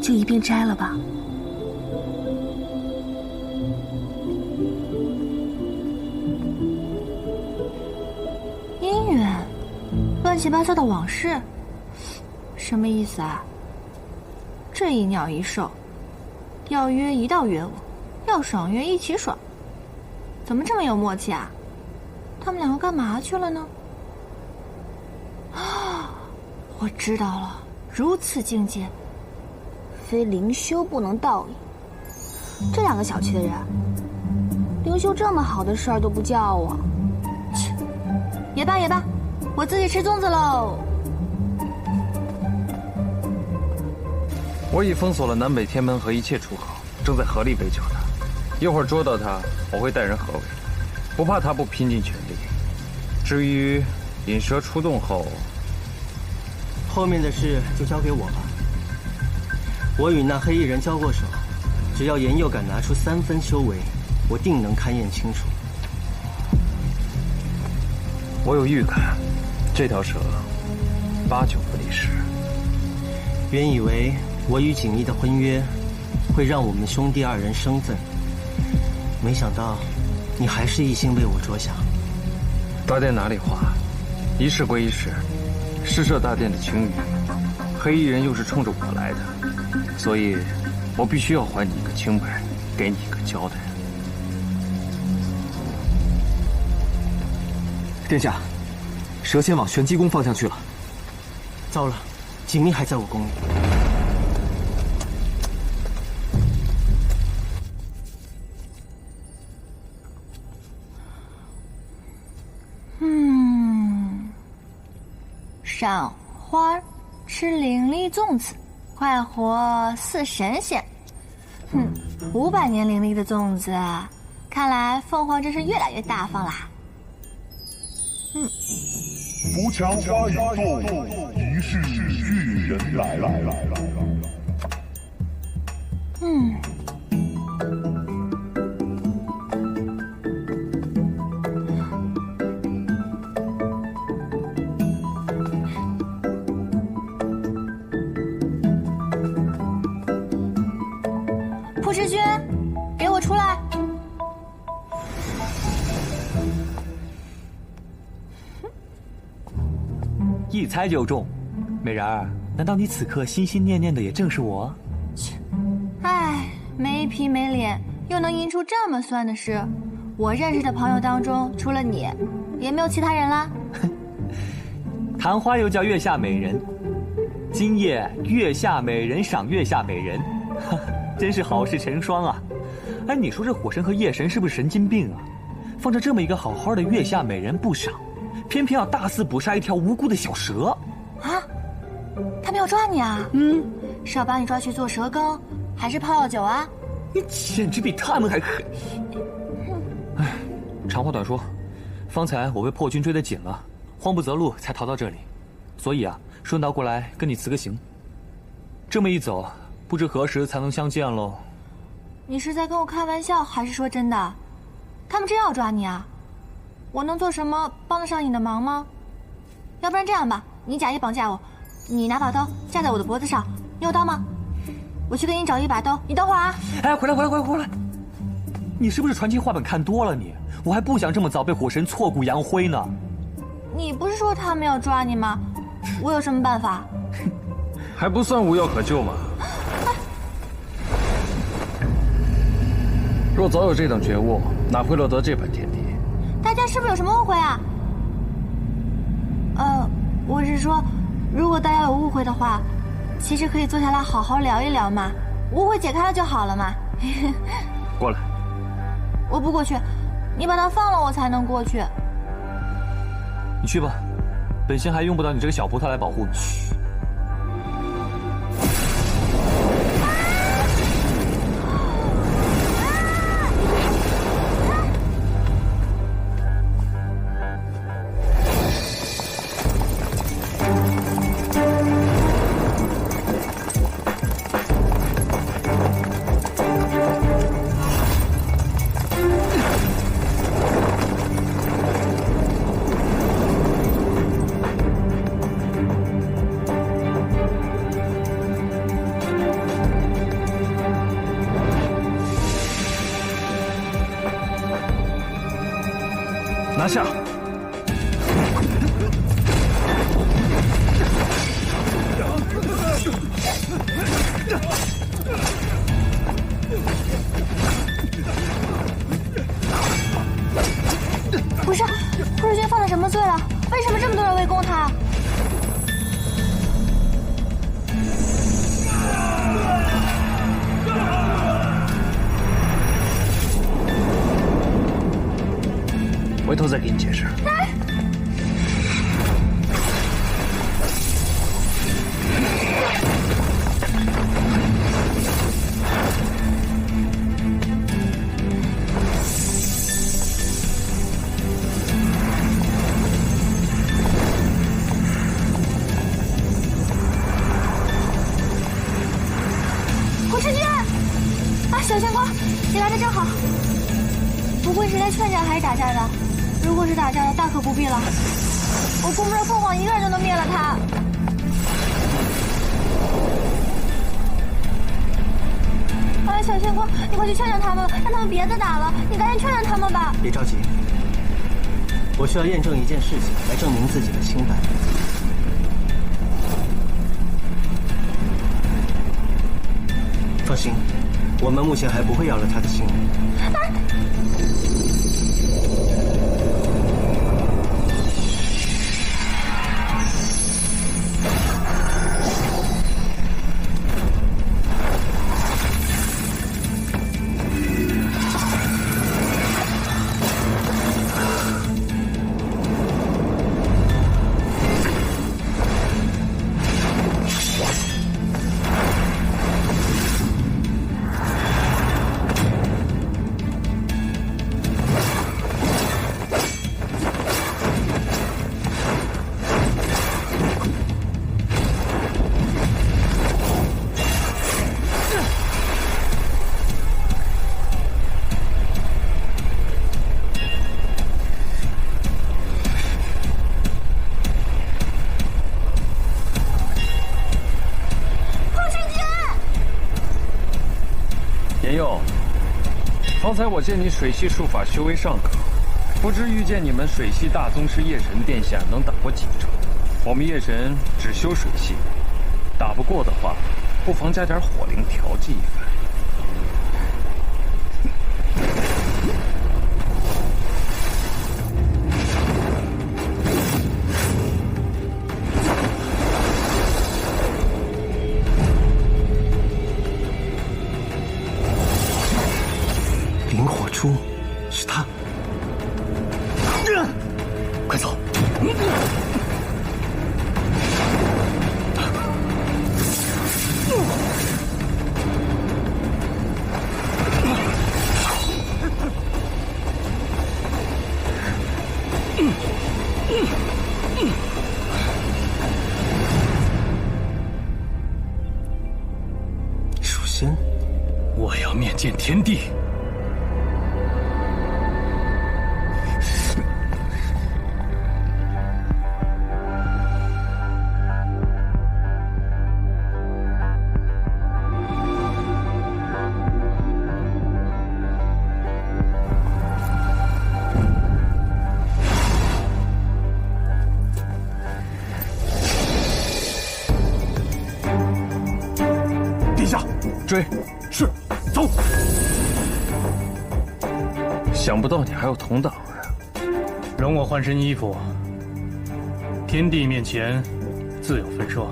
J: 就一并摘了吧。
S: 姻缘，乱七八糟的往事，什么意思啊？这一鸟一兽，要约一道约我，要爽约一起爽，怎么这么有默契啊？他们两个干嘛去了呢？啊，我知道了，如此境界，非灵修不能到也。这两个小气的人，灵修这么好的事儿都不叫我，切！也罢也罢，我自己吃粽子喽。
E: 我已封锁了南北天门和一切出口，正在合力围剿他。一会儿捉到他，我会带人合围，不怕他不拼尽全力。至于引蛇出洞后，
B: 后面的事就交给我吧。我与那黑衣人交过手，只要严佑敢拿出3分修为，我定能勘验清楚。
E: 我有预感，这条蛇8、9不离十。
B: 原以为我与锦觅的婚约会让我们兄弟2人生分，没想到你还是一心为我着想。
E: 大殿哪里话，一事归一事，施舍大殿的情谊，黑衣人又是冲着我来的，所以我必须要还你一个清白，给你一个交代。
R: 殿下，蛇先往玄机宫方向去了。
B: 糟了，锦觅还在我宫里。
S: 赏花，吃伶俐粽子，快活似神仙。500年伶俐的粽子，看来凤凰真是越来越大方啦。
U: 扶墙花雨动，疑是巨人来了。
S: 给我出来！
K: 一猜就中，美人儿，难道你此刻心心念念的也正是我？
S: 切，唉，没皮没脸，又能吟出这么酸的诗。我认识的朋友当中，除了你，也没有其他人啦。
K: 昙花又叫月下美人，今夜月下美人赏月下美人，真是好事成双啊！哎，你说这火神和夜神是不是神经病啊？放着这么一个好好的月下美人不赏，偏偏要大肆捕杀一条无辜的小蛇
S: 啊！他们要抓你啊？是要把你抓去做蛇羹，还是泡药酒啊？
K: 你简直比他们还狠！哎，长话短说，方才我被破军追得紧了，慌不择路才逃到这里，所以啊，顺道过来跟你辞个行。这么一走，不知何时才能相见喽。
S: 你是在跟我开玩笑，还是说真的？他们真要抓你啊？我能做什么帮得上你的忙吗？要不然这样吧，你假意绑架我，你拿把刀架在我的脖子上，你有刀吗？我去给你找一把刀，你等会儿啊！
K: 哎，回来！你是不是传奇画本看多了你？我还不想这么早被火神挫骨扬灰呢。
S: 你不是说他们要抓你吗？我有什么办法？
E: 还不算无药可救吗？若早有这等觉悟，哪会落得这般田地？
S: 大家是不是有什么误会啊？我是说，如果大家有误会的话，其实可以坐下来好好聊一聊嘛，误会解开了就好了嘛。
E: 过来。
S: 我不过去，你把他放了，我才能过去。
K: 你去吧，本仙还用不到你这个小葡萄来保护你。
E: 拿下！
S: 不是，护世军犯了什么罪了？为什么这么多人围攻他？
E: 回头再给你解释。
S: 护世军！啊，小仙光，你来的正好。不会是来劝架还是打架的？如果是打架的，大可不必了。我顾不着凤凰一个人就能灭了他。哎，小仙光，你快去劝劝他们，让他们别再打了。你赶紧劝劝他们吧。
B: 别着急，我需要验证一件事情来证明自己的清白。放心，我们目前还不会要了他的性命。
E: 方才我见你水系术法修为尚可，不知遇见你们水系大宗师夜神殿下能打过几招？我们夜神只修水系，打不过的话，不妨加点火灵调剂一番。
B: 萤火珠，是他！快走！
N: 蜀仙，我要面见天帝。
E: 追，
P: 是，走。
E: 想不到你还有同党啊！
N: 容我换身衣服。天帝面前，自有分说。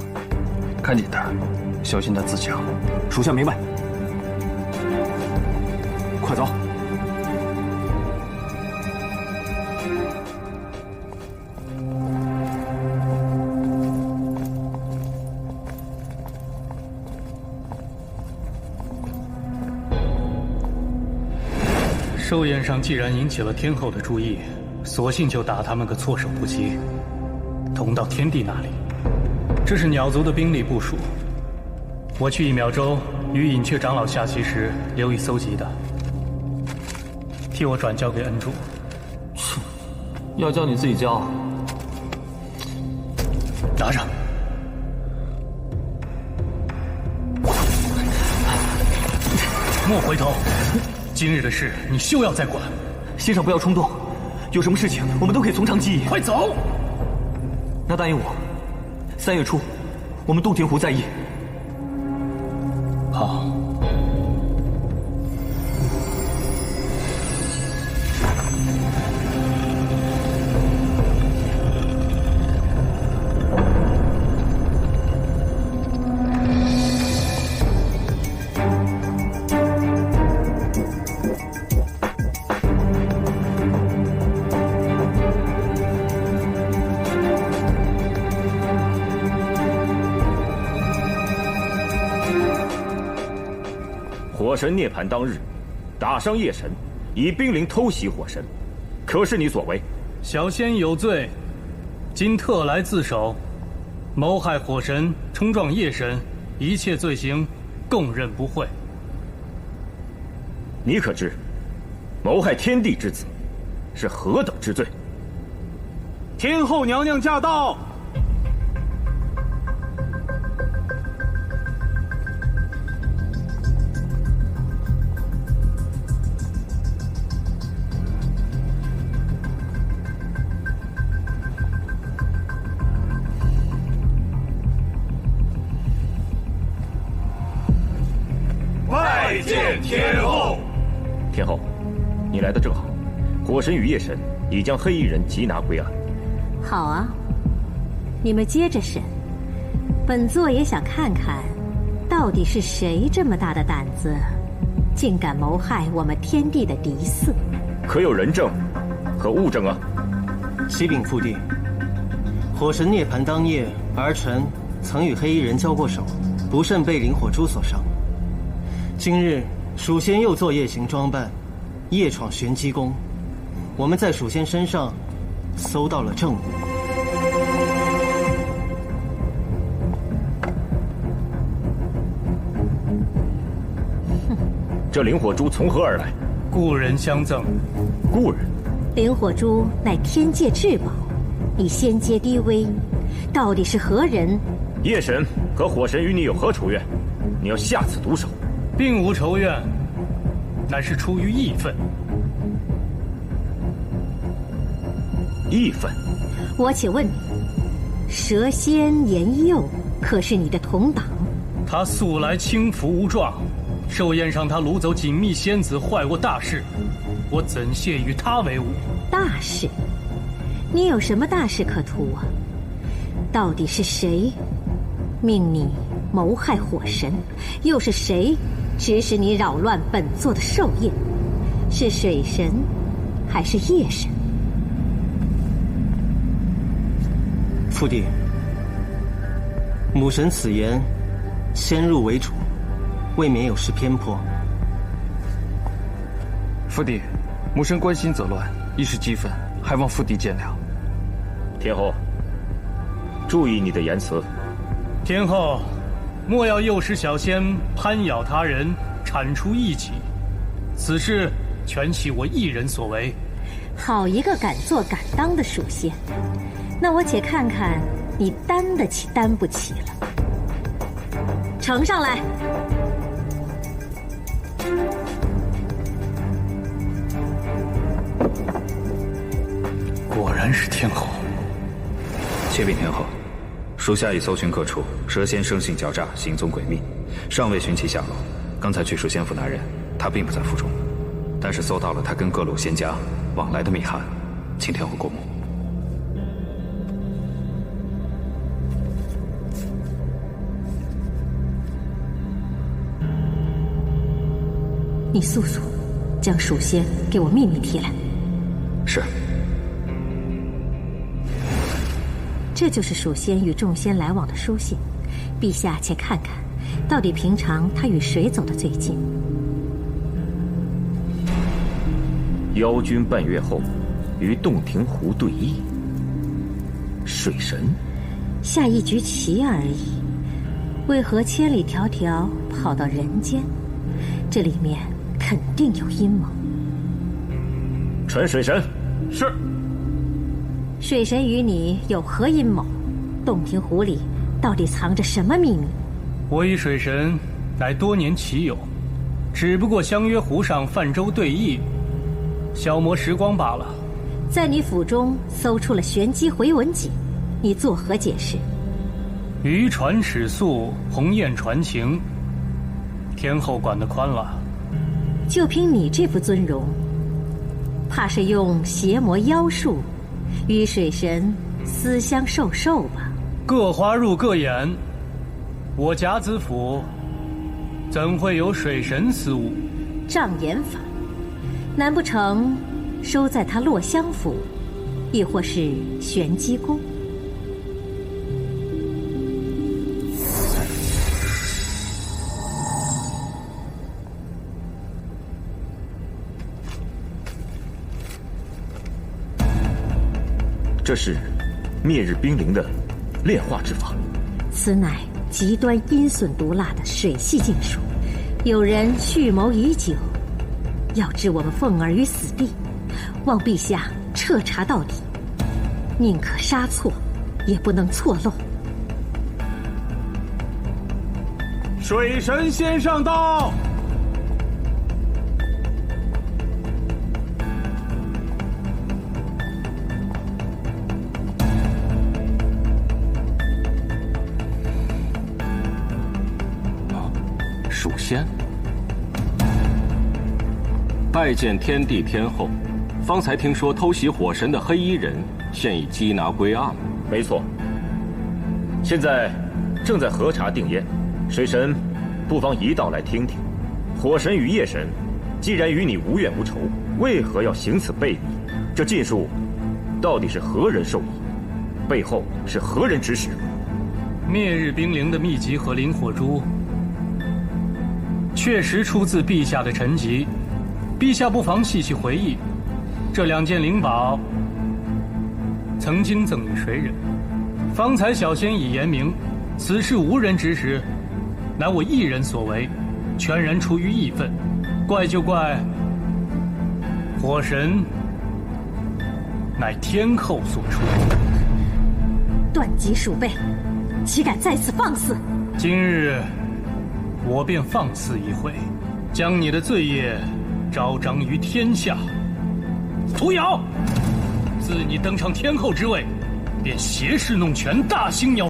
E: 看紧他，小心他自强。
K: 属下明白。快走。
N: 寿宴上既然引起了天后的注意，索性就打他们个措手不及，同到天帝那里。这是鸟族的兵力部署，我去一秒钟与隐雀长老下棋时留意搜集的，替我转交给恩主。
T: 要交你自己交。
N: 拿着。莫回头。今日的事，你休要再管。
K: 先生不要冲动，有什么事情我们都可以从长计议。
N: 快走！
K: 那答应我，3月初，我们洞庭湖再议。
N: 好。
G: 火神涅槃当日，打伤夜神，以兵灵偷袭火神，可是你所为？
N: 小仙有罪，今特来自首，谋害火神，冲撞夜神，一切罪行，共认不讳。
G: 你可知，谋害天帝之子，是何等之罪？
P: 天后娘娘驾到！
G: 拜见天后。天后，你来的正好。火神与夜神已将黑衣人缉拿归案。
F: 好啊，你们接着审。本座也想看看，到底是谁这么大的胆子，竟敢谋害我们天帝的嫡嗣？
G: 可有人证和物证啊？
B: 启禀父帝，火神涅槃当夜，儿臣曾与黑衣人交过手，不慎被灵火珠所伤。今日蜀仙又做夜行装扮，夜闯玄机宫，我们在蜀仙身上搜到了证物。
G: 这灵火珠从何而来？
N: 故人相赠。
G: 故人？
F: 灵火珠乃天界至宝，以仙阶低微，到底是何人？
G: 夜神和火神与你有何仇怨？你要下此毒手？
N: 并无仇怨，乃是出于义愤。
G: 义愤？
F: 我且问你，蛇仙颜佑可是你的同党？
N: 他素来轻浮无状，寿宴上他掳走锦觅仙子，坏我大事，我怎屑与他为伍？
F: 大事？你有什么大事可图啊？到底是谁命你谋害火神？又是谁指使你扰乱本座的寿宴？是水神还是夜神？
B: 父帝，母神此言先入为主，未免有失偏颇。
E: 父帝，母神关心则乱，一时激愤，还望父帝见谅。
G: 天后，注意你的言辞。
N: 天后，莫要诱使小仙攀咬他人，铲除异己。此事全系我一人所为。
F: 好一个敢做敢当的属仙！那我且看看你担得起担不起了。呈上来。
N: 果然是天后。
O: 启禀天后，属下已搜寻各处，蛇仙生性狡诈，行踪诡秘，尚未寻其下落。刚才去属仙府拿人，他并不在府中，但是搜到了他跟各路仙家往来的密函，请天后过目。
F: 你速速将属仙给我秘密提来。
O: 是。
F: 这就是属仙与众仙来往的书信，陛下且看看，到底平常他与谁走得最近？
G: 妖君半月后与洞庭湖对弈，水神
F: 下一局棋而已，为何千里迢迢跑到人间？这里面肯定有阴谋。
G: 传水神。
N: 是。
F: 水神与你有何阴谋？洞庭湖里到底藏着什么秘密？
N: 我与水神乃多年棋友，只不过相约湖上泛舟对弈，消磨时光罢了。
F: 在你府中搜出了玄机回文锦，你作何解释？
N: 渔船尺素，鸿雁传情，天后管得宽了。
F: 就凭你这副尊容，怕是用邪魔妖术与水神私相授受吧？
N: 各花入各眼，我甲子府怎会有水神私物？
F: 障眼法，难不成收在他落香府，亦或是玄机宫？
G: 这是灭日冰灵的炼化之法，
F: 此乃极端阴损毒辣的水系禁术，有人蓄谋已久，要置我们凤儿于死地，望陛下彻查到底，宁可杀错，也不能错漏。
P: 水神仙上道。
I: 属仙，拜见天帝天后。方才听说偷袭火神的黑衣人现已缉拿归案。
G: 没错，现在正在核查定验。水神，不妨一道来听听，火神与夜神既然与你无怨无仇，为何要行此悖逆？这禁术到底是何人授意？背后是何人指使？
N: 灭日冰灵的秘籍和灵火珠确实出自陛下的陈籍，陛下不妨细细回忆，这两件灵宝曾经赠与谁人？方才小仙已言明，此事无人指使，乃我一人所为，全然出于义愤。怪就怪火神乃天后所出，
F: 断极鼠辈，岂敢在此放肆？
N: 今日我便放肆一回，将你的罪业昭彰于天下。屠瑶，自你登上天后之位，便挟势弄权，大兴鸟。